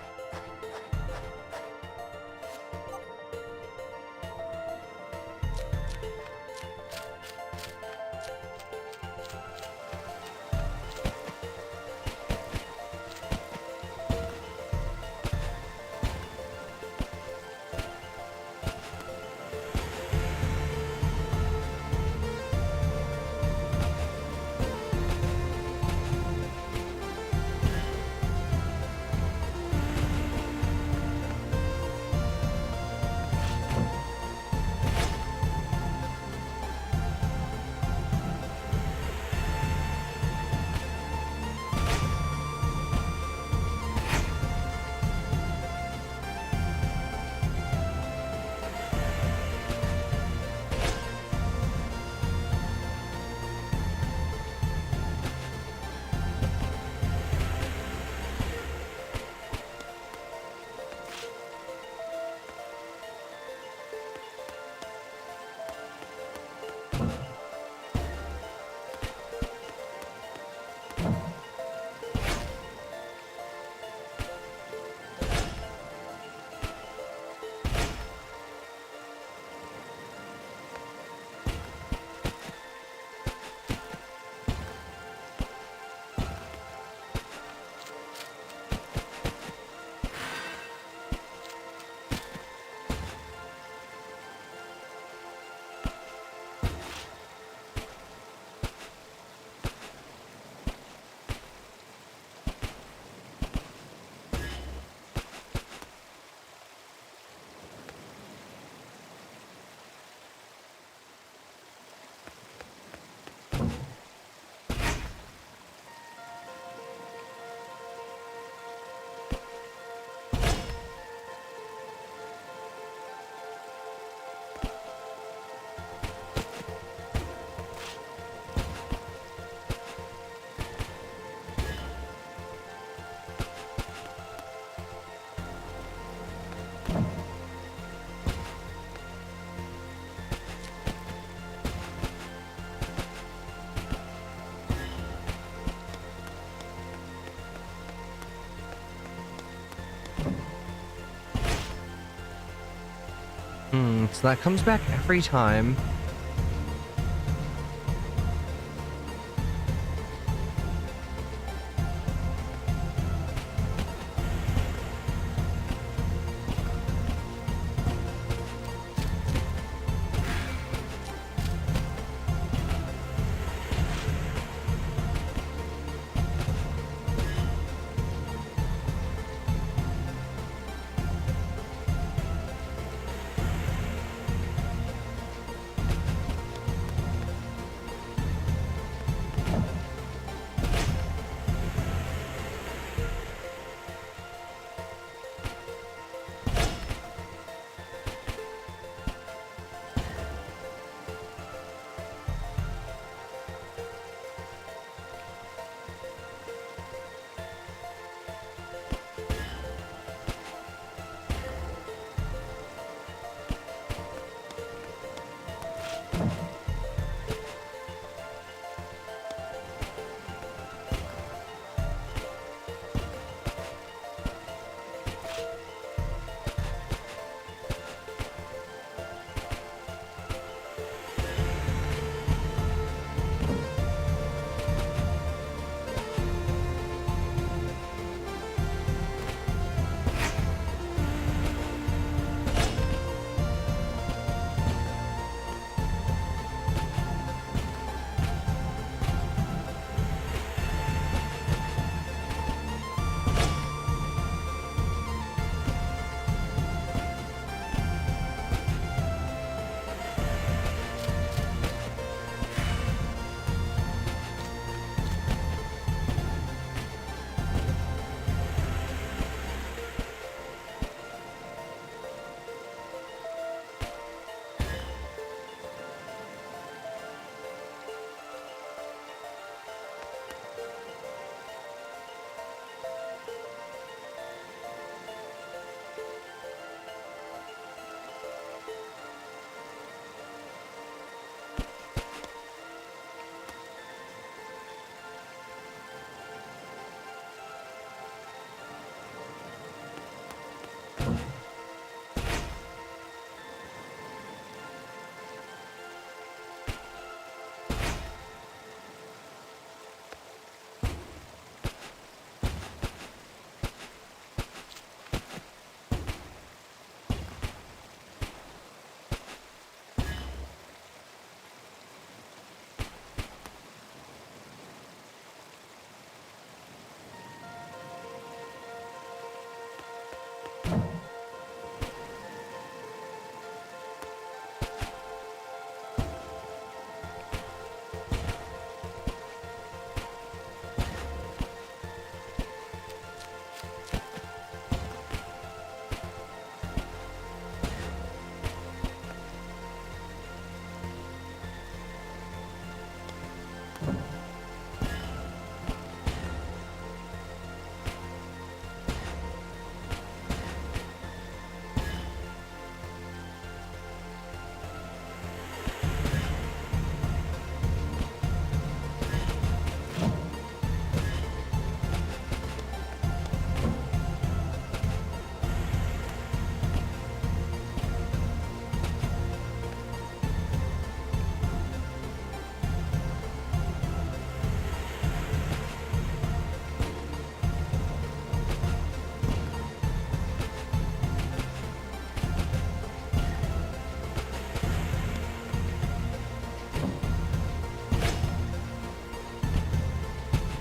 So that comes back every time.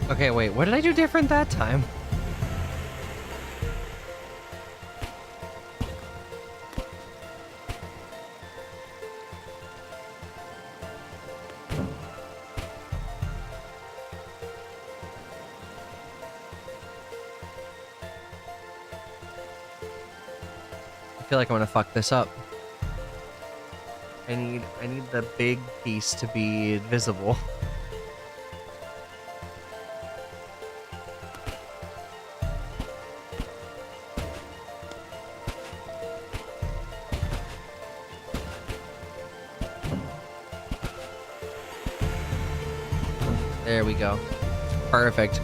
Okay, wait, what did I do different that time? I feel like I'm gonna fuck this up. I need the big piece to be visible. There we go. Perfect.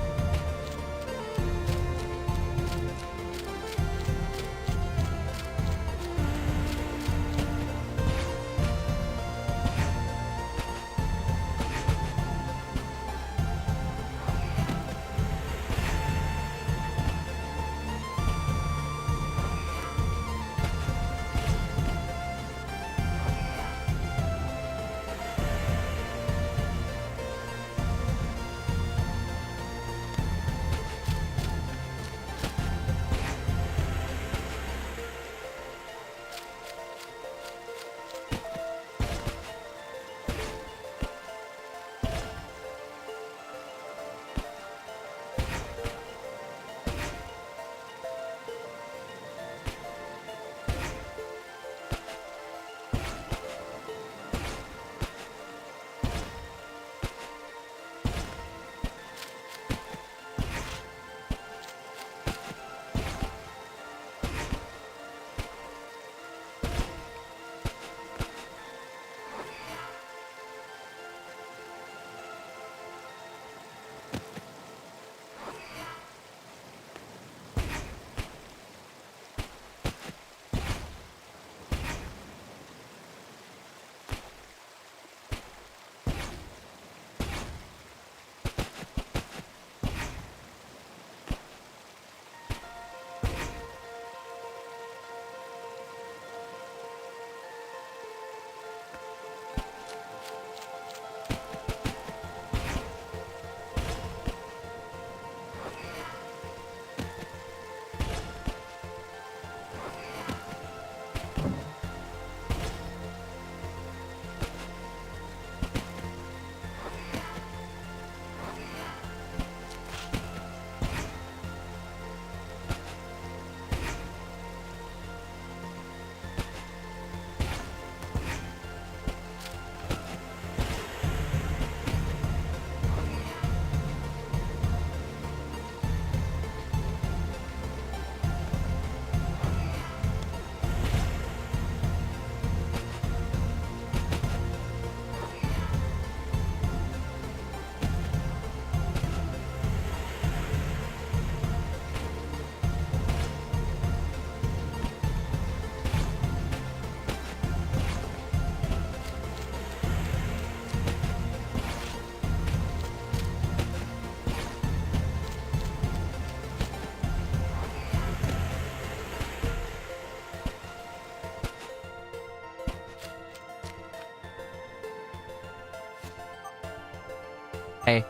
Hey,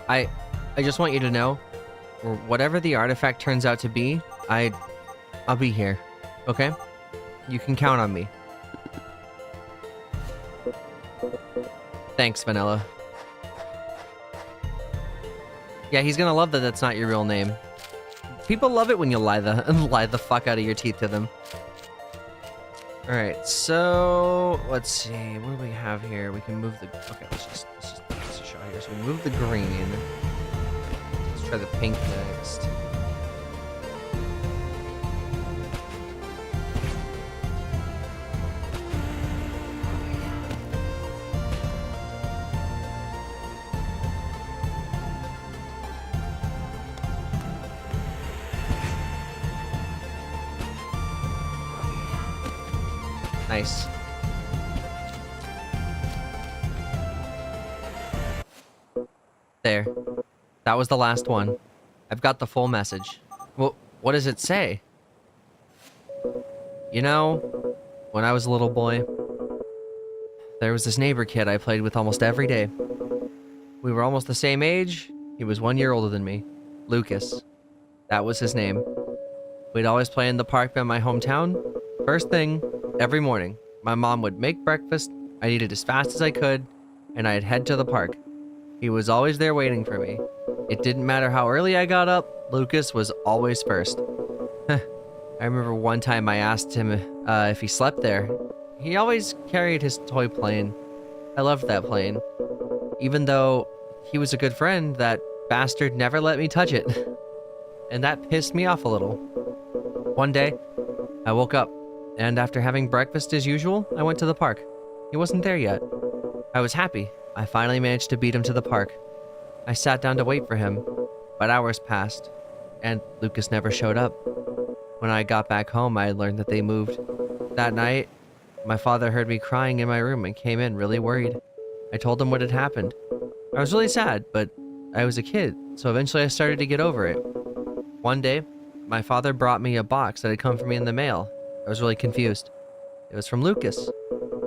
I just want you to know, whatever the artifact turns out to be, I'll be here, okay? You can count on me. Thanks, Vanilla. Yeah, he's gonna love that that's not your real name. People love it when you lie the fuck out of your teeth to them. Alright, so let's see, what do we have here? We can move the okay, let's just show here. So we move the green. Let's try the pink next. Nice. There. That was the last one. I've got the full message. Well, what does it say? You know, when I was a little boy, there was this neighbor kid I played with almost every day. We were almost the same age. He was 1 year older than me. Lucas. That was his name. We'd always play in the park by my hometown. First thing, every morning, my mom would make breakfast, I'd eat it as fast as I could, and I'd head to the park. He was always there waiting for me. It didn't matter how early I got up, Lucas was always first. I remember one time I asked him if he slept there. He always carried his toy plane. I loved that plane. Even though he was a good friend, that bastard never let me touch it. And that pissed me off a little. One day, I woke up, and after having breakfast as usual, I went to the park. He wasn't there yet. I was happy. I finally managed to beat him to the park. I sat down to wait for him, but hours passed, and Lucas never showed up. When I got back home, I learned that they moved. That night, my father heard me crying in my room and came in really worried. I told him what had happened. I was really sad, but I was a kid, so eventually I started to get over it. One day, my father brought me a box that had come for me in the mail. I was really confused. It was from Lucas.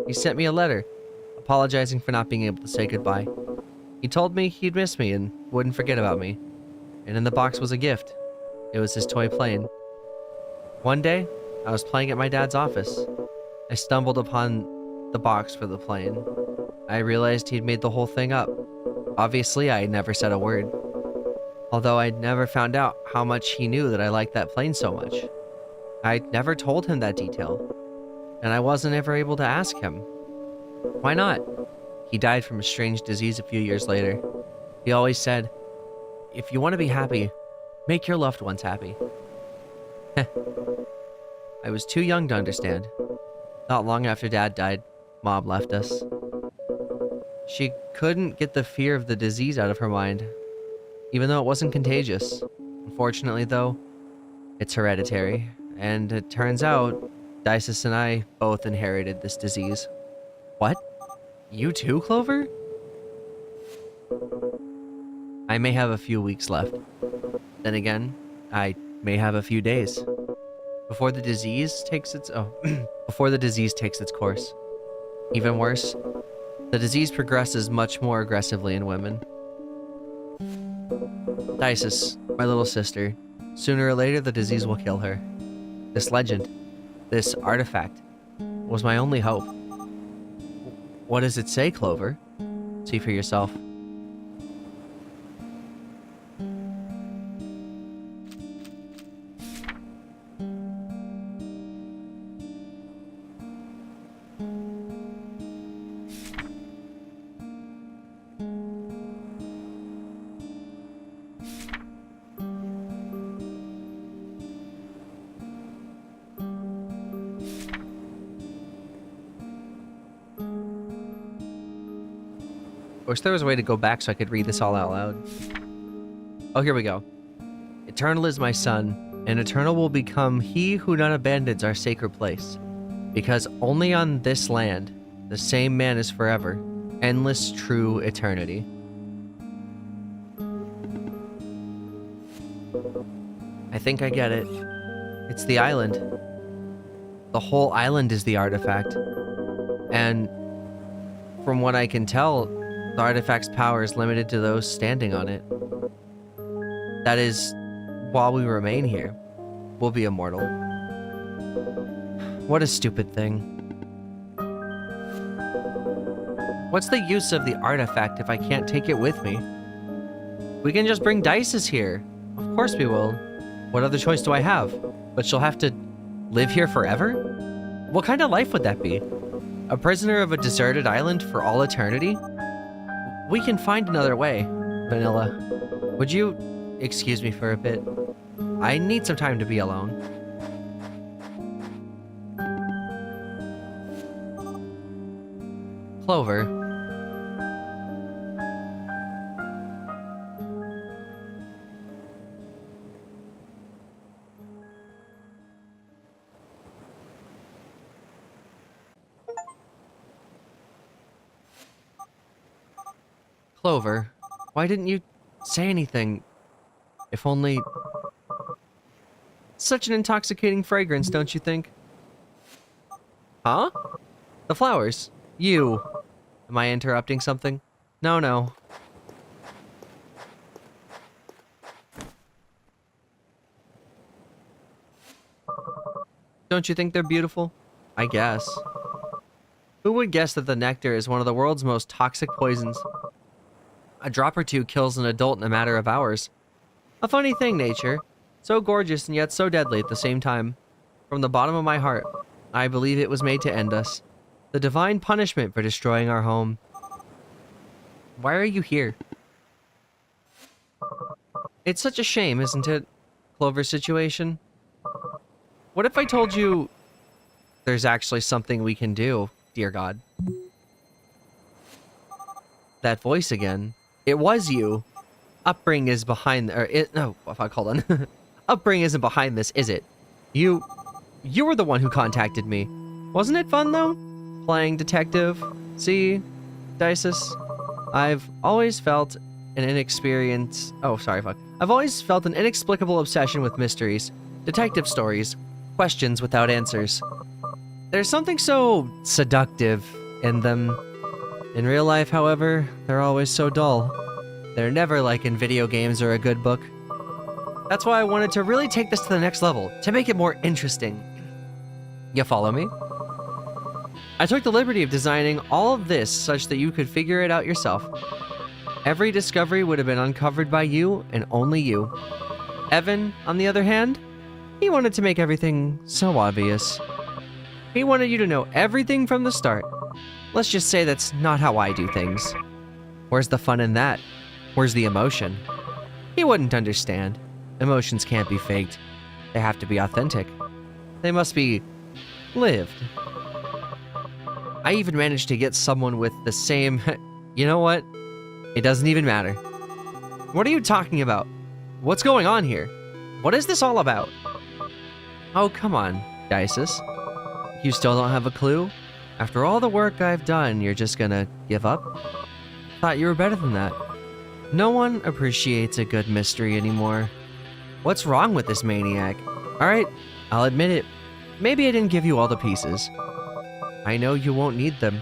He sent me a letter, apologizing for not being able to say goodbye. He told me he'd miss me and wouldn't forget about me. And in the box was a gift. It was his toy plane. One day, I was playing at my dad's office. I stumbled upon the box for the plane. I realized he'd made the whole thing up. Obviously, I had never said a word. Although I'd never found out how much he knew that I liked that plane so much. I'd never told him that detail. And I wasn't ever able to ask him. Why not? He died from a strange disease a few years later. He always said, if you want to be happy, make your loved ones happy. I was too young to understand. Not long after Dad died, Mom left us. She couldn't get the fear of the disease out of her mind, even though it wasn't contagious. Unfortunately, though, it's hereditary, and it turns out Dices and I both inherited this disease. What? You too, Clover? I may have a few weeks left. Then again, I may have a few days. Before the disease takes its course. Even worse, the disease progresses much more aggressively in women. Dices, my little sister, sooner or later the disease will kill her. This legend, this artifact, was my only hope. What does it say, Clover? See for yourself. Wish there was a way to go back so I could read this all out loud. Oh, here we go. Eternal is my son, and eternal will become he who not abandons our sacred place. Because only on this land, the same man is forever, endless true eternity. I think I get it. It's the island. The whole island is the artifact. And from what I can tell, The artifact's power is limited to those standing on it. That is, while we remain here, we'll be immortal. What a stupid thing. What's the use of the artifact if I can't take it with me? We can just bring Dices here. Of course we will. What other choice do I have? But she'll have to live here forever? What kind of life would that be? A prisoner of a deserted island for all eternity? We can find another way, Vanilla. Would you excuse me for a bit? I need some time to be alone. Clover. Clover, why didn't you say anything? If only... Such an intoxicating fragrance, don't you think? Huh? The flowers. You. Am I interrupting something? No, no. Don't you think they're beautiful? I guess. Who would guess that the nectar is one of the world's most toxic poisons? A drop or two kills an adult in a matter of hours. A funny thing, nature. So gorgeous and yet so deadly at the same time. From the bottom of my heart, I believe it was made to end us. The divine punishment for destroying our home. Why are you here? It's such a shame, isn't it? Clover's situation. What if I told you there's actually something we can do, dear God? That voice again. It was you. Upbring is behind, no, fuck, hold on. Upbring isn't behind this, is it? You were the one who contacted me. Wasn't it fun, though? Playing detective? See, Dices? I've always felt an I've always felt an inexplicable obsession with mysteries, detective stories, questions without answers. There's something so seductive in them. In real life, however, they're always so dull. They're never like in video games or a good book. That's why I wanted to really take this to the next level, to make it more interesting. You follow me? I took the liberty of designing all of this such that you could figure it out yourself. Every discovery would have been uncovered by you and only you. Evan, on the other hand, he wanted to make everything so obvious. He wanted you to know everything from the start. Let's just say that's not how I do things. Where's the fun in that? Where's the emotion? He wouldn't understand. Emotions can't be faked. They have to be authentic. They must be lived. I even managed to get someone with the same... You know what? It doesn't even matter. What are you talking about? What's going on here? What is this all about? Oh, come on, Dices. You still don't have a clue? After all the work I've done, you're just gonna give up? Thought you were better than that. No one appreciates a good mystery anymore. What's wrong with this maniac? Alright, I'll admit it. Maybe I didn't give you all the pieces. I know you won't need them.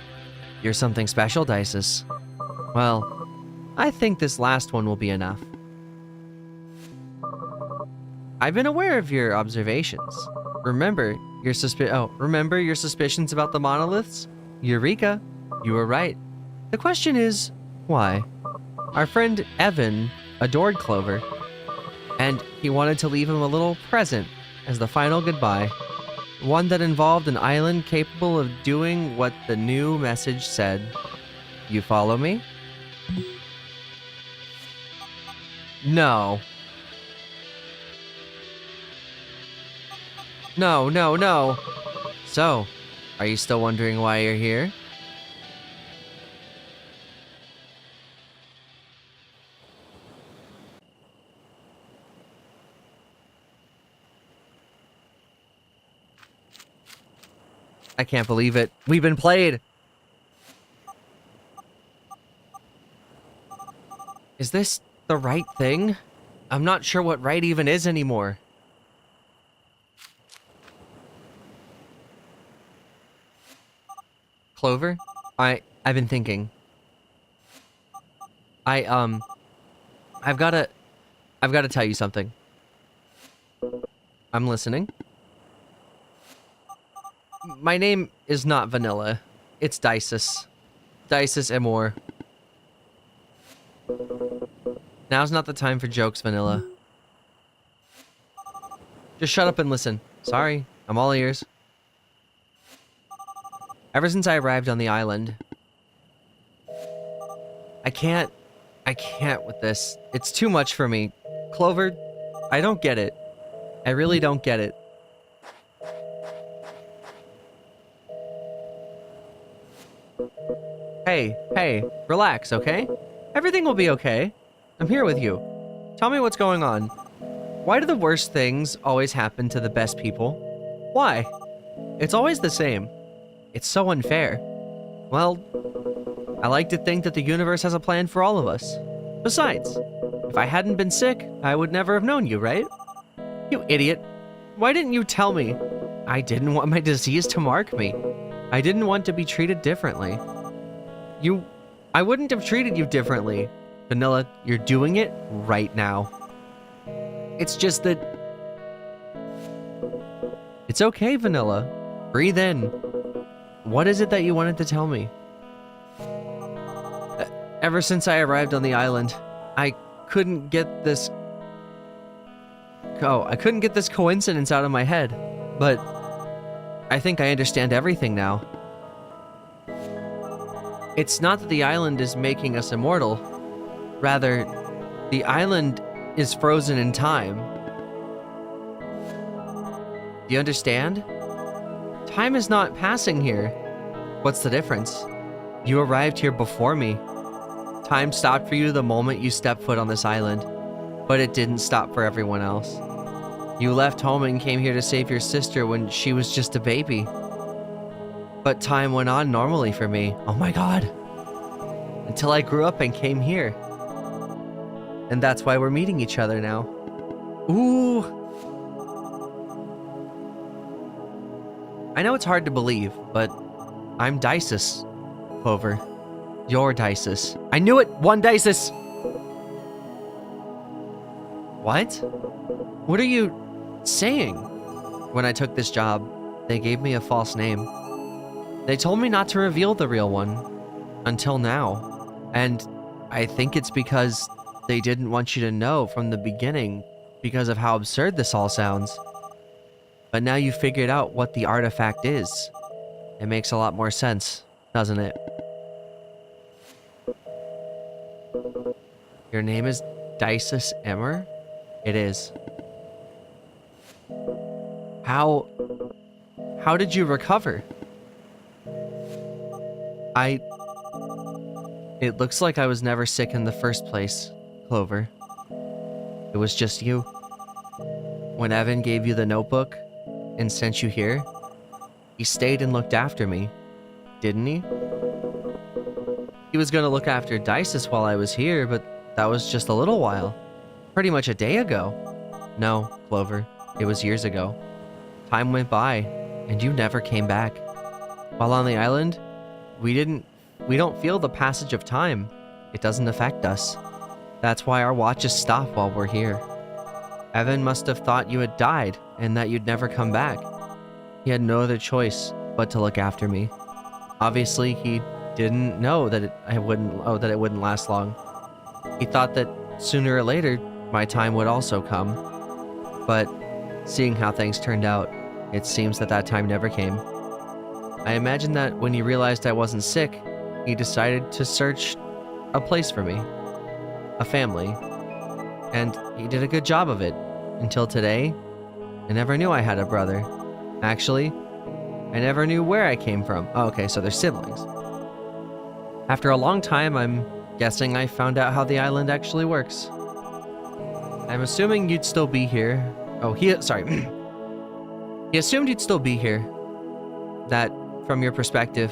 You're something special, Dices. Well, I think this last one will be enough. I've been aware of your observations. Remember your suspicions about the monoliths? Eureka! You were right. The question is, why? Our friend Evan adored Clover, and he wanted to leave him a little present as the final goodbye. One that involved an island capable of doing what the new message said. You follow me? No. No, no, no. So, are you still wondering why you're here? I can't believe it. We've been played. Is this the right thing? I'm not sure what right even is anymore. Clover, I've been thinking. I've gotta tell you something. I'm listening. My name is not Vanilla. It's Dices. Dices Amor. Now's not the time for jokes, Vanilla. Just shut up and listen. Sorry, I'm all ears. Ever since I arrived on the island, I can't with this. It's too much for me. Clover, I don't get it. I really don't get it. Hey, relax, okay? Everything will be okay. I'm here with you. Tell me what's going on. Why do the worst things always happen to the best people? Why? It's always the same. It's so unfair. Well, I like to think that the universe has a plan for all of us. Besides, if I hadn't been sick, I would never have known you, right? You idiot. Why didn't you tell me? I didn't want my disease to mark me. I didn't want to be treated differently. I wouldn't have treated you differently. Vanilla, you're doing it right now. It's just that... It's okay, Vanilla. Breathe in. What is it that you wanted to tell me? Ever since I arrived on the island, I couldn't get this... I couldn't get this coincidence out of my head. But I think I understand everything now. It's not that the island is making us immortal. Rather, the island is frozen in time. Do you understand? Time is not passing here. What's the difference? You arrived here before me. Time stopped for you the moment you stepped foot on this island, but it didn't stop for everyone else. You left home and came here to save your sister when she was just a baby. But time went on normally for me. Oh my god. Until I grew up and came here. And that's why we're meeting each other now. Ooh. I know it's hard to believe, but I'm Dices, Clover. You're Dices. I knew it! One Dices! What? What are you saying? When I took this job, they gave me a false name. They told me not to reveal the real one. Until now. And I think it's because they didn't want you to know from the beginning because of how absurd this all sounds. But now you figured out what the artifact is. It makes a lot more sense, doesn't it? Your name is Dices Emmer? It is. How did you recover? It looks like I was never sick in the first place, Clover. It was just you. When Evan gave you the notebook and sent you here, he stayed and looked after me, didn't he? He was gonna look after Dices while I was here, but that was just a little while. Pretty much a day ago. No, Clover, it was years ago. Time went by, and you never came back. While on the island, we don't feel the passage of time. It doesn't affect us. That's why our watches stop while we're here. Evan must have thought you had died and that you'd never come back. He had no other choice but to look after me. Obviously, he didn't know that it wouldn't last long. He thought that sooner or later, my time would also come. But seeing how things turned out, it seems that time never came. I imagine that when he realized I wasn't sick, he decided to search a place for me. A family. And he did a good job of it. Until today, I never knew I had a brother. Actually, I never knew where I came from. Oh, okay, so they're siblings. After a long time, I'm guessing I found out how the island actually works. I'm assuming you'd still be here. Oh, he assumed you'd still be here. That, from your perspective,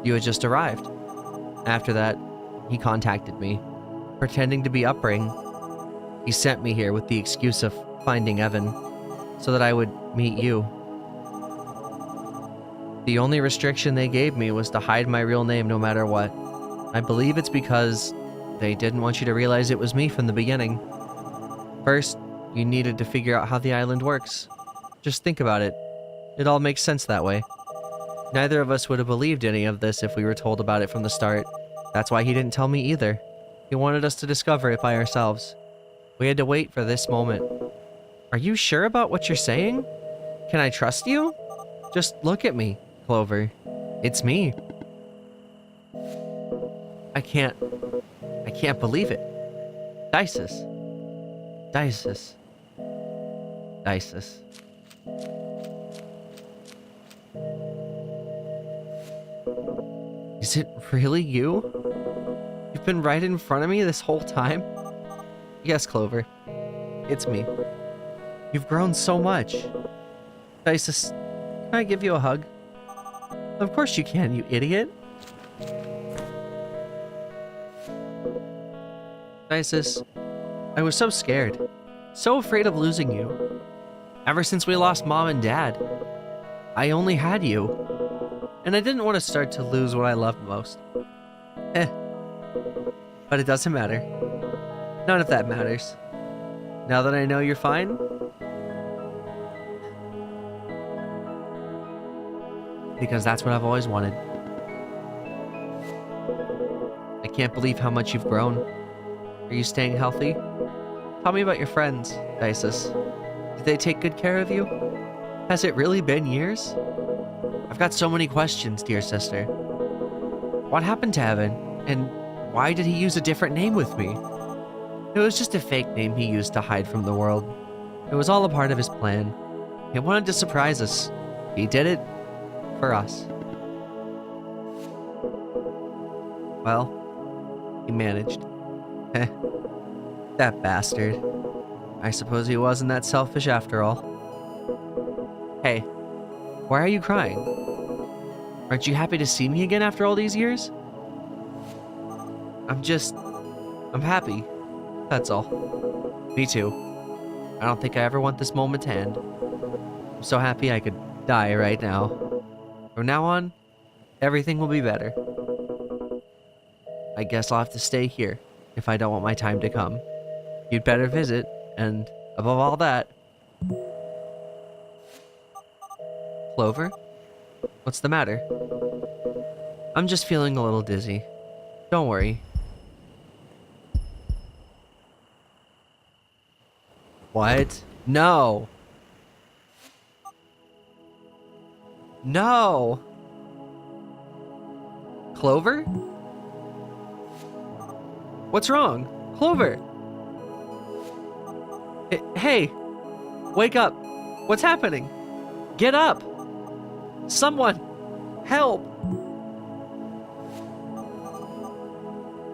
you had just arrived. After that, he contacted me, pretending to be Upbring. He sent me here with the excuse of finding Evan, so that I would meet you. The only restriction they gave me was to hide my real name no matter what. I believe it's because They didn't want you to realize it was me from the beginning. First, you needed to figure out how the island works. Just think about it. It all makes sense that way. Neither of us would have believed any of this if we were told about it from the start. That's why he didn't tell me either. He wanted us to discover it by ourselves. We had to wait for this moment. Are you sure about what you're saying? Can I trust you? Just look at me, Clover. It's me. I can't believe it. Dices. Dices. Dices. Is it really you? You've been right in front of me this whole time? Yes, Clover. It's me. You've grown so much. Dices, can I give you a hug? Of course you can, you idiot. Dices, I was so scared. So afraid of losing you. Ever since we lost Mom and Dad, I only had you. And I didn't want to start to lose what I loved most. But it doesn't matter. None of that matters. Now that I know you're fine, because that's what I've always wanted. I can't believe how much you've grown. Are you staying healthy? Tell me about your friends, Dices. Did they take good care of you? Has it really been years? I've got so many questions, dear sister. What happened to Evan? And why did he use a different name with me? It was just a fake name he used to hide from the world. It was all a part of his plan. He wanted to surprise us. He did it for us. Well, he managed. That bastard. I suppose he wasn't that selfish after all. Hey, why are you crying? Aren't you happy to see me again after all these years? I'm happy. That's all. Me too. I don't think I ever want this moment to end. I'm so happy I could die right now. From now on, everything will be better. I guess I'll have to stay here if I don't want my time to come. You'd better visit, and above all that... Clover? What's the matter? I'm just feeling a little dizzy. Don't worry. What? No! No! Clover? What's wrong? Clover! Hey! Wake up! What's happening? Get up! Someone! Help!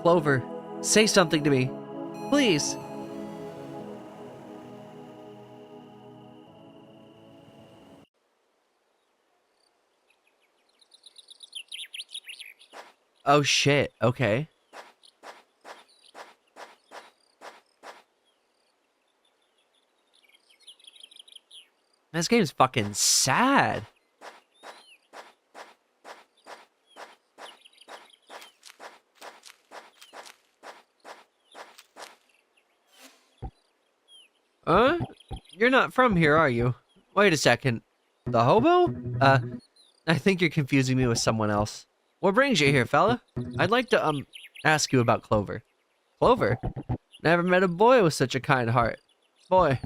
Clover, say something to me. Please! Oh shit, okay. This game's fucking sad. You're not from here, are you? Wait a second. The hobo? I think you're confusing me with someone else. What brings you here, fella? I'd like to, ask you about Clover. Clover? Never met a boy with such a kind heart. Boy,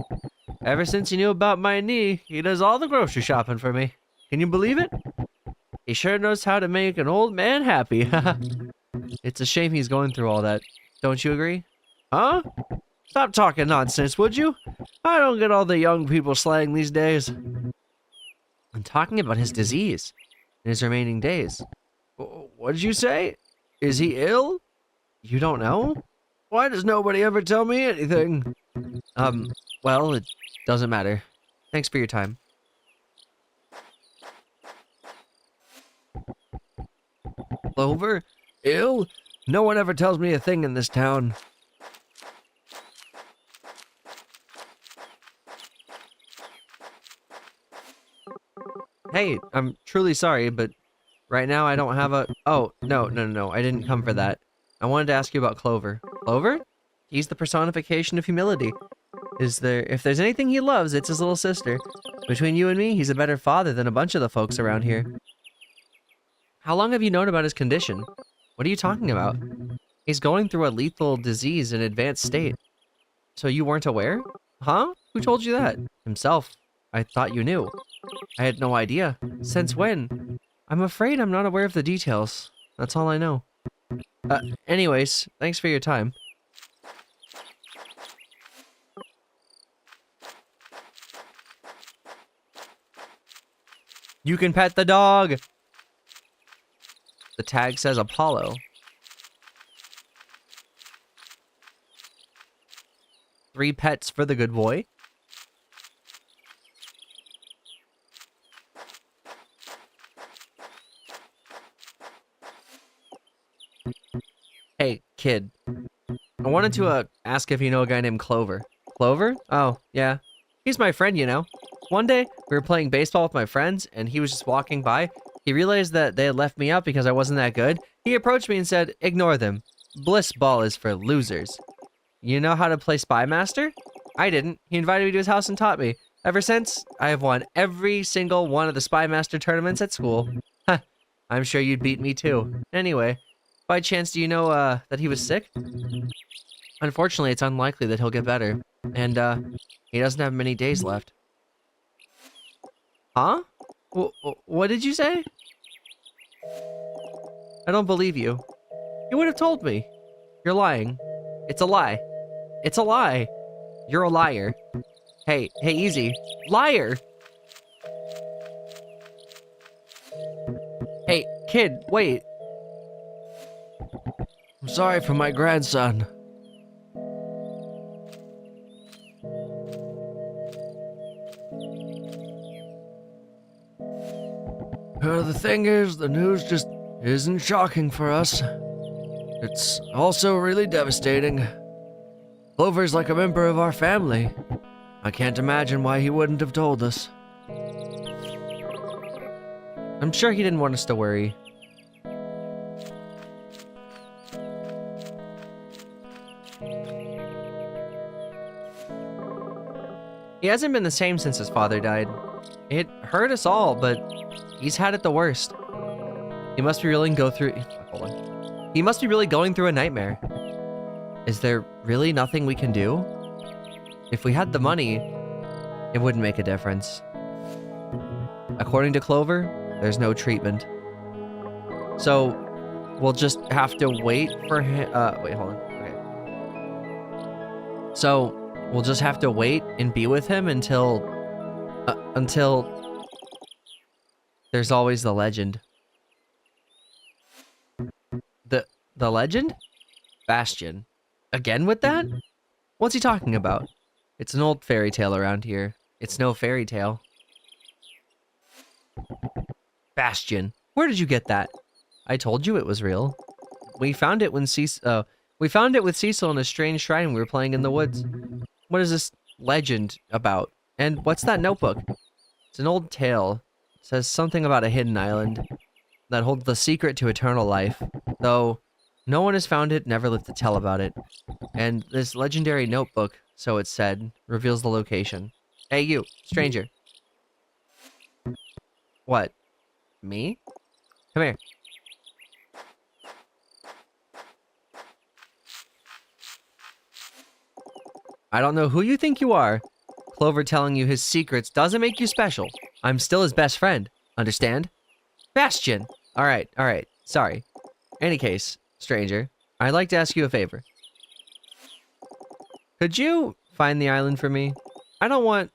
ever since he knew about my knee, he does all the grocery shopping for me. Can you believe it? He sure knows how to make an old man happy. It's a shame he's going through all that. Don't you agree? Huh? Stop talking nonsense, would you? I don't get all the young people slang these days. I'm talking about his disease in his remaining days. What did you say? Is he ill? You don't know? Why does nobody ever tell me anything? Well, it doesn't matter. Thanks for your time. Clover? Ill? No one ever tells me a thing in this town. Hey, I'm truly sorry, but right now I don't have a... Oh, no, I didn't come for that. I wanted to ask you about Clover. Clover? He's the personification of humility. If there's anything he loves, it's his little sister. Between you and me, he's a better father than a bunch of the folks around here. How long have you known about his condition? What are you talking about? He's going through a lethal disease in advanced state. So you weren't aware? Huh? Who told you that? Himself. I thought you knew. I had no idea. Since when? I'm afraid I'm not aware of the details. That's all I know. Anyways, thanks for your time. You can pet the dog! The tag says Apollo. 3 pets for the good boy. Hey, kid. I wanted to ask if you know a guy named Clover. Clover? Oh, yeah. He's my friend, you know. One day, we were playing baseball with my friends, and he was just walking by. He realized that they had left me out because I wasn't that good. He approached me and said, "Ignore them. Bliss ball is for losers." You know how to play Spy Master? I didn't. He invited me to his house and taught me. Ever since, I have won every single one of the Spy Master tournaments at school. Huh. I'm sure you'd beat me too. Anyway, by chance, do you know that he was sick? Unfortunately, it's unlikely that he'll get better. And he doesn't have many days left. Huh? What did you say? I don't believe you. You would have told me. You're lying. It's a lie. It's a lie. You're a liar. Hey, easy. Liar! Hey, kid, wait. I'm sorry for my grandson. The thing is, the news just isn't shocking for us. It's also really devastating. Clover's like a member of our family. I can't imagine why he wouldn't have told us. I'm sure he didn't want us to worry. He hasn't been the same since his father died. It hurt us all, but he's had it the worst. He must be really He must be really going through a nightmare. Is there really nothing we can do? If we had the money, it wouldn't make a difference. According to Clover, there's no treatment. So, we'll just have to wait for him. Wait, hold on. Okay. So, we'll just have to wait and be with him until there's always the legend. The legend? Bastion. Again with that? What's he talking about? It's an old fairy tale around here. It's no fairy tale. Bastion. Where did you get that? I told you it was real. We found it when we found it with Cecil in a strange shrine we were playing in the woods. What is this legend about? And what's that notebook? It's an old tale. It says something about a hidden island that holds the secret to eternal life. Though no one has found it, never lived to tell about it. And this legendary notebook, so it's said, reveals the location. Hey you, stranger. What? Me? Come here. I don't know who you think you are. Clover telling you his secrets doesn't make you special. I'm still his best friend. Understand? Bastion! Alright. Sorry. Any case, stranger, I'd like to ask you a favor. Could you find the island for me? I don't want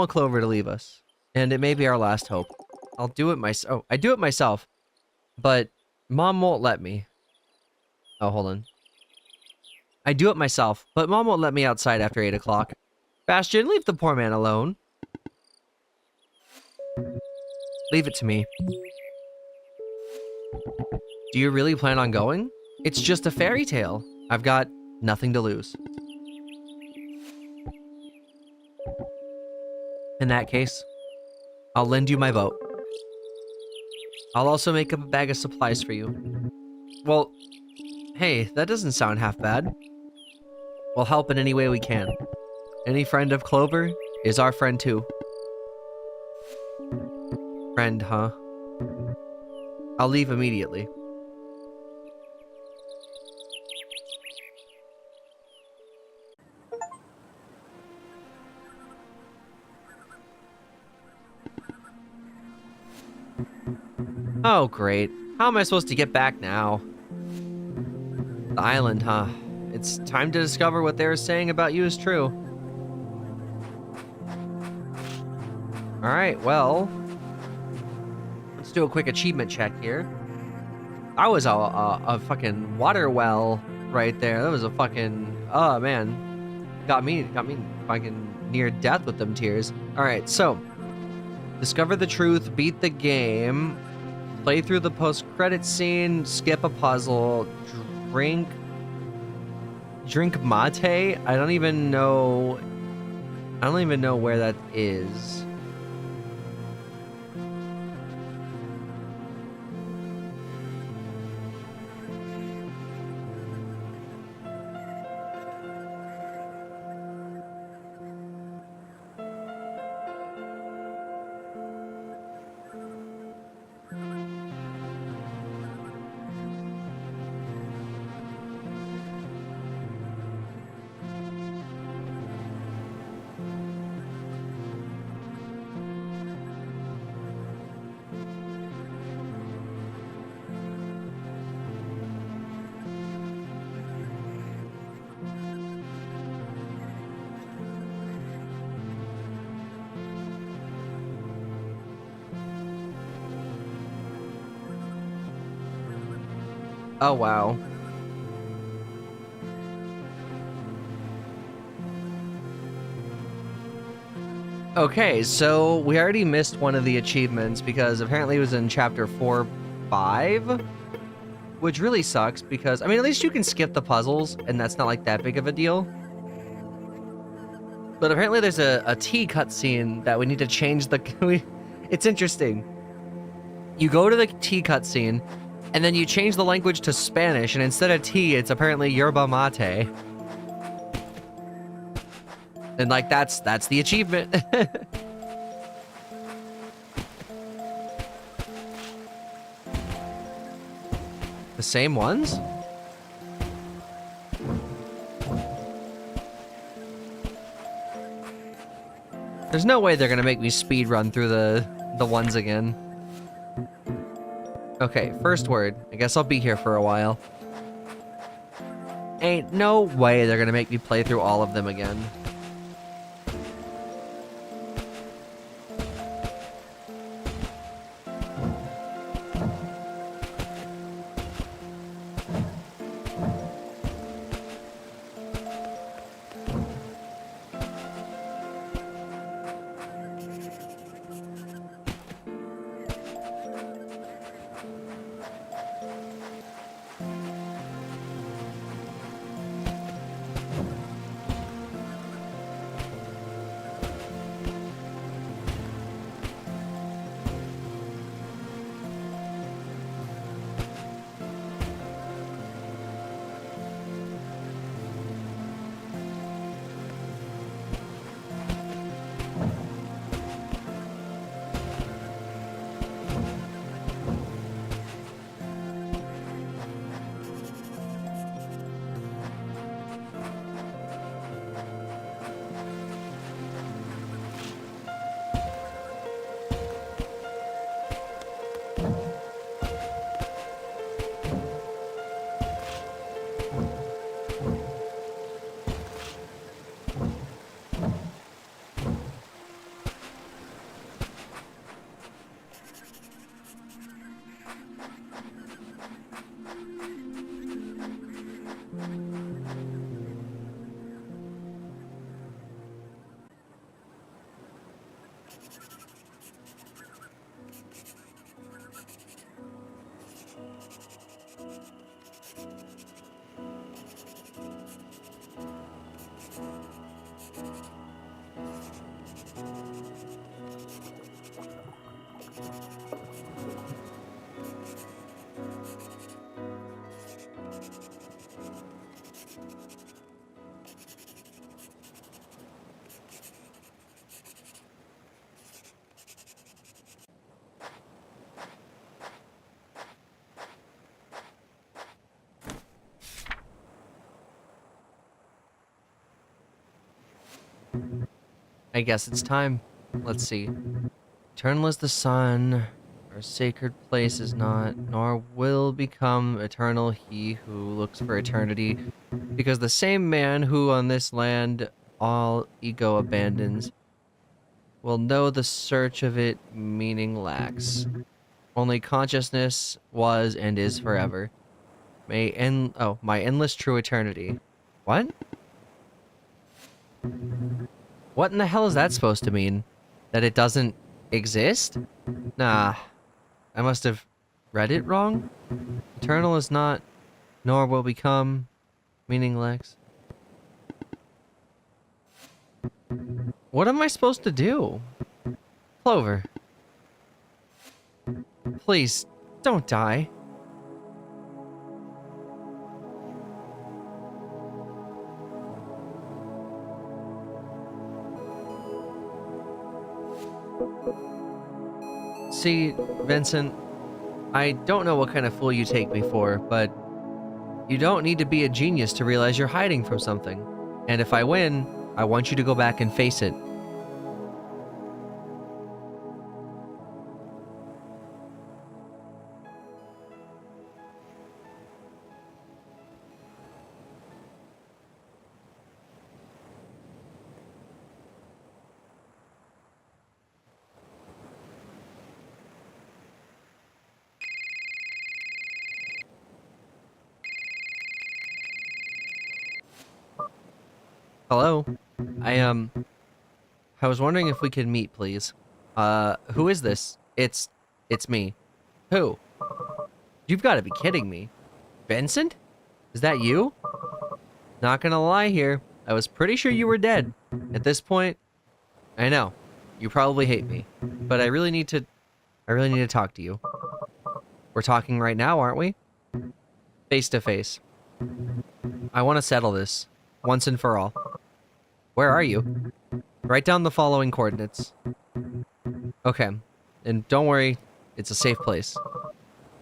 Clover to leave us. And it may be our last hope. I do it myself. But Mom won't let me. Oh, hold on. I do it myself, but Mom won't let me outside after 8 o'clock. Bastion, leave the poor man alone. Leave it to me. Do you really plan on going? It's just a fairy tale. I've got nothing to lose. In that case, I'll lend you my boat. I'll also make up a bag of supplies for you. Well, Hey, that doesn't sound half bad. We'll help in any way we can. Any friend of Clover is our friend too. Friend, huh? I'll leave immediately. Oh, great. How am I supposed to get back now? The island, huh? It's time to discover what they were saying about you is true. Alright, well, let's do a quick achievement check here. That was a fucking water well right there. That was a fucking, oh man. Got me fucking near death with them tears. Alright, so, discover the truth, beat the game, play through the post-credit scene, skip a puzzle, drink mate. I don't even know where that is. Oh, wow. Okay, so we already missed one of the achievements because apparently it was in chapter 4-5, which really sucks because, I mean, at least you can skip the puzzles and that's not like that big of a deal. But apparently there's a T cutscene that we need to change the... It's interesting. You go to the T cutscene, and then you change the language to Spanish, and instead of T, it's apparently yerba mate. And like that's the achievement. The same ones? There's no way they're gonna make me speed run through the ones again. Okay, first word. I guess I'll be here for a while. Ain't no way they're gonna make me play through all of them again. I guess it's time. Let's see. Eternal is the sun, our sacred place is not, nor will become eternal he who looks for eternity, because the same man who on this land all ego abandons will know the search of it meaning lacks. Only consciousness was and is forever. My endless true eternity. What? What in the hell is that supposed to mean? That it doesn't exist? Nah, I must have read it wrong. Eternal is not, nor will become, meaningless. What am I supposed to do? Clover. Please, don't die. See, Vincent, I don't know what kind of fool you take me for, but you don't need to be a genius to realize you're hiding from something. And if I win, I want you to go back and face it. Hello? I was wondering if we could meet, please. Who is this? It's me. Who? You've got to be kidding me. Vincent? Is that you? Not gonna lie here, I was pretty sure you were dead. At this point, I know, you probably hate me, but I really need to talk to you. We're talking right now, aren't we? Face to face. I want to settle this, once and for all. Where are you? Write down the following coordinates. Okay, and don't worry, it's a safe place.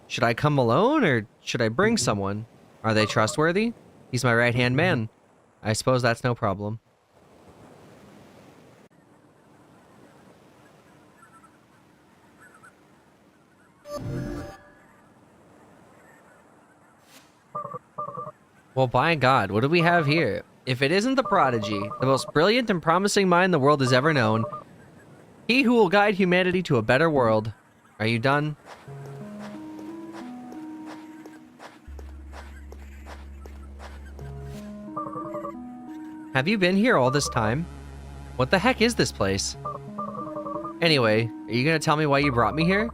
Should I come alone, or should I bring someone? Are they trustworthy? He's my right-hand man. I suppose that's no problem. Well, by God, what do we have here? If it isn't the prodigy, the most brilliant and promising mind the world has ever known, he who will guide humanity to a better world. Are you done? Have you been here all this time? What the heck is this place? Anyway, are you gonna tell me why you brought me here?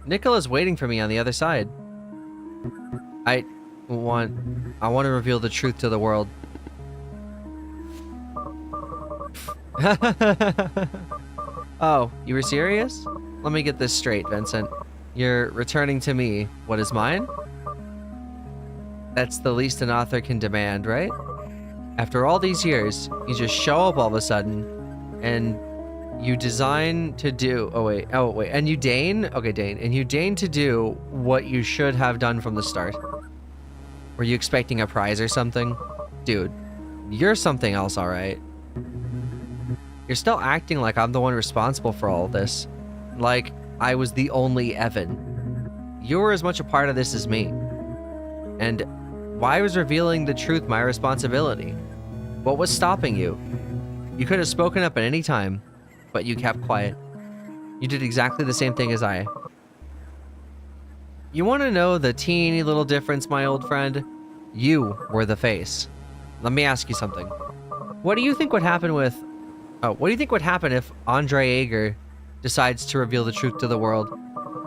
Nicola's waiting for me on the other side. I want to reveal the truth to the world. Oh, you were serious? Let me get this straight, Vincent. You're returning to me what is mine? That's the least an author can demand, right? After all these years, you just show up all of a sudden, and you deign to do... and you deign to do what you should have done from the start. Were you expecting a prize or something? Dude, you're something else, alright. You're still acting like I'm the one responsible for all of this. Like I was the only Evan. You were as much a part of this as me. And why was revealing the truth my responsibility? What was stopping you? You could have spoken up at any time, but you kept quiet. You did exactly the same thing as I. You want to know the teeny little difference, my old friend? You were the face. Let me ask you something. What do you think would happen if Andre Ager decides to reveal the truth to the world?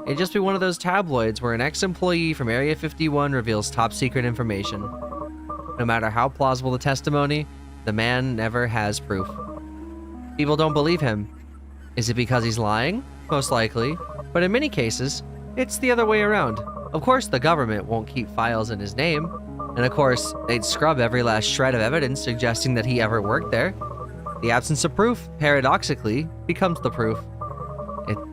It'd just be one of those tabloids where an ex-employee from Area 51 reveals top-secret information. No matter how plausible the testimony, the man never has proof. People don't believe him. Is it because he's lying? Most likely. But in many cases, it's the other way around. Of course, the government won't keep files in his name. And of course, they'd scrub every last shred of evidence suggesting that he ever worked there. The absence of proof, paradoxically, becomes the proof.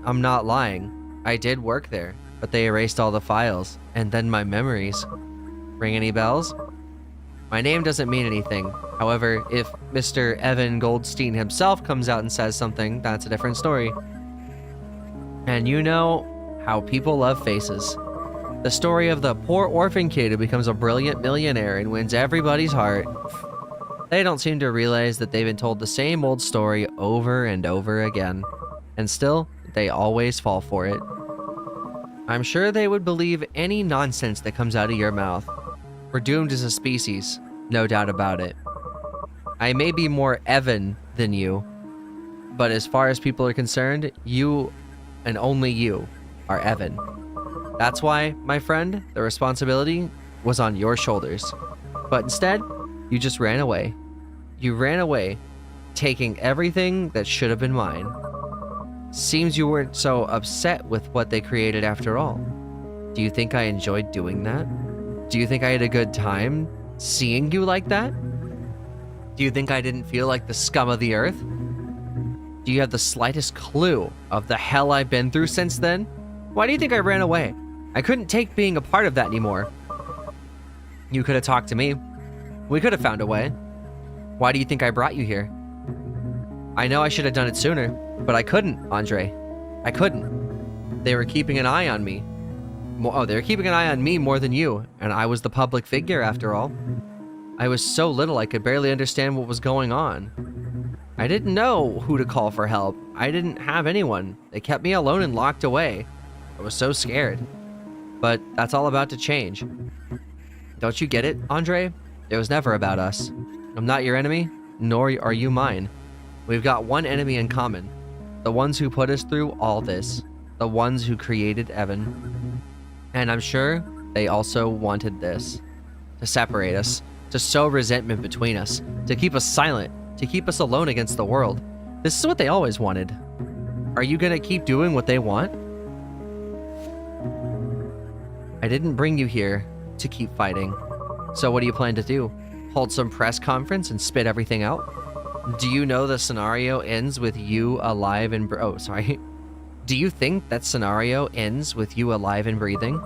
I'm not lying. I did work there, but they erased all the files, and then my memories. Ring any bells? My name doesn't mean anything. However, if Mr. Evan Goldstein himself comes out and says something, that's a different story. And you know how people love faces. The story of the poor orphan kid who becomes a brilliant millionaire and wins everybody's heart. They don't seem to realize that they've been told the same old story over and over again. And still, they always fall for it. I'm sure they would believe any nonsense that comes out of your mouth. We're doomed as a species, no doubt about it. I may be more Evan than you, but as far as people are concerned, you and only you are Evan. That's why, my friend, the responsibility was on your shoulders. But instead, you just ran away. You ran away, taking everything that should have been mine. Seems you weren't so upset with what they created after all. Do you think I enjoyed doing that? Do you think I had a good time seeing you like that? Do you think I didn't feel like the scum of the earth? Do you have the slightest clue of the hell I've been through since then? Why do you think I ran away? I couldn't take being a part of that anymore. You could have talked to me. We could have found a way. Why do you think I brought you here? I know I should have done it sooner, but I couldn't, Andre. I couldn't. They were keeping an eye on me. They were keeping an eye on me more than you, and I was the public figure after all. I was so little I could barely understand what was going on. I didn't know who to call for help. I didn't have anyone. They kept me alone and locked away. I was so scared. But that's all about to change. Don't you get it, Andre? It was never about us. I'm not your enemy, nor are you mine. We've got one enemy in common. The ones who put us through all this. The ones who created Evan. And I'm sure they also wanted this. To separate us. To sow resentment between us. To keep us silent. To keep us alone against the world. This is what they always wanted. Are you gonna keep doing what they want? I didn't bring you here to keep fighting. So what do you plan to do? Hold some press conference and spit everything out? Do you know the scenario ends with you alive and Do you think that scenario ends with you alive and breathing?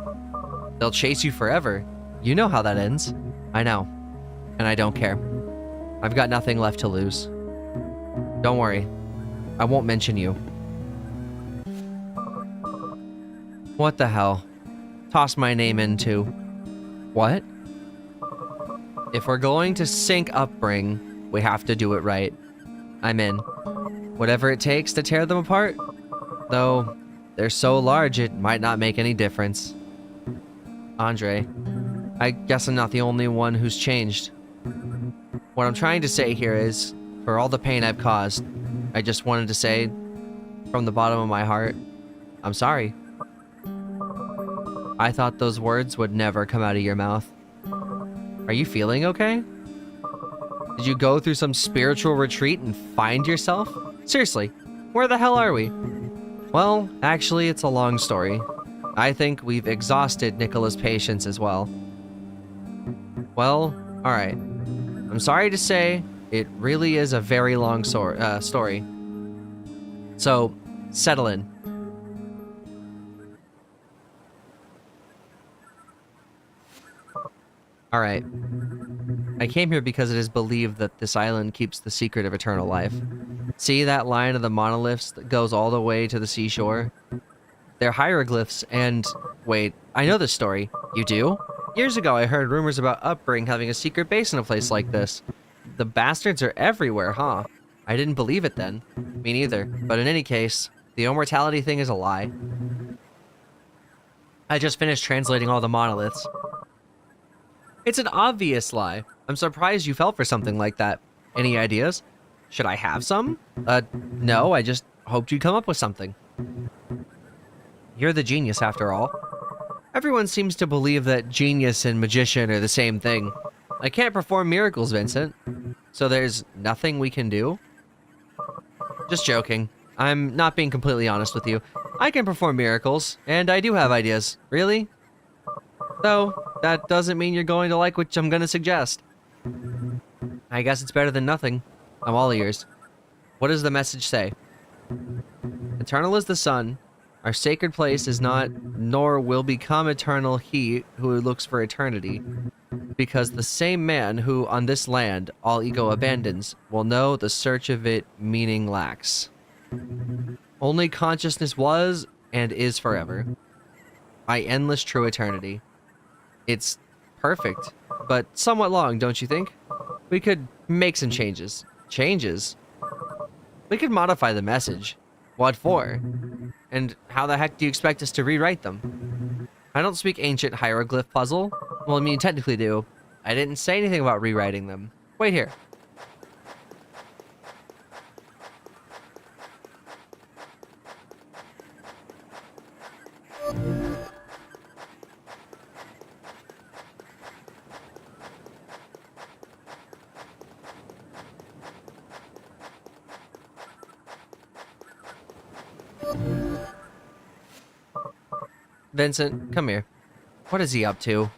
They'll chase you forever. You know how that ends. I know. And I don't care. I've got nothing left to lose. Don't worry. I won't mention you. What the hell? Toss my name in too. What? If we're going to sync Upbring, we have to do it right. I'm in. Whatever it takes to tear them apart. Though, they're so large it might not make any difference. Andre, I guess I'm not the only one who's changed. What I'm trying to say here is, for all the pain I've caused, I just wanted to say, from the bottom of my heart, I'm sorry. I thought those words would never come out of your mouth. Are you feeling okay? Did you go through some spiritual retreat and find yourself? Seriously, where the hell are we? Well, actually, it's a long story. I think we've exhausted Nicola's patience as well. Well, alright. I'm sorry to say, it really is a very long story. So, settle in. Alright. I came here because it is believed that this island keeps the secret of eternal life. See that line of the monoliths that goes all the way to the seashore? They're hieroglyphs and... Wait, I know this story. You do? Years ago I heard rumors about Upbring having a secret base in a place like this. The bastards are everywhere, huh? I didn't believe it then. Me neither. But in any case, the immortality thing is a lie. I just finished translating all the monoliths. It's an obvious lie. I'm surprised you fell for something like that. Any ideas? Should I have some? No, I just hoped you'd come up with something. You're the genius after all. Everyone seems to believe that genius and magician are the same thing. I can't perform miracles, Vincent. So there's nothing we can do? Just joking. I'm not being completely honest with you. I can perform miracles, and I do have ideas. Really? Though, that doesn't mean you're going to like what I'm going to suggest. I guess it's better than nothing. I'm all ears. What does the message say? Eternal is the sun. Our sacred place is not, nor will become eternal he who looks for eternity. because the same man who on this land all ego abandons will know the search of it meaning lacks. Only consciousness was and is forever. By endless true eternity. It's perfect, but somewhat long, don't you think? We could make some changes. Changes? We could modify the message. What for? And how the heck do you expect us to rewrite them? I don't speak ancient hieroglyph puzzle. Well, I mean, technically do. I didn't say anything about rewriting them. Wait here. Vincent, come here. What is he up to?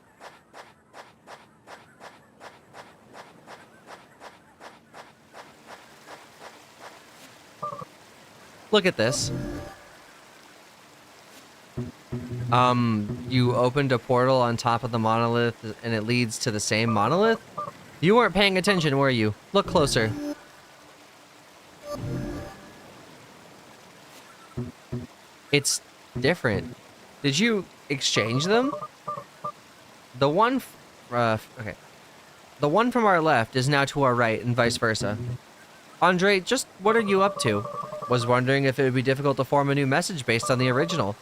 Look at this. You opened a portal on top of the monolith and it leads to the same monolith? You weren't paying attention, were you? Look closer. It's different. Did you exchange them? The one okay. The one from our left is now to our right and vice versa. Andre, just what are you up to? Was wondering if it would be difficult to form a new message based on the original.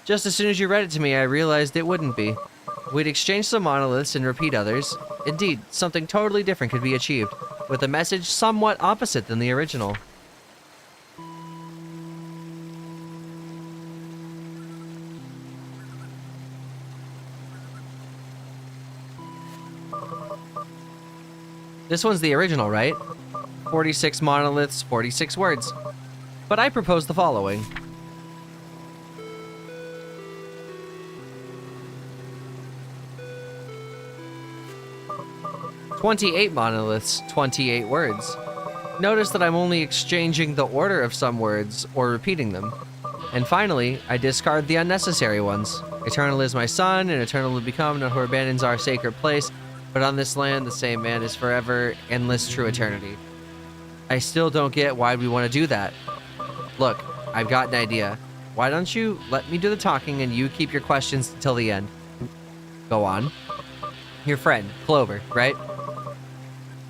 Just as soon as you read it to me, I realized it wouldn't be. We'd exchange some monoliths and repeat others. Indeed, something totally different could be achieved, with a message somewhat opposite than the original. This one's the original, right? 46 monoliths, 46 words. But I propose the following. "28 monoliths, 28 words. Notice that I'm only exchanging the order of some words or repeating them. And finally, I discard the unnecessary ones. Eternal is my son, and eternal will become, no who abandons our sacred place. But on this land, the same man is forever, endless true eternity." I still don't get why we want to do that. Look, I've got an idea. Why don't you let me do the talking and you keep your questions until the end? Go on. Your friend, Clover, right?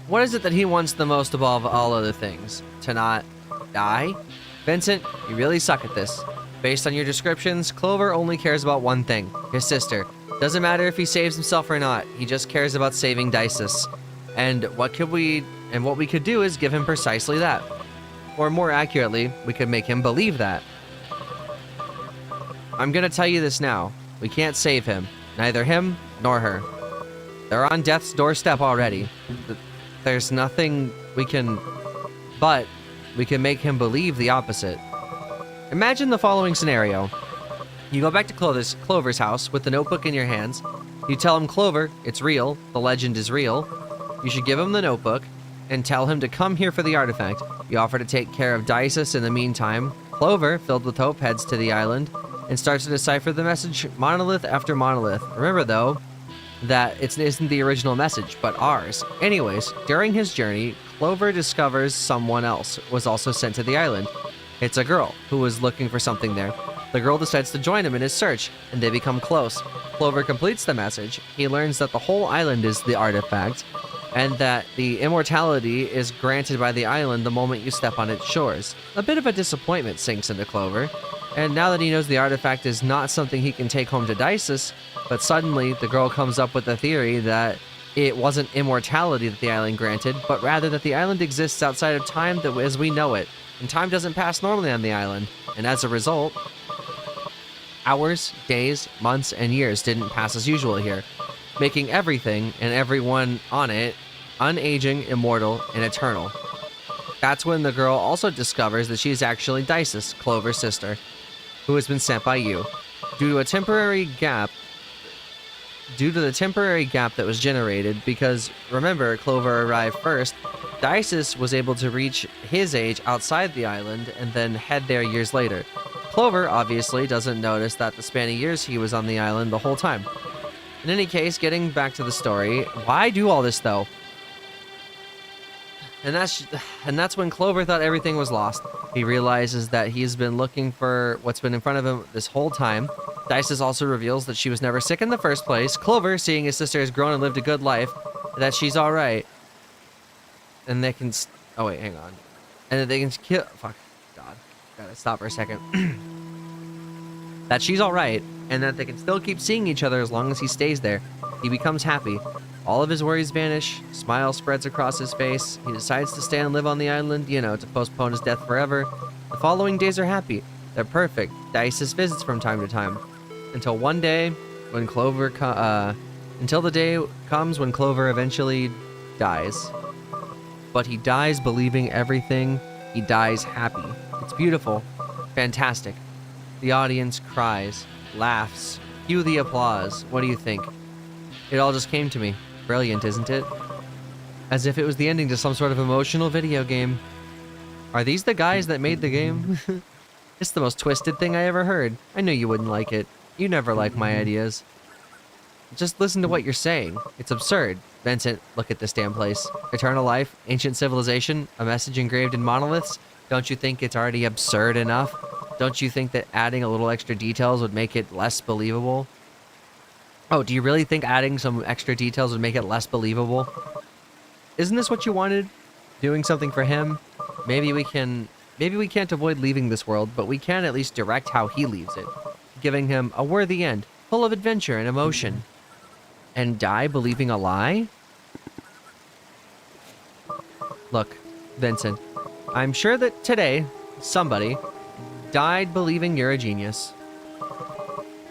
What is it that he wants the most above all other things? To not die? Vincent, you really suck at this. Based on your descriptions, Clover only cares about one thing, his sister. Doesn't matter if he saves himself or not, he just cares about saving Dices. And what we could do is give him precisely that. Or more accurately, we could make him believe that. I'm gonna tell you this now. We can't save him. Neither him nor her. They're on death's doorstep already. There's nothing we can... But we can make him believe the opposite. Imagine the following scenario. You go back to Clover's house with the notebook in your hands. You tell him, Clover, it's real. The legend is real. You should give him the notebook and tell him to come here for the artifact. You offer to take care of Dices in the meantime. Clover, filled with hope, heads to the island and starts to decipher the message monolith after monolith. Remember, though, that it isn't the original message, but ours. Anyways, during his journey, Clover discovers someone else was also sent to the island. It's a girl who was looking for something there. The girl decides to join him in his search, and they become close. Clover completes the message. He learns that the whole island is the artifact, and that the immortality is granted by the island the moment you step on its shores. A bit of a disappointment sinks into Clover, and now that he knows the artifact is not something he can take home to Dices, but suddenly the girl comes up with the theory that it wasn't immortality that the island granted, but rather that the island exists outside of time as we know it, and time doesn't pass normally on the island, and as a result, hours, days, months, and years didn't pass as usual here, making everything and everyone on it unaging, immortal, and eternal. That's when the girl also discovers that she's actually Dices, Clover's sister, who has been sent by you. Due to the temporary gap that was generated, because remember, Clover arrived first, Dices was able to reach his age outside the island and then head there years later. Clover obviously doesn't notice that the span of years he was on the island the whole time. In any case, getting back to the story, why do all this though? And that's when Clover thought everything was lost. He realizes that he's been looking for what's been in front of him this whole time. Dices also reveals that she was never sick in the first place. Clover, seeing his sister has grown and lived a good life, that she's all right. And they can... Oh, wait, hang on. And that they can kill... Fuck. God. Gotta stop for a second. That she's all right, and that they can still keep seeing each other as long as he stays there. He becomes happy. All of his worries vanish. Smile spreads across his face. He decides to stay and live on the island, you know, to postpone his death forever. The following days are happy. They're perfect. Dices visits from time to time. Until one day, when Clover... until the day comes when Clover eventually dies. But he dies believing everything. He dies happy. It's beautiful. Fantastic. The audience cries, laughs. Cue the applause. What do you think? It all just came to me. Brilliant, isn't it? As if it was the ending to some sort of emotional video game. Are these the guys that made the game? It's the most twisted thing I ever heard. I knew you wouldn't like it. You never like my ideas. Just listen to what you're saying. It's absurd. Vincent, look at this damn place. Eternal life, ancient civilization, a message engraved in monoliths. Don't you think it's already absurd enough? Don't you think that adding a little extra details would make it less believable? Oh, do you really think adding some extra details would make it less believable? Isn't this what you wanted? Doing something for him? Maybe we can't avoid leaving this world, but we can at least direct how he leaves it. Giving him a worthy end, full of adventure and emotion. And die believing a lie? Look, Vincent, I'm sure that today, somebody died believing you're a genius.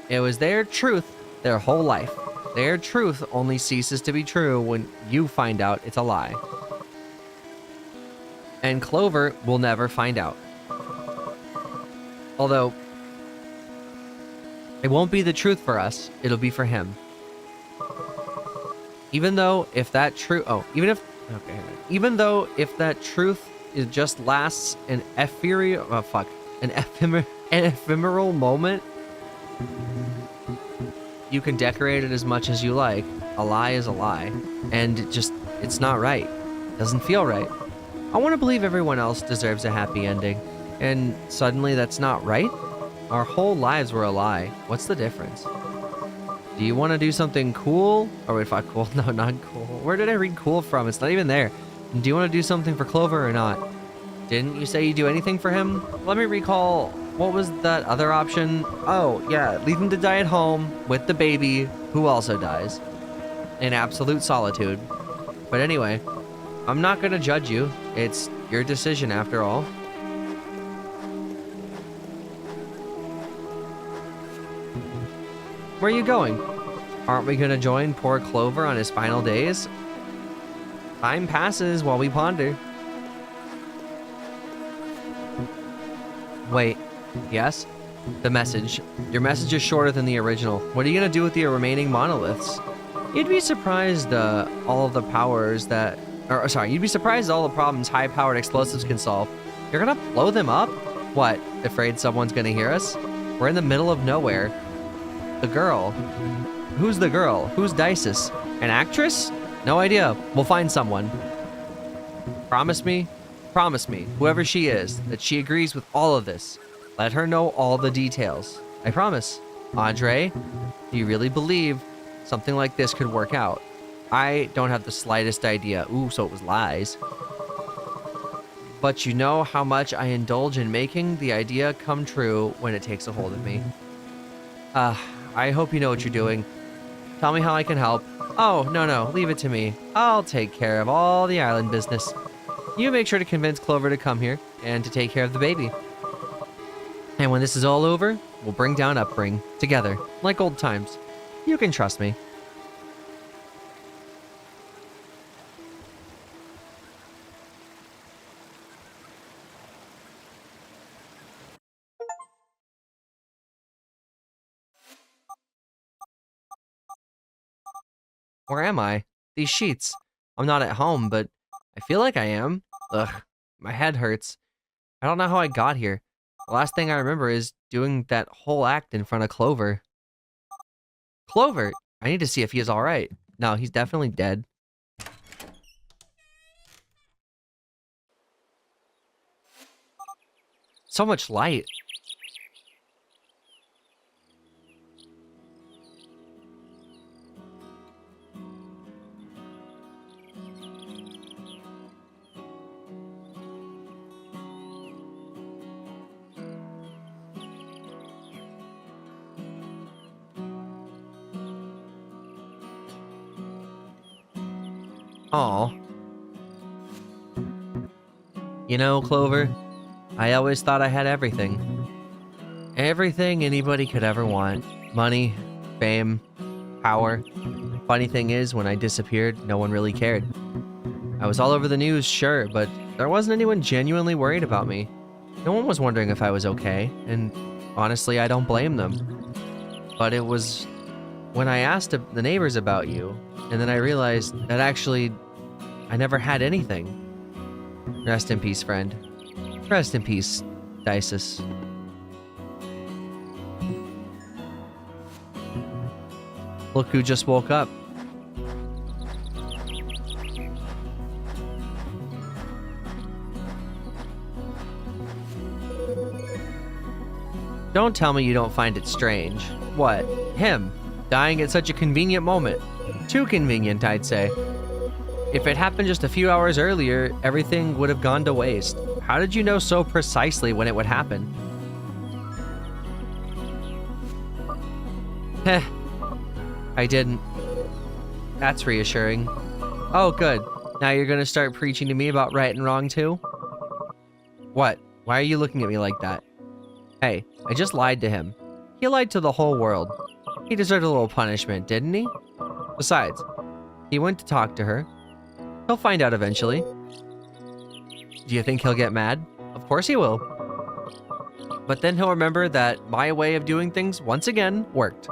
It was their truth their whole life. Their truth only ceases to be true when you find out it's a lie. And Clover will never find out. Although, it won't be the truth for us, it'll be for him. Even though if that truth is just lasts an ephemeral moment, you can decorate it as much as you like. A lie is a lie, and it's not right. It doesn't feel right. I want to believe everyone else deserves a happy ending, and suddenly that's not right? Our whole lives were a lie. What's the difference? Do you want to do something cool? Or wait, fuck, cool? No, not cool. Where did I read cool from? It's not even there. Do you want to do something for Clover or not? Didn't you say you'd do anything for him? Let me recall. What was that other option? Oh, yeah, leave him to die at home with the baby, who also dies. In absolute solitude. But anyway, I'm not gonna judge you. It's your decision after all. Where are you going? Aren't we gonna join poor Clover on his final days? Time passes while we ponder. Wait. Yes? The message. Your message is shorter than the original. What are you gonna do with the remaining monoliths? You'd be surprised all the problems high-powered explosives can solve. You're gonna blow them up? What, afraid someone's gonna hear us? We're in the middle of nowhere. The girl. Who's the girl? Who's Dices? An actress? No idea. We'll find someone. Promise me, whoever she is, that she agrees with all of this. Let her know all the details. I promise. Andre, do you really believe something like this could work out? I don't have the slightest idea. Ooh, so it was lies. But you know how much I indulge in making the idea come true when it takes a hold of me. I hope you know what you're doing. Tell me how I can help. Oh, no, leave it to me. I'll take care of all the island business. You make sure to convince Clover to come here and to take care of the baby. And when this is all over, we'll bring down Upbring together, like old times. You can trust me. Where am I? These sheets. I'm not at home, but I feel like I am. Ugh, my head hurts. I don't know how I got here. The last thing I remember is doing that whole act in front of Clover. Clover, I need to see if he is alright. No, he's definitely dead. So much light. Aw. You know, Clover, I always thought I had everything. Everything anybody could ever want. Money, fame, power. Funny thing is, when I disappeared, no one really cared. I was all over the news, sure, but there wasn't anyone genuinely worried about me. No one was wondering if I was okay, and honestly, I don't blame them. But it was when I asked the neighbors about you, and then I realized that actually, I never had anything. Rest in peace, friend. Rest in peace, Dices. Look who just woke up. Don't tell me you don't find it strange. What? Him? Dying at such a convenient moment. Too convenient, I'd say. If it happened just a few hours earlier, everything would have gone to waste. How did you know so precisely when it would happen? Heh. I didn't. That's reassuring. Oh, good. Now you're gonna start preaching to me about right and wrong, too? What? Why are you looking at me like that? Hey, I just lied to him. He lied to the whole world. He deserved a little punishment, didn't he? Besides, he went to talk to her. He'll find out eventually. Do you think he'll get mad? Of course he will. But then he'll remember that my way of doing things, once again, worked.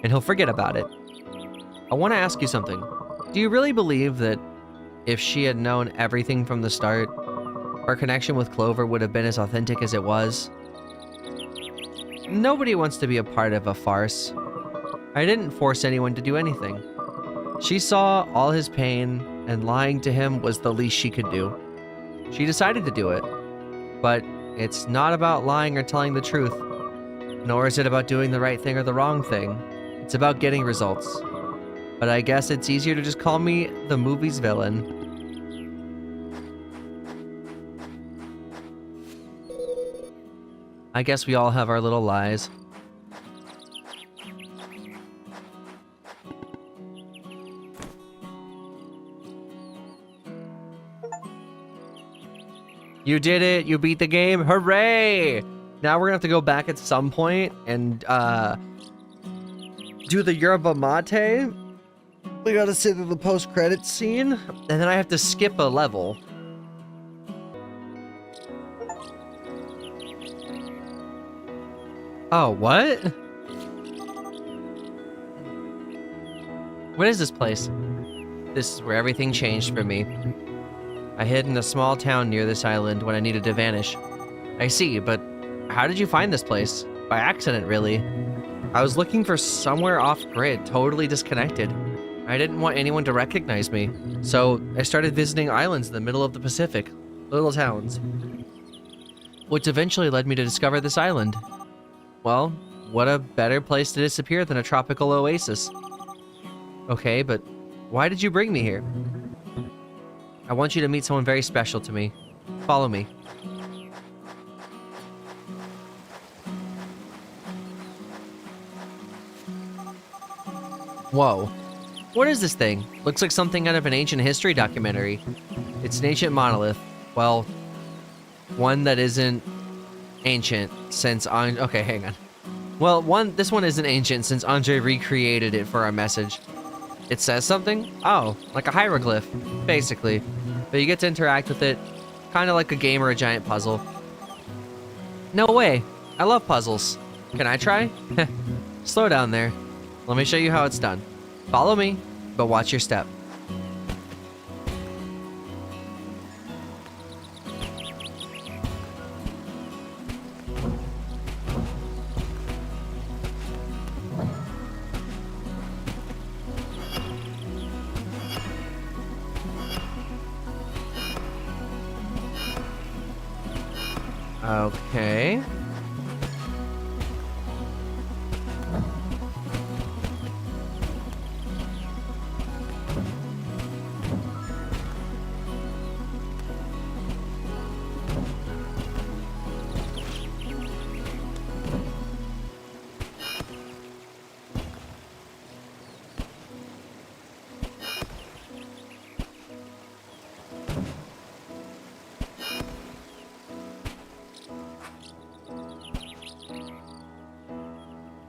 And he'll forget about it. I want to ask you something. Do you really believe that if she had known everything from the start, her connection with Clover would have been as authentic as it was? Nobody wants to be a part of a farce. I didn't force anyone to do anything. She saw all his pain, and lying to him was the least she could do. She decided to do it. But it's not about lying or telling the truth, nor is it about doing the right thing or the wrong thing. It's about getting results. But I guess it's easier to just call me the movie's villain. I guess we all have our little lies. You did it! You beat the game! Hooray! Now we're gonna have to go back at some point and do the yerba mate. We gotta sit through the post-credits scene, and then I have to skip a level. Oh, what? What is this place? This is where everything changed for me. I hid in a small town near this island when I needed to vanish. I see, but how did you find this place? By accident, really. I was looking for somewhere off-grid, totally disconnected. I didn't want anyone to recognize me, so I started visiting islands in the middle of the Pacific, little towns, which eventually led me to discover this island. Well, what a better place to disappear than a tropical oasis. Okay, but why did you bring me here? I want you to meet someone very special to me. Follow me. Whoa. What is this thing? Looks like something out of an ancient history documentary. It's an ancient monolith. Well, one that isn't ancient since okay, hang on. Well, this one isn't ancient since Andre recreated it for our message. It says something? Oh, like a hieroglyph, basically. But you get to interact with it, kind of like a game or a giant puzzle. No way. I love puzzles. Can I try? Slow down there. Let me show you how it's done. Follow me, but watch your step. Okay.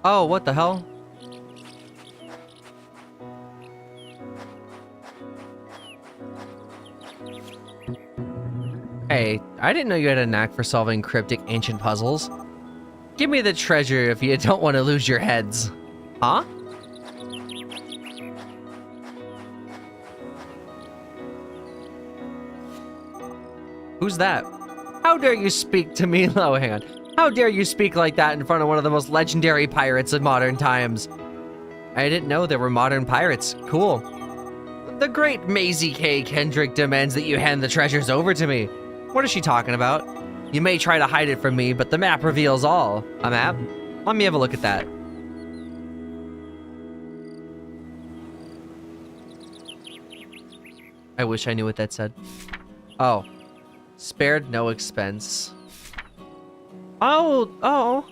Oh, what the hell? Hey, I didn't know you had a knack for solving cryptic ancient puzzles. Give me the treasure if you don't want to lose your heads. Huh? Who's that? How dare you speak to me? Oh, hang on. How dare you speak like that in front of one of the most legendary pirates of modern times? I didn't know there were modern pirates. Cool. The great Maisie K. Kendrick demands that you hand the treasures over to me. What is she talking about? You may try to hide it from me, but the map reveals all. A map? Let me have a look at that. I wish I knew what that said. Oh. Spared no expense. Oh.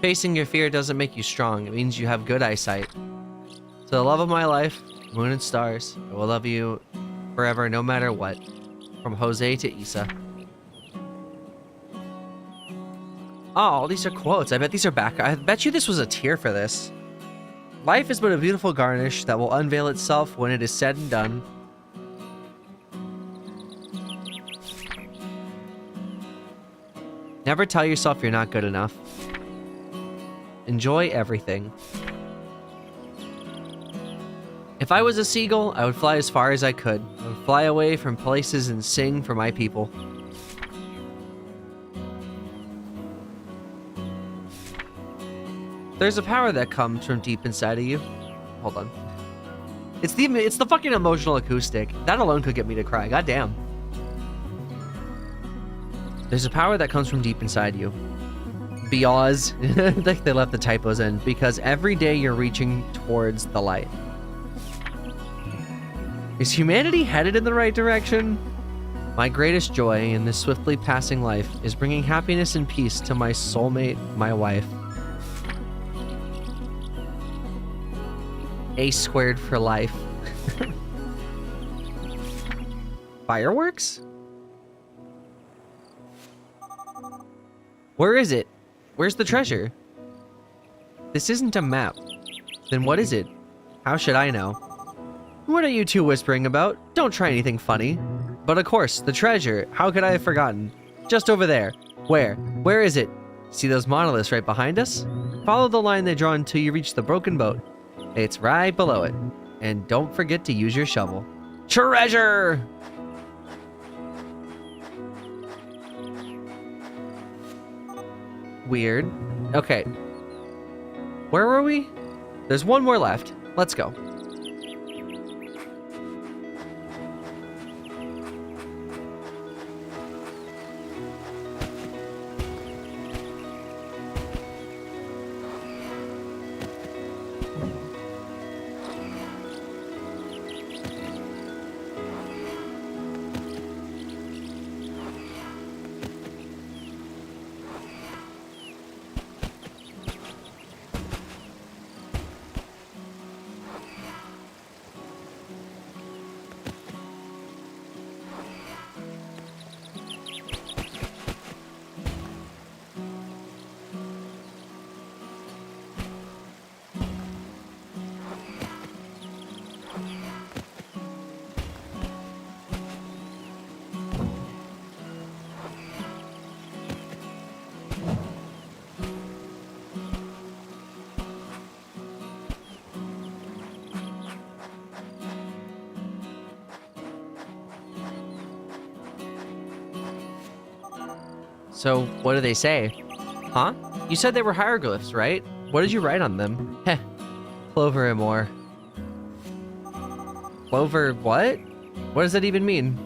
Facing your fear doesn't make you strong. It means you have good eyesight. To the love of my life, moon and stars, I will love you forever no matter what. From Jose to Isa. Oh, these are quotes. I bet these are back. I bet you this was a tier for this. Life is but a beautiful garnish that will unveil itself when it is said and done. Never tell yourself you're not good enough. Enjoy everything. If I was a seagull, I would fly as far as I could. I would fly away from places and sing for my people. There's a power that comes from deep inside of you. Hold on. It's the fucking emotional acoustic. That alone could get me to cry. Goddamn. There's a power that comes from deep inside you. Because they left the typos in. Because every day you're reaching towards the light. Is humanity headed in the right direction? My greatest joy in this swiftly passing life is bringing happiness and peace to my soulmate, my wife. A squared for life. Fireworks? Where is it? Where's the treasure? This isn't a map. Then what is it? How should I know? What are you two whispering about? Don't try anything funny. But of course, the treasure. How could I have forgotten? Just over there. Where? Where is it? See those monoliths right behind us? Follow the line they draw until you reach the broken boat. It's right below it. And don't forget to use your shovel. Treasure! Weird. Okay. Where were we? There's one more left. Let's go. So, what do they say? Huh? You said they were hieroglyphs, right? What did you write on them? Heh. Clover and more. Clover what? What does that even mean?